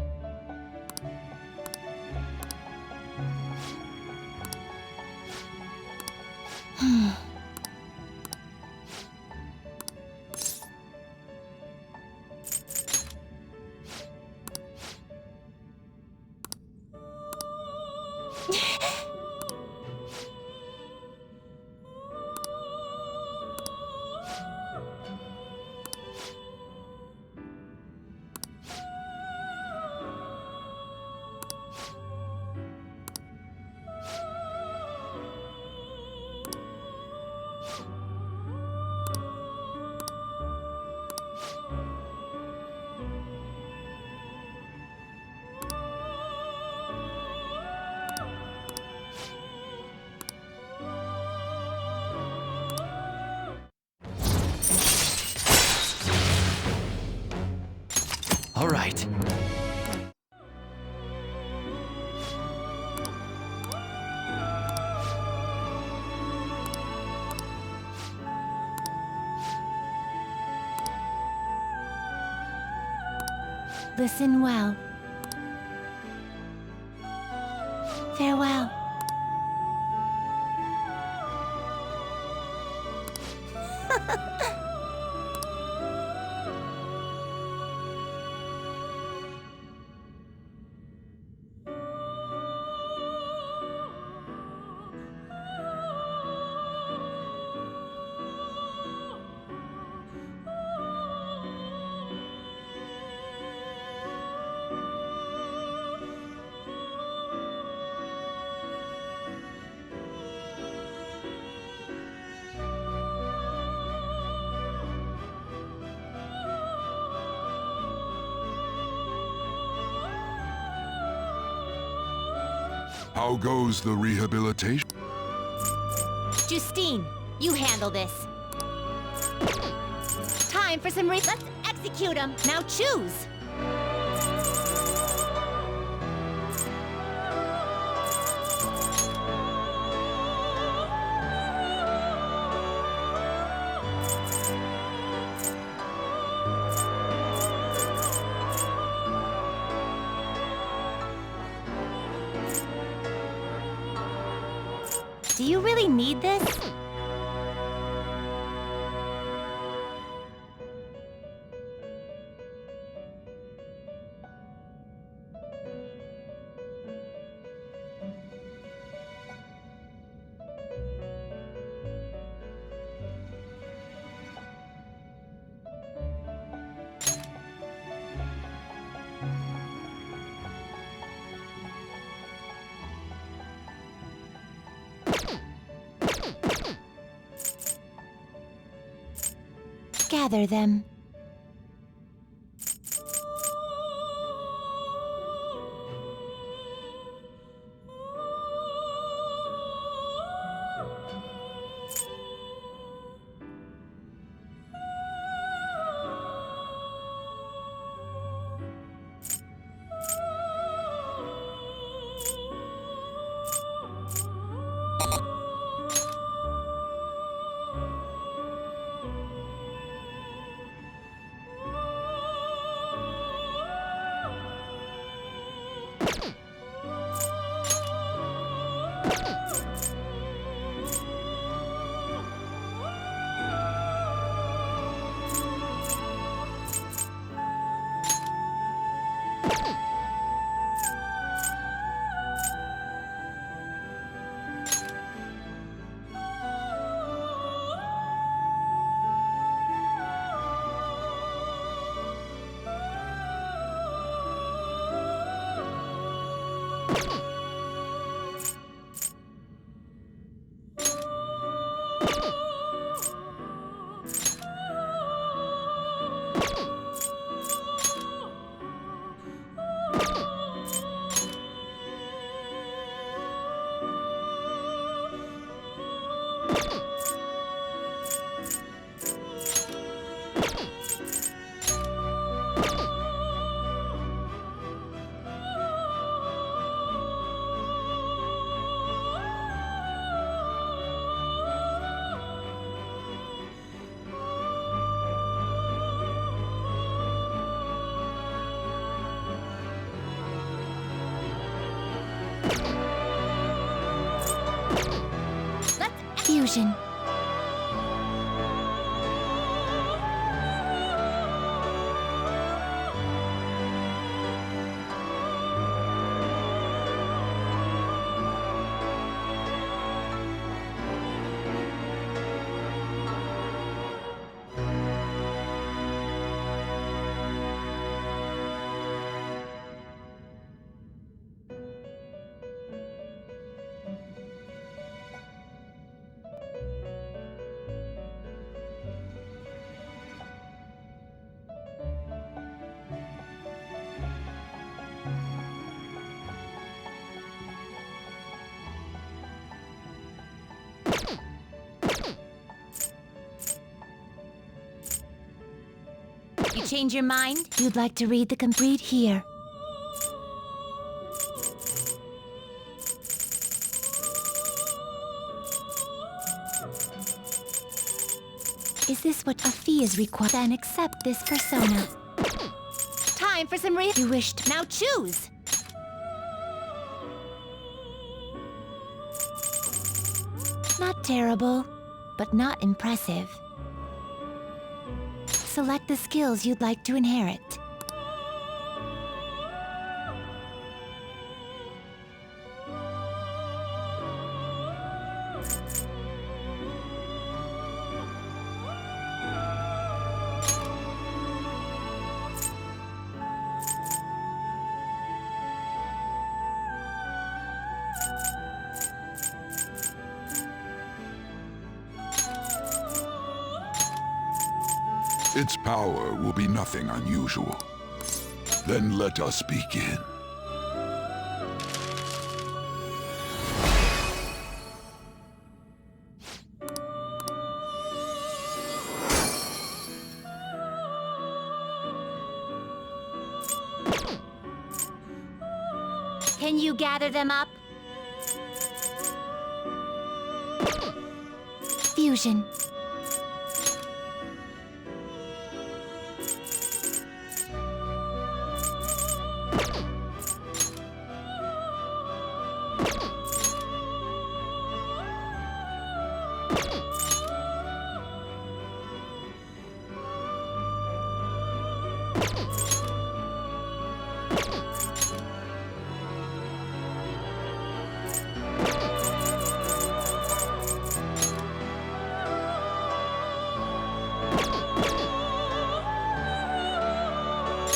All right. Listen well. Farewell. How goes the rehabilitation? Justine, you handle this. Time for some Let's execute him. Now choose. Do you really need this? Gather them. Fusion. You change your mind? You'd like to read the complete here. Is this what a fee is required? Then accept this persona. Time for some You wished. Now choose! Not terrible, but not impressive. Select the skills you'd like to inherit. Its power will be nothing unusual. Then let us begin. Can you gather them up? Fusion.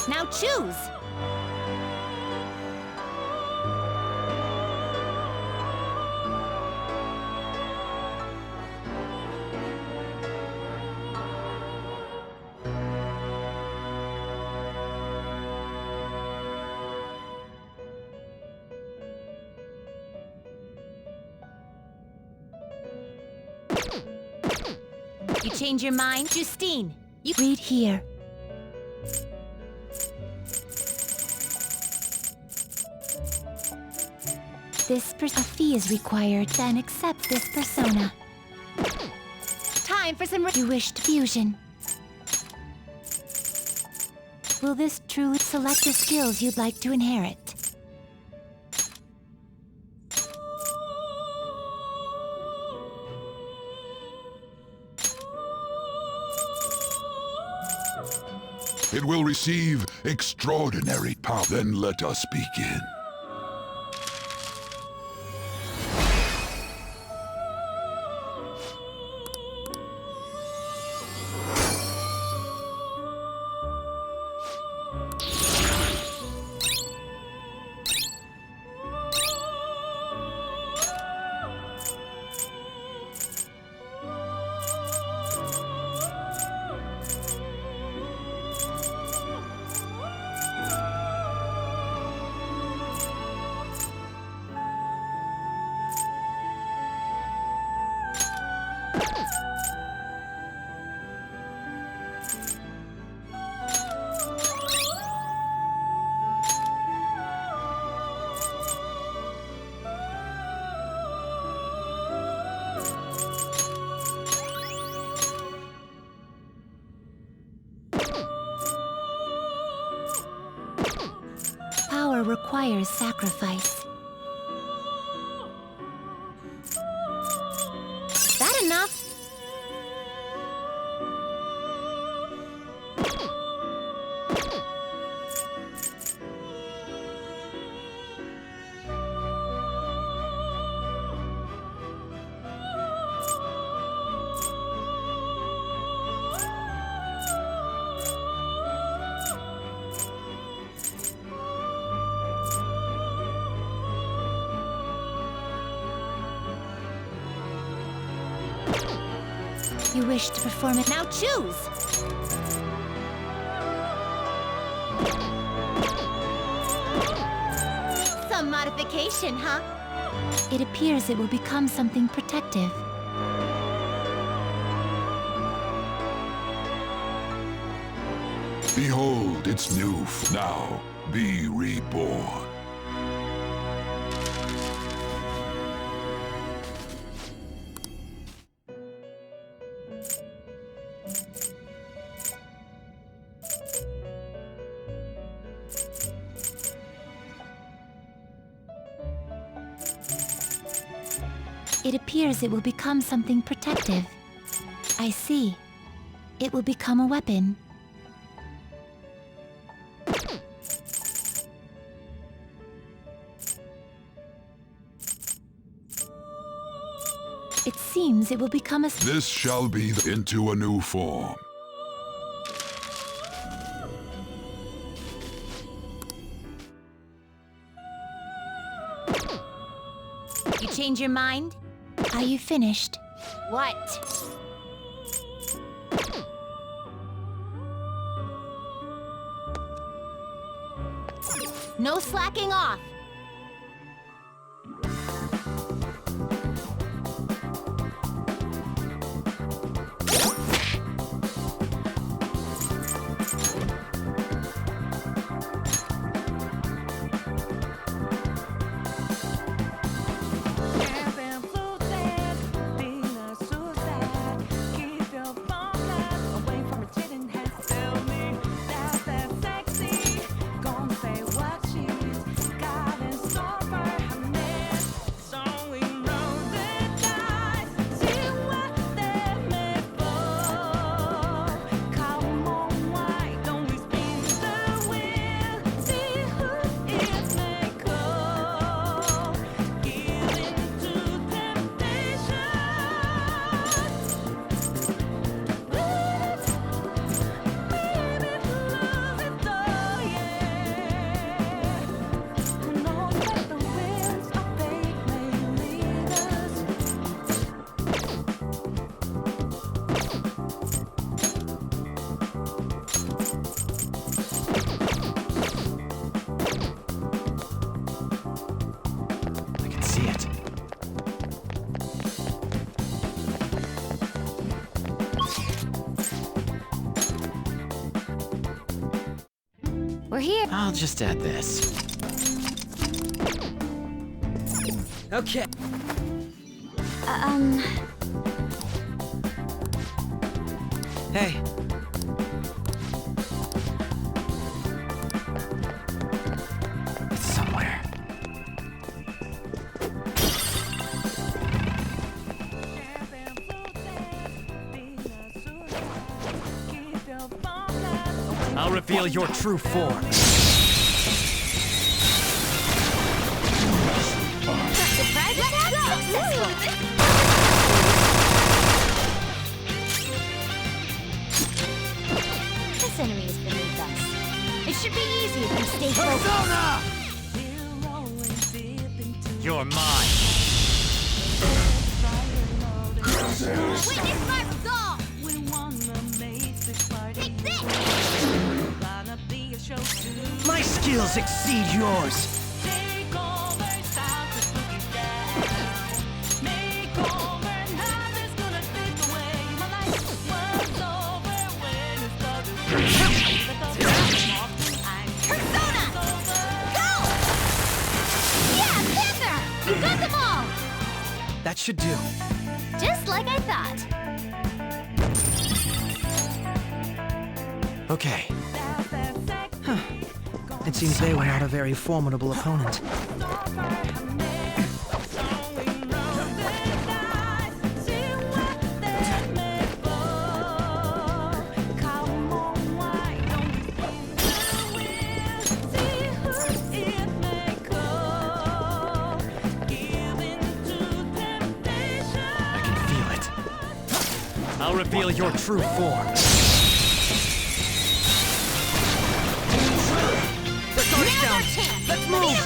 Now choose! You change your mind? Justine, you read here. A fee is required, then accept this persona. Time for some you wished fusion. Will this truly select the skills you'd like to inherit? It will receive extraordinary power. Then let us begin. Power requires sacrifice. Is that enough? You wish to perform it. Now choose! Some modification, huh? It appears it will become something protective. Behold its new now. Be reborn. It appears it will become something protective. I see. It will become a weapon. It seems it will become a... This shall be into a new form. You change your mind? Are you finished? What? No slacking off! I'll just add this. Okay. Hey. It's somewhere. I'll reveal your true form. Surprise attack successful! This enemy is beneath us. It should be easy if we stay focused. You're mine. Witness my resolve! Take this! My skills exceed yours. Persona! Go! Yeah, Panther! You got them all! That should do. Just like I thought. Okay. Huh. It seems they were not a very formidable opponent. I'll reveal your true form. The guard is down. Let's move.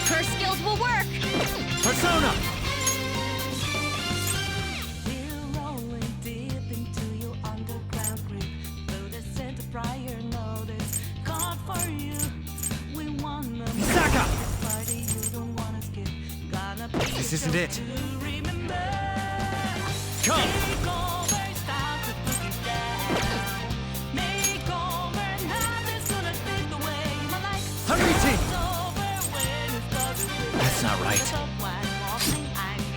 Her skills will work! Persona. Misaka! This isn't it. Come! Hurry, That's not right.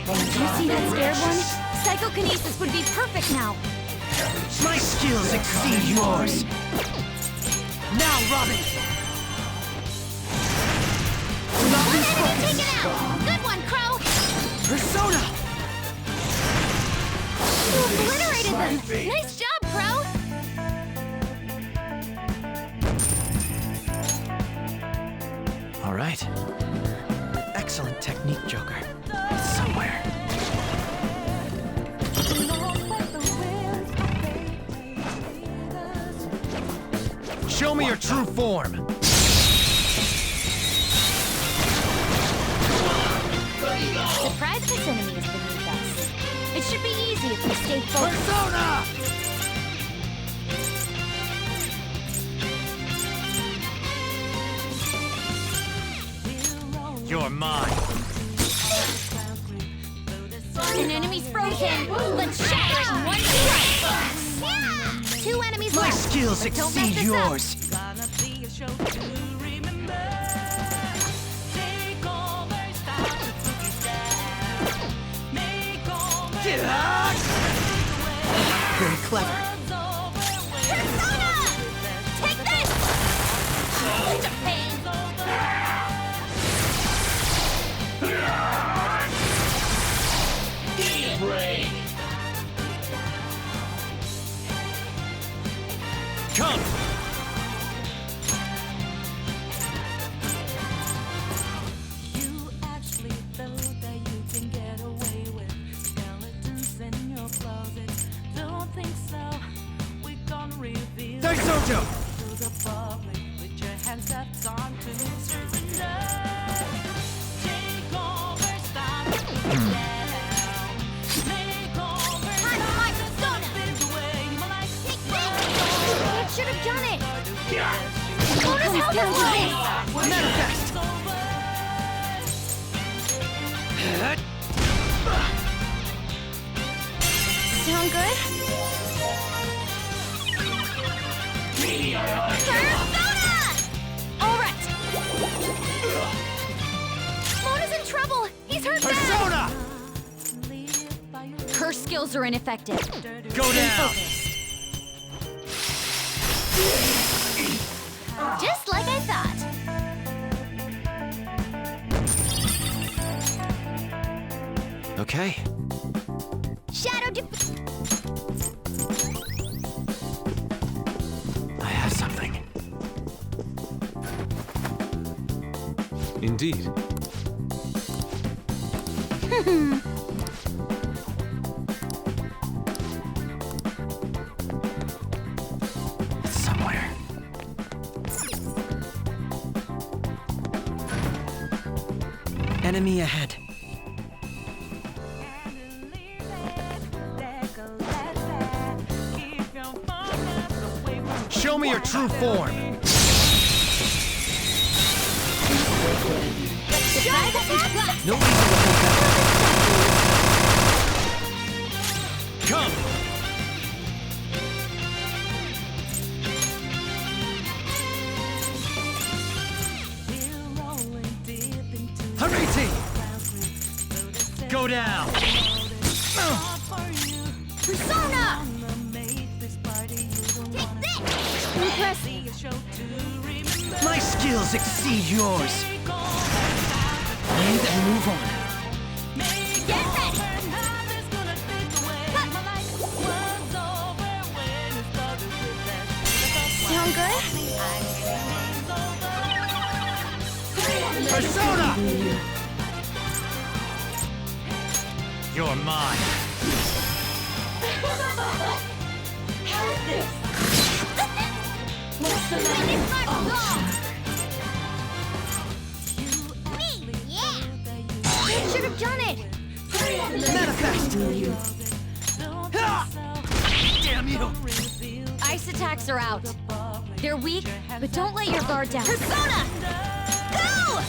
Did you see that scared one? Psychokinesis would be perfect now. my skills exceed yours. Now, Robin. One enemy taken out! Good one, Crow! Persona! You obliterated them! Nice job, Crow! All right. Excellent technique, Joker. It's somewhere. Show me your true form. Surprise this enemy is beneath us. It should be easy if we stay focused. Persona! You're mine. An enemy's frozen. Let's shatter it in one strike. Yeah! 2 enemies My left. skills But don't mess exceed this up. yours. Very clever. Persona! Take this! Such a pain! Come! Daisojo! It should have done it! Bonus health and Manifest! Sound good? Alright! Mona's in trouble! He's hurt Persona! bad! Her skills are ineffective. Go Stay down! focused. Just like I thought. Okay. Shadow I have something. Indeed. Somewhere. Enemy ahead. Show me your true form! No reason to hold back. Come! Hariti! Go down! Persona! My skills exceed yours. Breathe and move on. Get ready! Sound good? Persona! You're mine. How's this? What's the matter? Me, yeah! You should have done it! Manifest! Damn you! Ice attacks are out. They're weak, but don't let your guard down. Persona! Go!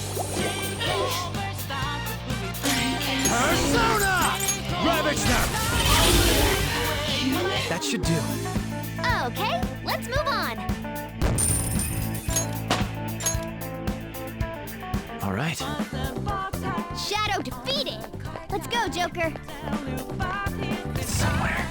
Persona! Ravage them! That should do. Okay, let's move on. All right. Shadow defeated. Let's go, Joker. It's somewhere.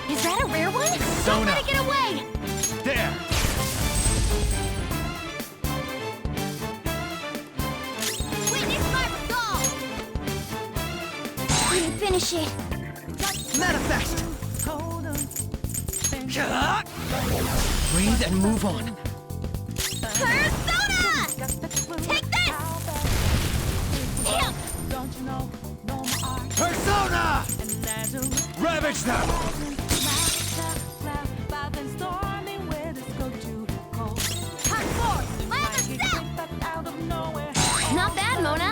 Is that a rare one? Don't Persona. let it get away! There! Witness my resolve! We can finish it. Manifest! Breathe and move on. Persona! Take this! Damn! Persona! Ravage them! Cut forth! Lather set! Not bad, Mona.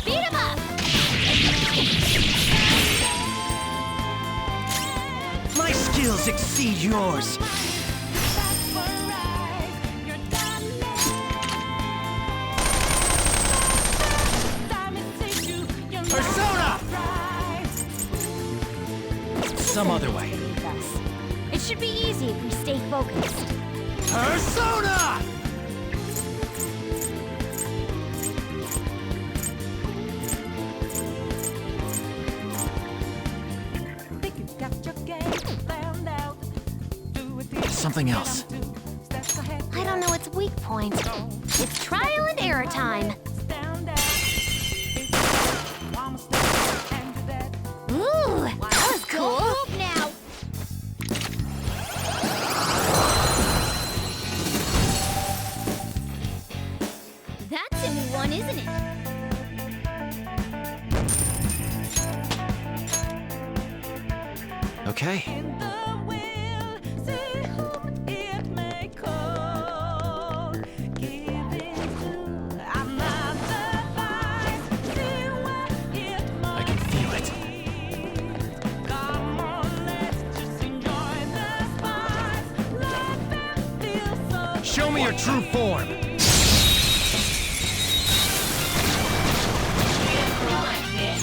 Beat him up! My skills exceed yours. Persona! Some other way. It should be easy if we stay focused. Persona! Something else. I don't know its weak point. It's trial and error time. Ooh, that was cool. Don't move now. That's a new one, isn't it? Okay. I can feel it. Show me your true form!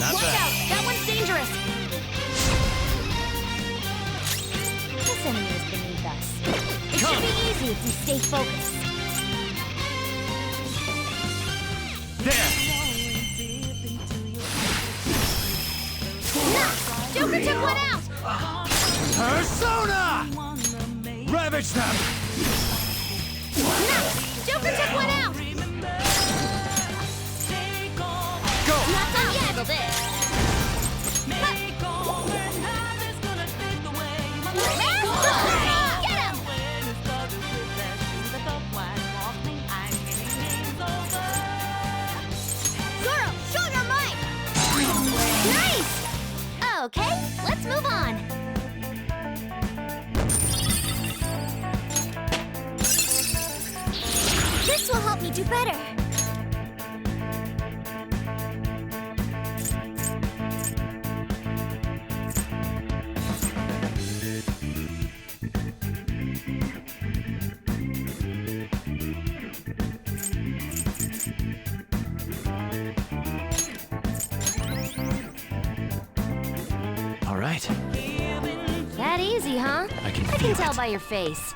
Watch out! That one's dangerous! This enemy is beneath us. It should be easy if we stay focused. There! Nice! Joker took one out! Persona! Ravage them! Nice! Joker took one out! Go! Not done yet! Get him! Zoro, show your might! Nice! Okay, let's move on. This will help me do better. All right. That easy, huh? I can tell by your face.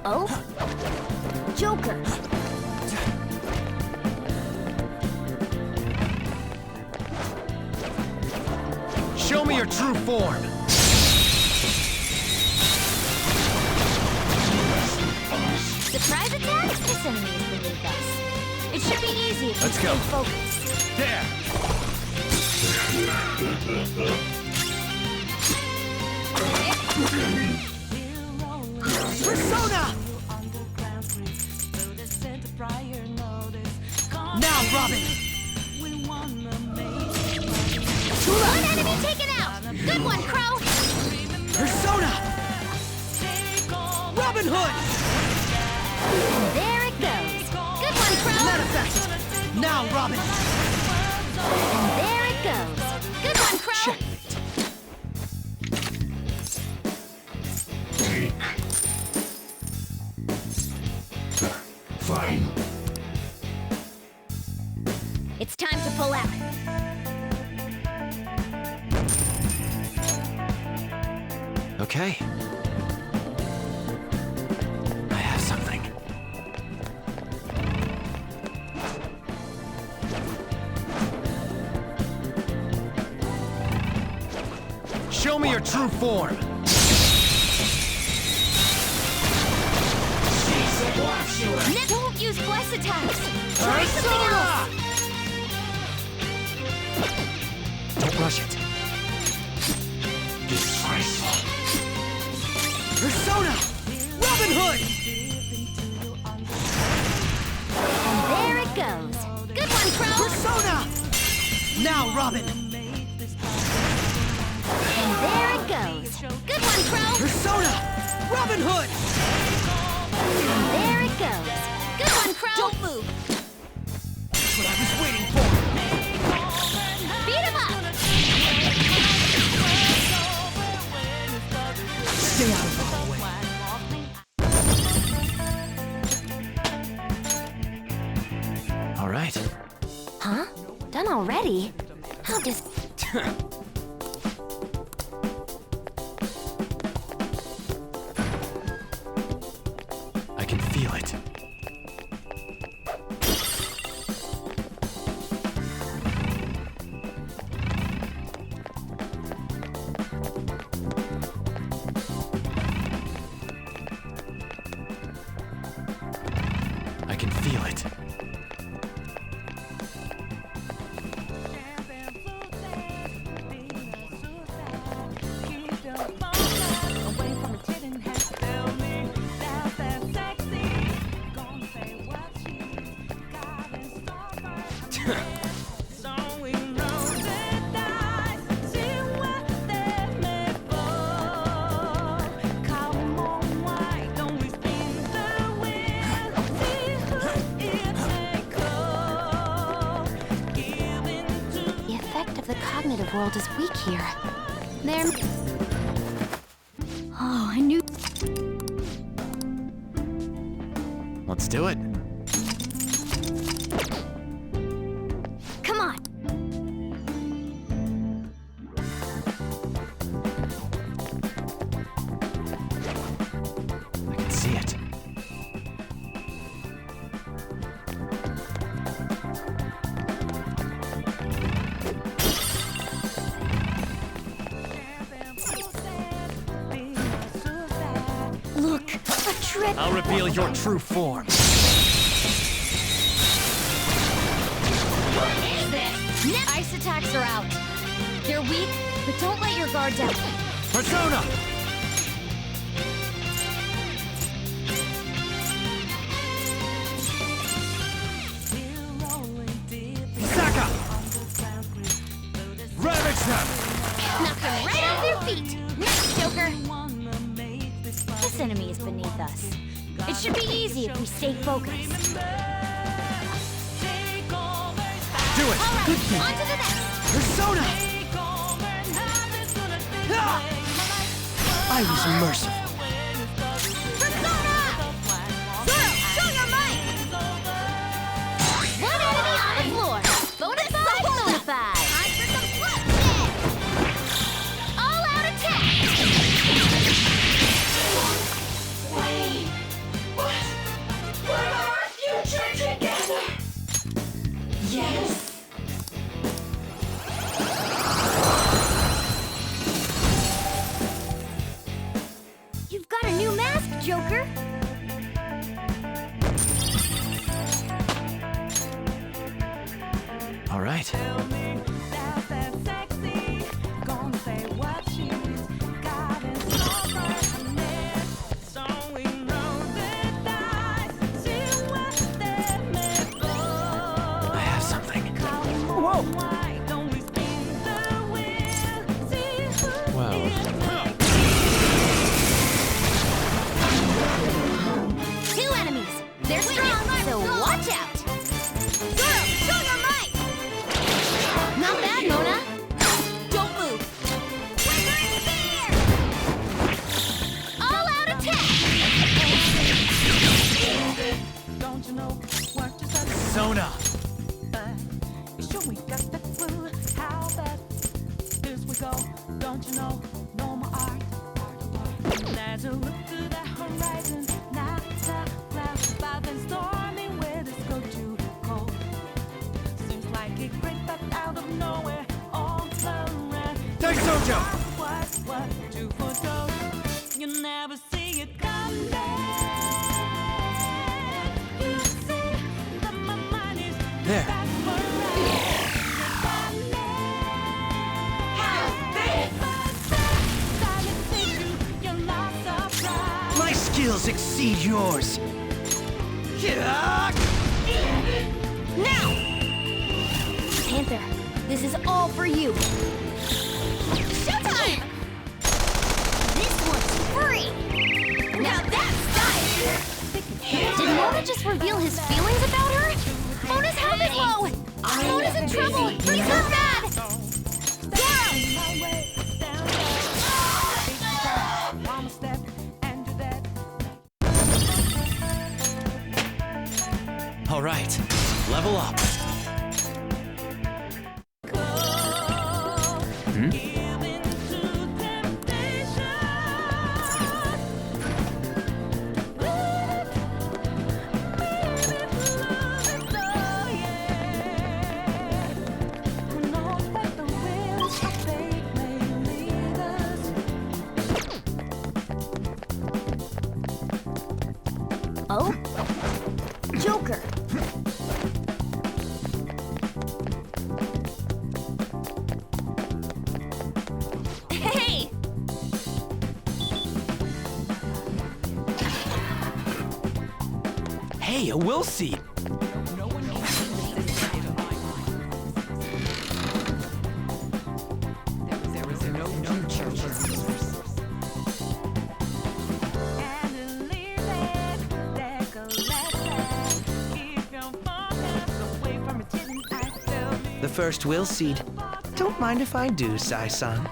Oh? Joker. Show me your true form! Surprise attack? This enemy is beneath us. It should be easy if we Let's stay go. focused. There! Persona! Now, Robin! One enemy taken out! Good one, Crow! Persona! Robin Hood! And there it goes. Good one, Crow! Manifest! Now, Robin! And there it goes. Good one, Crow! Fine. It's time to pull out. Okay. I have something. Show me your true form! Don't use bless attacks! Try something else! Don't rush it. Persona! Robin Hood! And there it goes. Good one, Crow! Persona! Now, Robin! And there it goes. Good one, Crow! Persona! Robin Hood! And there it goes. Good one, Crow! Don't move! That's what I was waiting for! Beat him up! Stay out of our way. All right. Huh? Done already? How does... I can feel it. I can feel it. The effect of the cognitive world is weak here. There... Oh, I knew... Let's do it. Come on. I can see it. Look, a trip. I'll reveal your true form. Ice attacks are out. They're weak, but don't let your guard down. Persona! Saka! Ravage them! Knock them right off their feet. Next, Joker. This enemy is beneath us. It should be easy if we stay focused. Do it! All right, on to the next. Persona! I was merciful. Persona! Zoro, show your might! One enemy on the floor. Bonafide, bonafide. Time for some bloodshed. All out attack. Wait, what? We're our future together. Yes. You've got a new mask, Joker. All right. I have something. Whoa! Wow. Two enemies. They're strong, so watch out. Zoro, show your might. Not bad, Mona. Don't move. Wizard Spear. All out attack. Persona! Don't you know, no more art. As you look to the horizon, not the clouds, but then stormy weather's go too cold. Seems like it crept up out of nowhere, all around. Daisojo! What to foretold? You never see it coming. You see that my mind is There. back for My skills exceed yours. Now! Panther, this is all for you. Showtime! This one's free! Now that's style! Did Mona just reveal his feelings about her? Mona's health is low! Mona's in trouble! Freeze her bad! Zoro! All right, level up. Oh? Joker. Hey! Hey, a will seed. The first will seed. Don't mind if I do, Sai-san.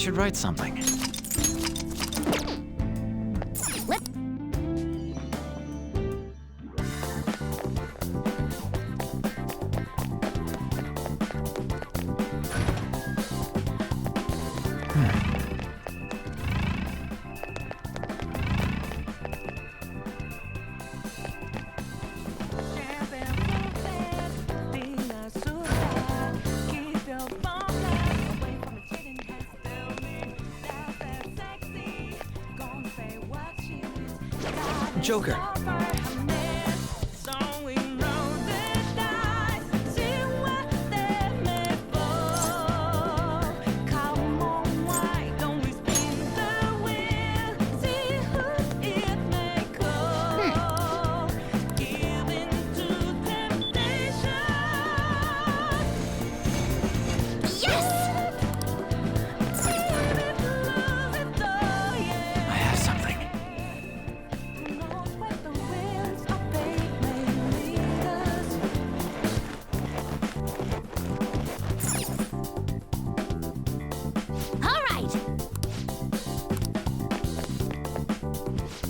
should write something. Joker.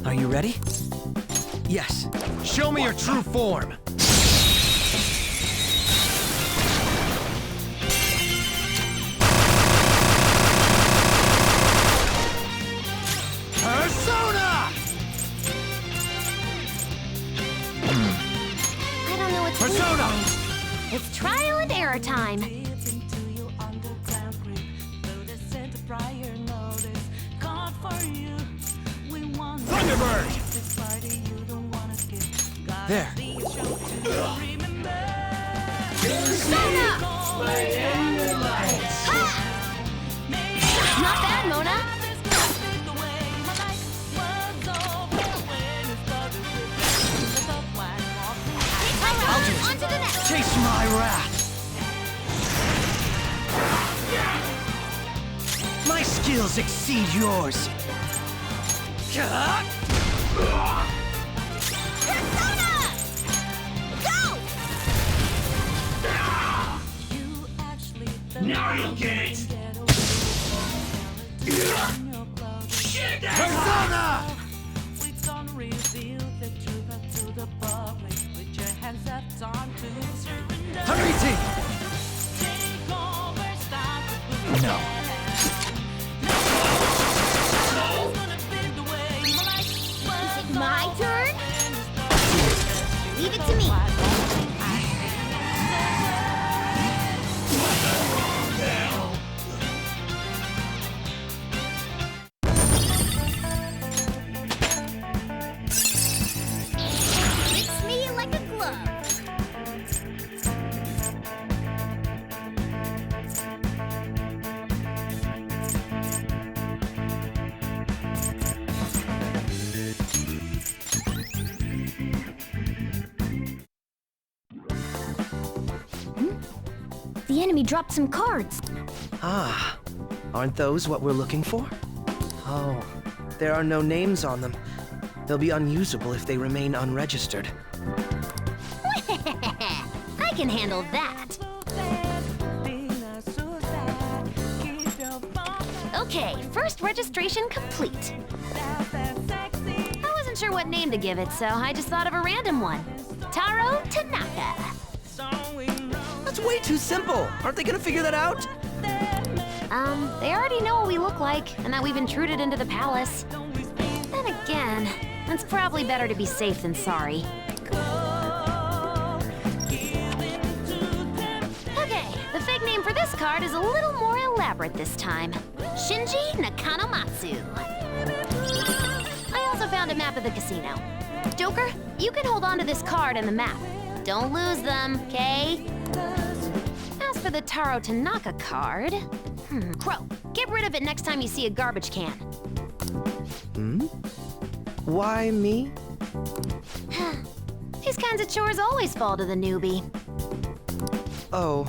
Are you ready? Yes. Show me your true form. Persona! I don't know what to Persona! do. It's trial and error time. Thunderbird! There. Persona! Not bad, Mona. I'll do it. On to the next. Chase my wrath. My skills exceed yours. Persona! Go! Now you'll get it! Persona! Hurry, team! No. Is it my turn? Leave it to me. Fits me like a glove. The enemy dropped some cards. Ah, aren't those what we're looking for? Oh, there are no names on them. They'll be unusable if they remain unregistered. I can handle that. Okay, first registration complete. I wasn't sure what name to give it, so I just thought of a random one. Taro Tanaka. That's way too simple. Aren't they gonna figure that out? They already know what we look like, and that we've intruded into the palace. Then again, it's probably better to be safe than sorry. Okay, the fake name for this card is a little more elaborate this time. Shinji Nakanomatsu. I also found a map of the casino. Joker, you can hold on to this card and the map. Don't lose them, okay? As for the Taro Tanaka card... Crow, get rid of it next time you see a garbage can. Why me? These kinds of chores always fall to the newbie. Oh.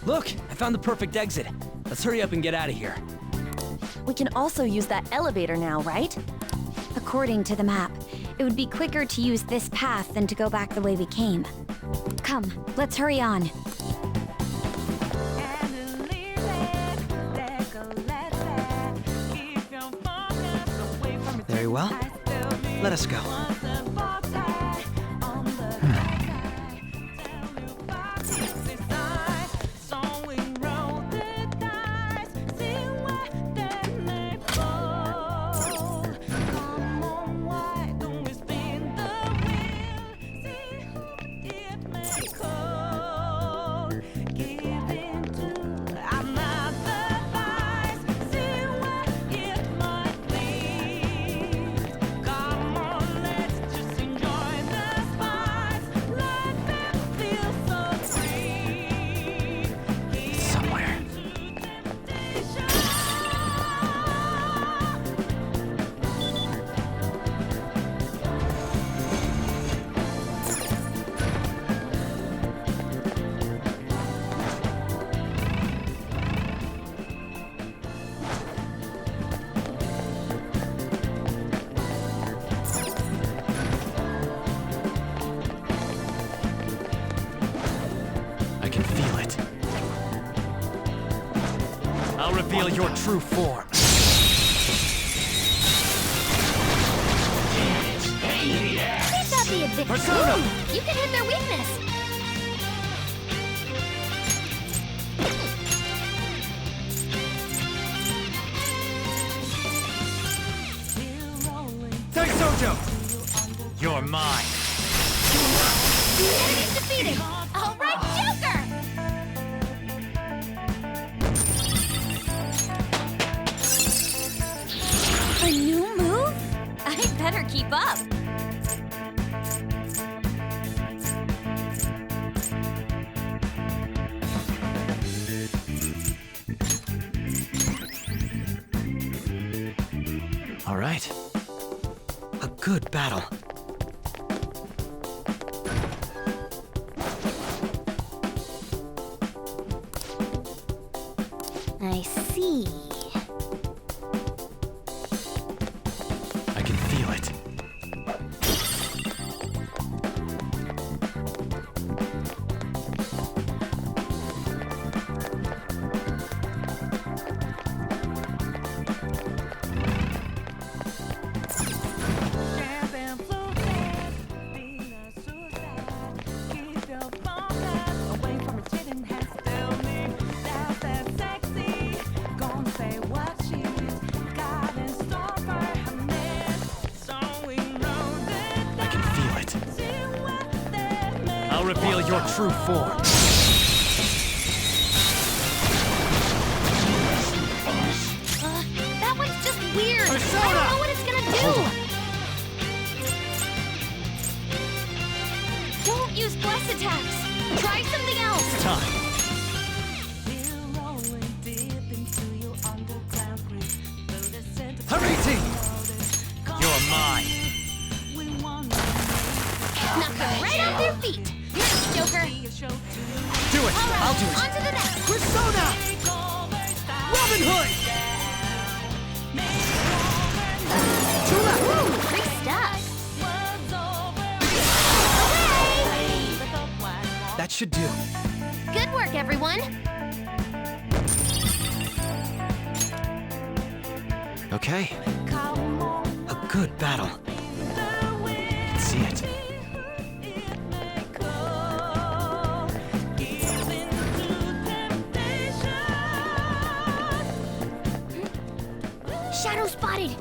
Look, I found the perfect exit. Let's hurry up and get out of here. We can also use that elevator now, right? According to the map, it would be quicker to use this path than to go back the way we came. Come, let's hurry on. Very well. Let us go. Reveal your true form. They've got the advantage. Persona! You can hit their weakness. Sojo! You're mine. Enemy's defeated. All right, Joker! A new move? I better keep up. All right. A good battle. I see. I can feel it. I'll reveal your true form. That one's just weird. Persona! I don't know what it's gonna do. Don't use bless attacks. Try something else. Time. Hariti! You're mine. Knock them right off their feet. Nice, Joker. Do it. I'll do it. On to the next. Persona! Robin Hood! Woo, free stuff. That should do. Good work, everyone. Okay. A good battle. I can see it. Shadow spotted.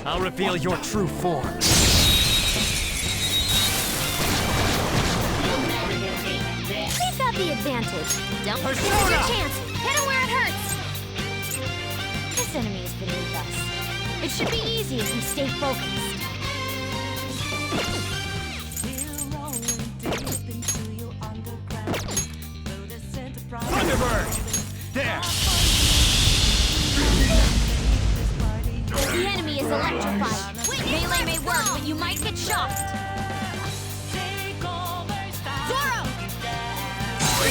I'll reveal your true form. They've got the advantage. Don't miss Persona! your chance. Hit him where it hurts. This enemy is beneath us. It should be easy if we stay focused. Thunderbird! There! The enemy is electrified. Melee may work, but you might get shocked. Zoro!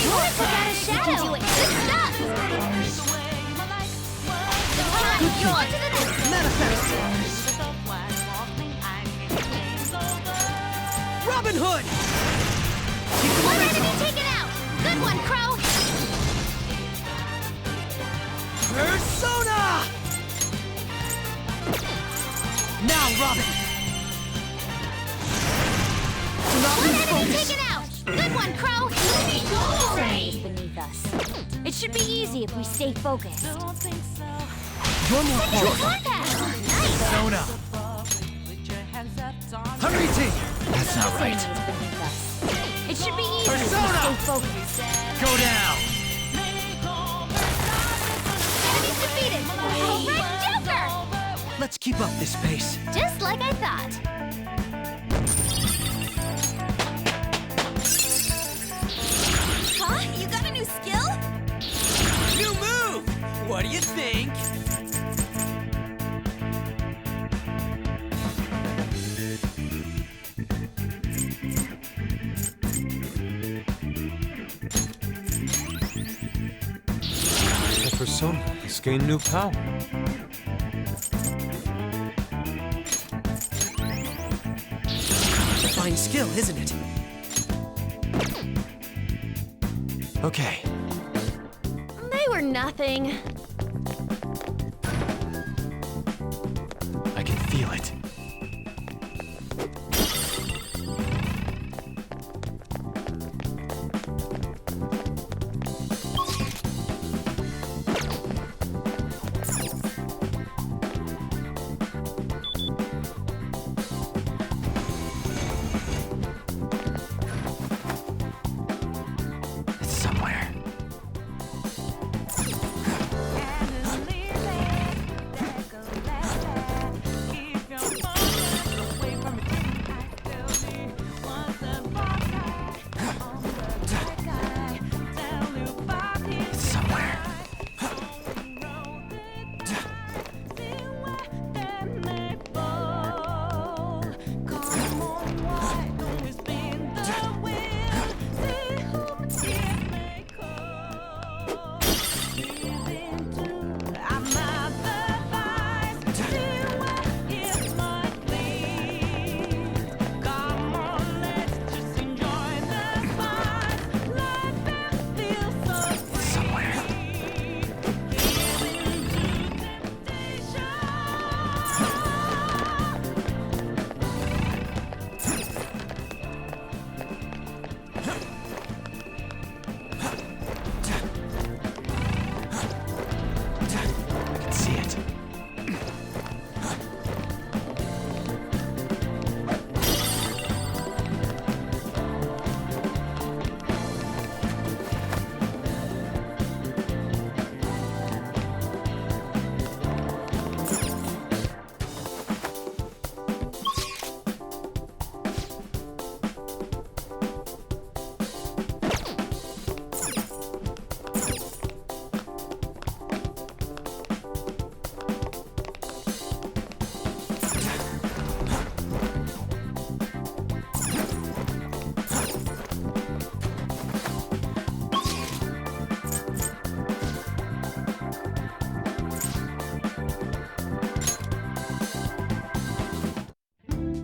Zoro took out a shadow. Do it. Good stuff. Good job. On to the next. Manifest! Robin Hood! One enemy taken out. Good one, Crow. Robin! One enemy taken out! Good one, Crow! Enemies beneath us. It should be easy if we stay focused. You're more qualified. Sona! Hariti! That's not right. It should be easy if we Persona! stay focused. Go down! Enemies defeated! Red Joker! Let's keep up this pace. Just like I thought. Huh? You got a new skill? New move! What do you think? The persona has gained new power. Fine skill, isn't it? Okay. They were nothing. I can feel it. It's somewhere. It's somewhere. I can see it.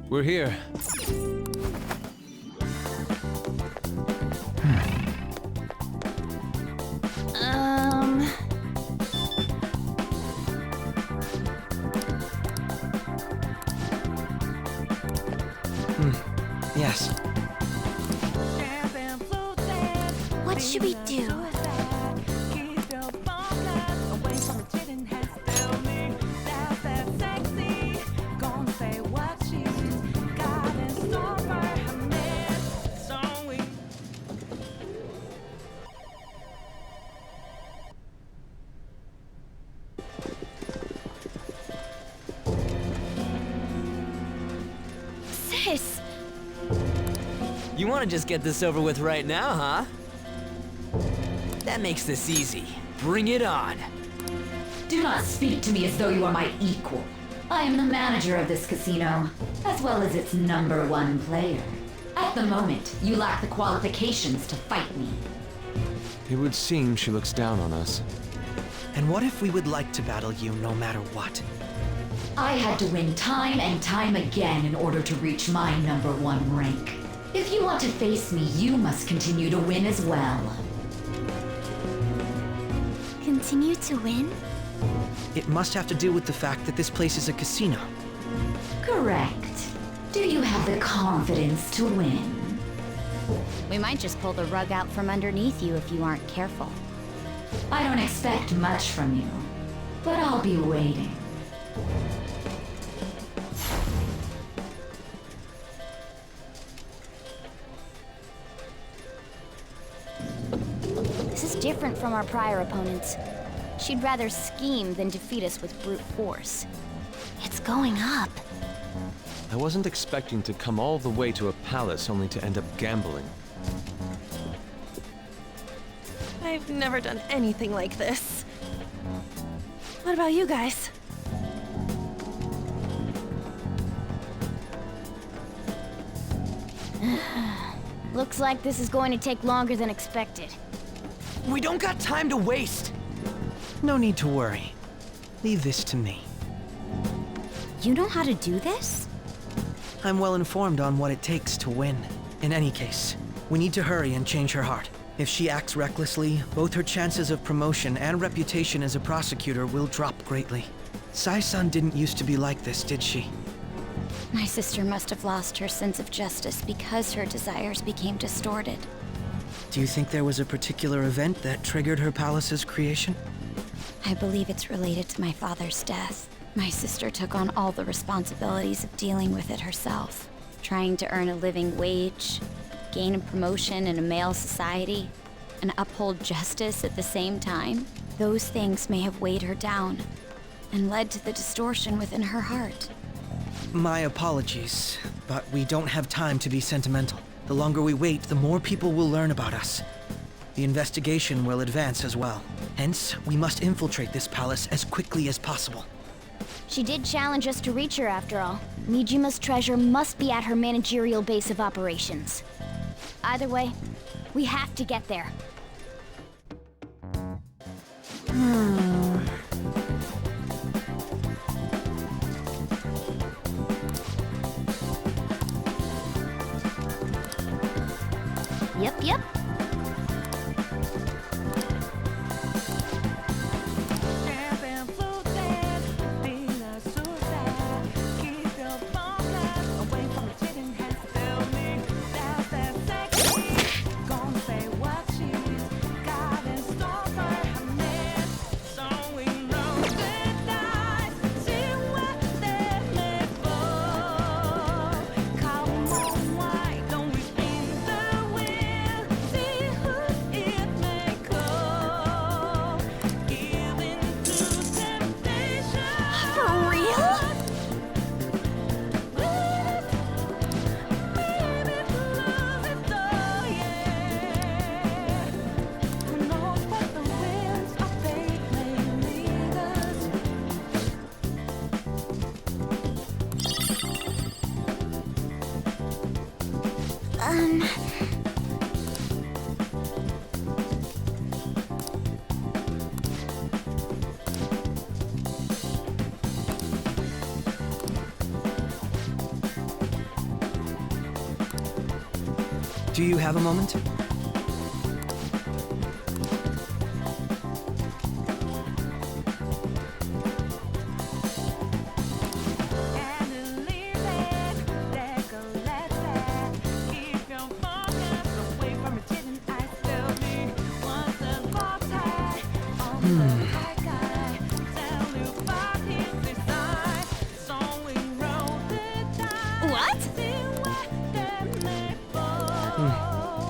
We're here. Yes. What should we do? Sis! You want to just get this over with right now, huh? That makes this easy. Bring it on. Do not speak to me as though you are my equal. I am the manager of this casino, as well as its #1 player. At the moment, you lack the qualifications to fight me. It would seem she looks down on us. And what if we would like to battle you no matter what? I had to win time and time again in order to reach my #1 rank. If you want to face me, you must continue to win as well. Continue to win? It must have to do with the fact that this place is a casino. Correct. Do you have the confidence to win? We might just pull the rug out from underneath you if you aren't careful. I don't expect much from you, but I'll be waiting. This is different from our prior opponents. She'd rather scheme than defeat us with brute force. It's going up. I wasn't expecting to come all the way to a palace only to end up gambling. I've never done anything like this. What about you guys? Looks like this is going to take longer than expected. We don't got time to waste. No need to worry. Leave this to me. You know how to do this? I'm well informed on what it takes to win. In any case, we need to hurry and change her heart. If she acts recklessly, both her chances of promotion and reputation as a prosecutor will drop greatly. Sai-san didn't used to be like this, did she? My sister must have lost her sense of justice because her desires became distorted. Do you think there was a particular event that triggered her palace's creation? I believe it's related to my father's death. My sister took on all the responsibilities of dealing with it herself, trying to earn a living wage, gain a promotion in a male society, and uphold justice at the same time. Those things may have weighed her down and led to the distortion within her heart. My apologies, but we don't have time to be sentimental. The longer we wait, the more people will learn about us. The investigation will advance as well. Hence, we must infiltrate this palace as quickly as possible. She did challenge us to reach her after all. Nijima's treasure must be at her managerial base of operations. Either way, we have to get there. Yep. Do you have a moment?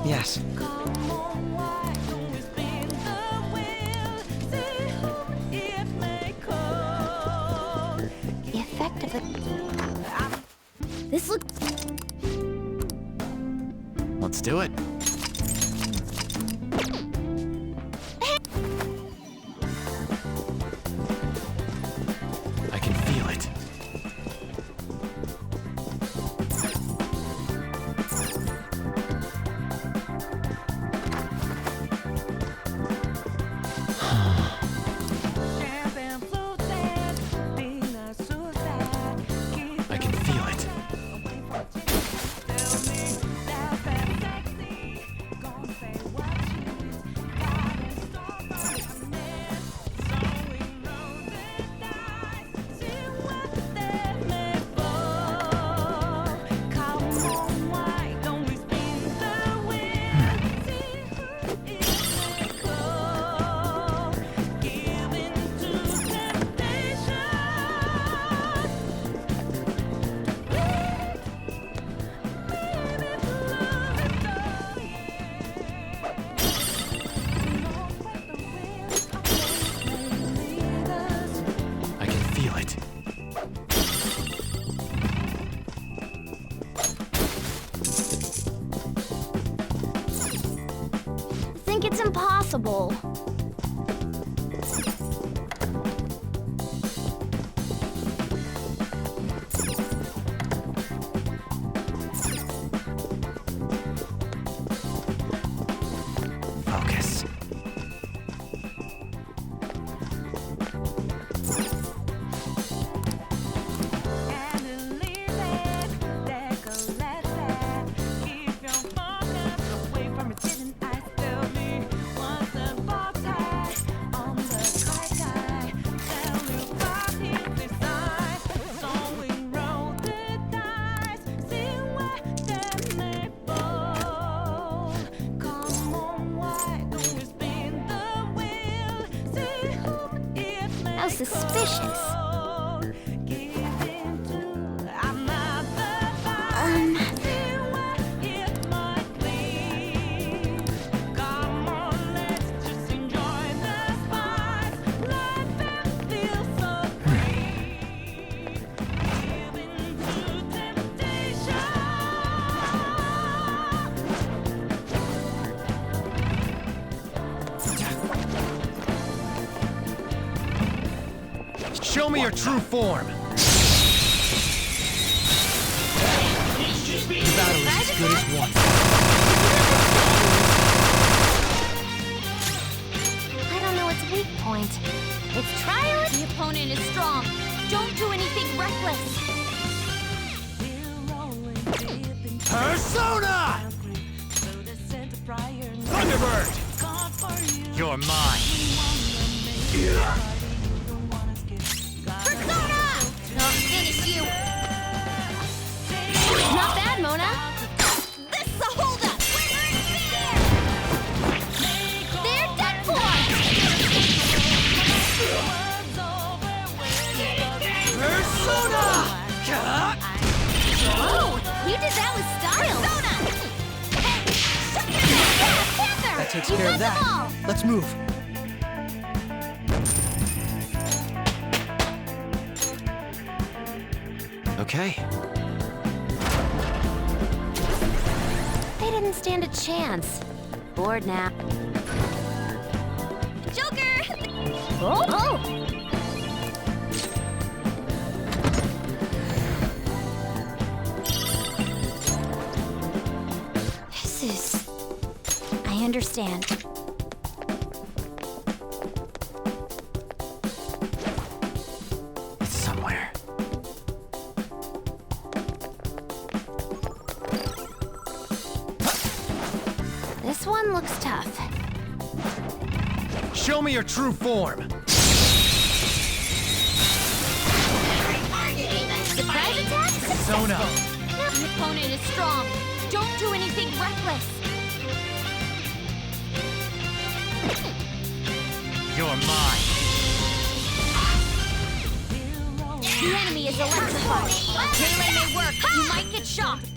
Yes. The effect of it. This looks. Let's do it. I can feel it. think it's impossible. Focus. How suspicious. Show me your true form. The battle is as good as won. I don't know its weak point. It's trial. The opponent is strong. Don't do anything reckless. Persona! Thunderbird! You're mine. I'll finish you. Not bad, Mona. This is a holdup. They're done for. Persona! Whoa, you did that with style. Persona! That takes care of that. Let's move. Okay. They didn't stand a chance. Bored now. Joker! Oh! This is... I understand. It's somewhere. This one looks tough. Show me your true form. Surprise attack? Persona. The opponent is strong. Don't do anything reckless. You're mine. The enemy is electrified. Melee may work. You might get shocked.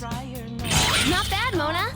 Not bad, Mona.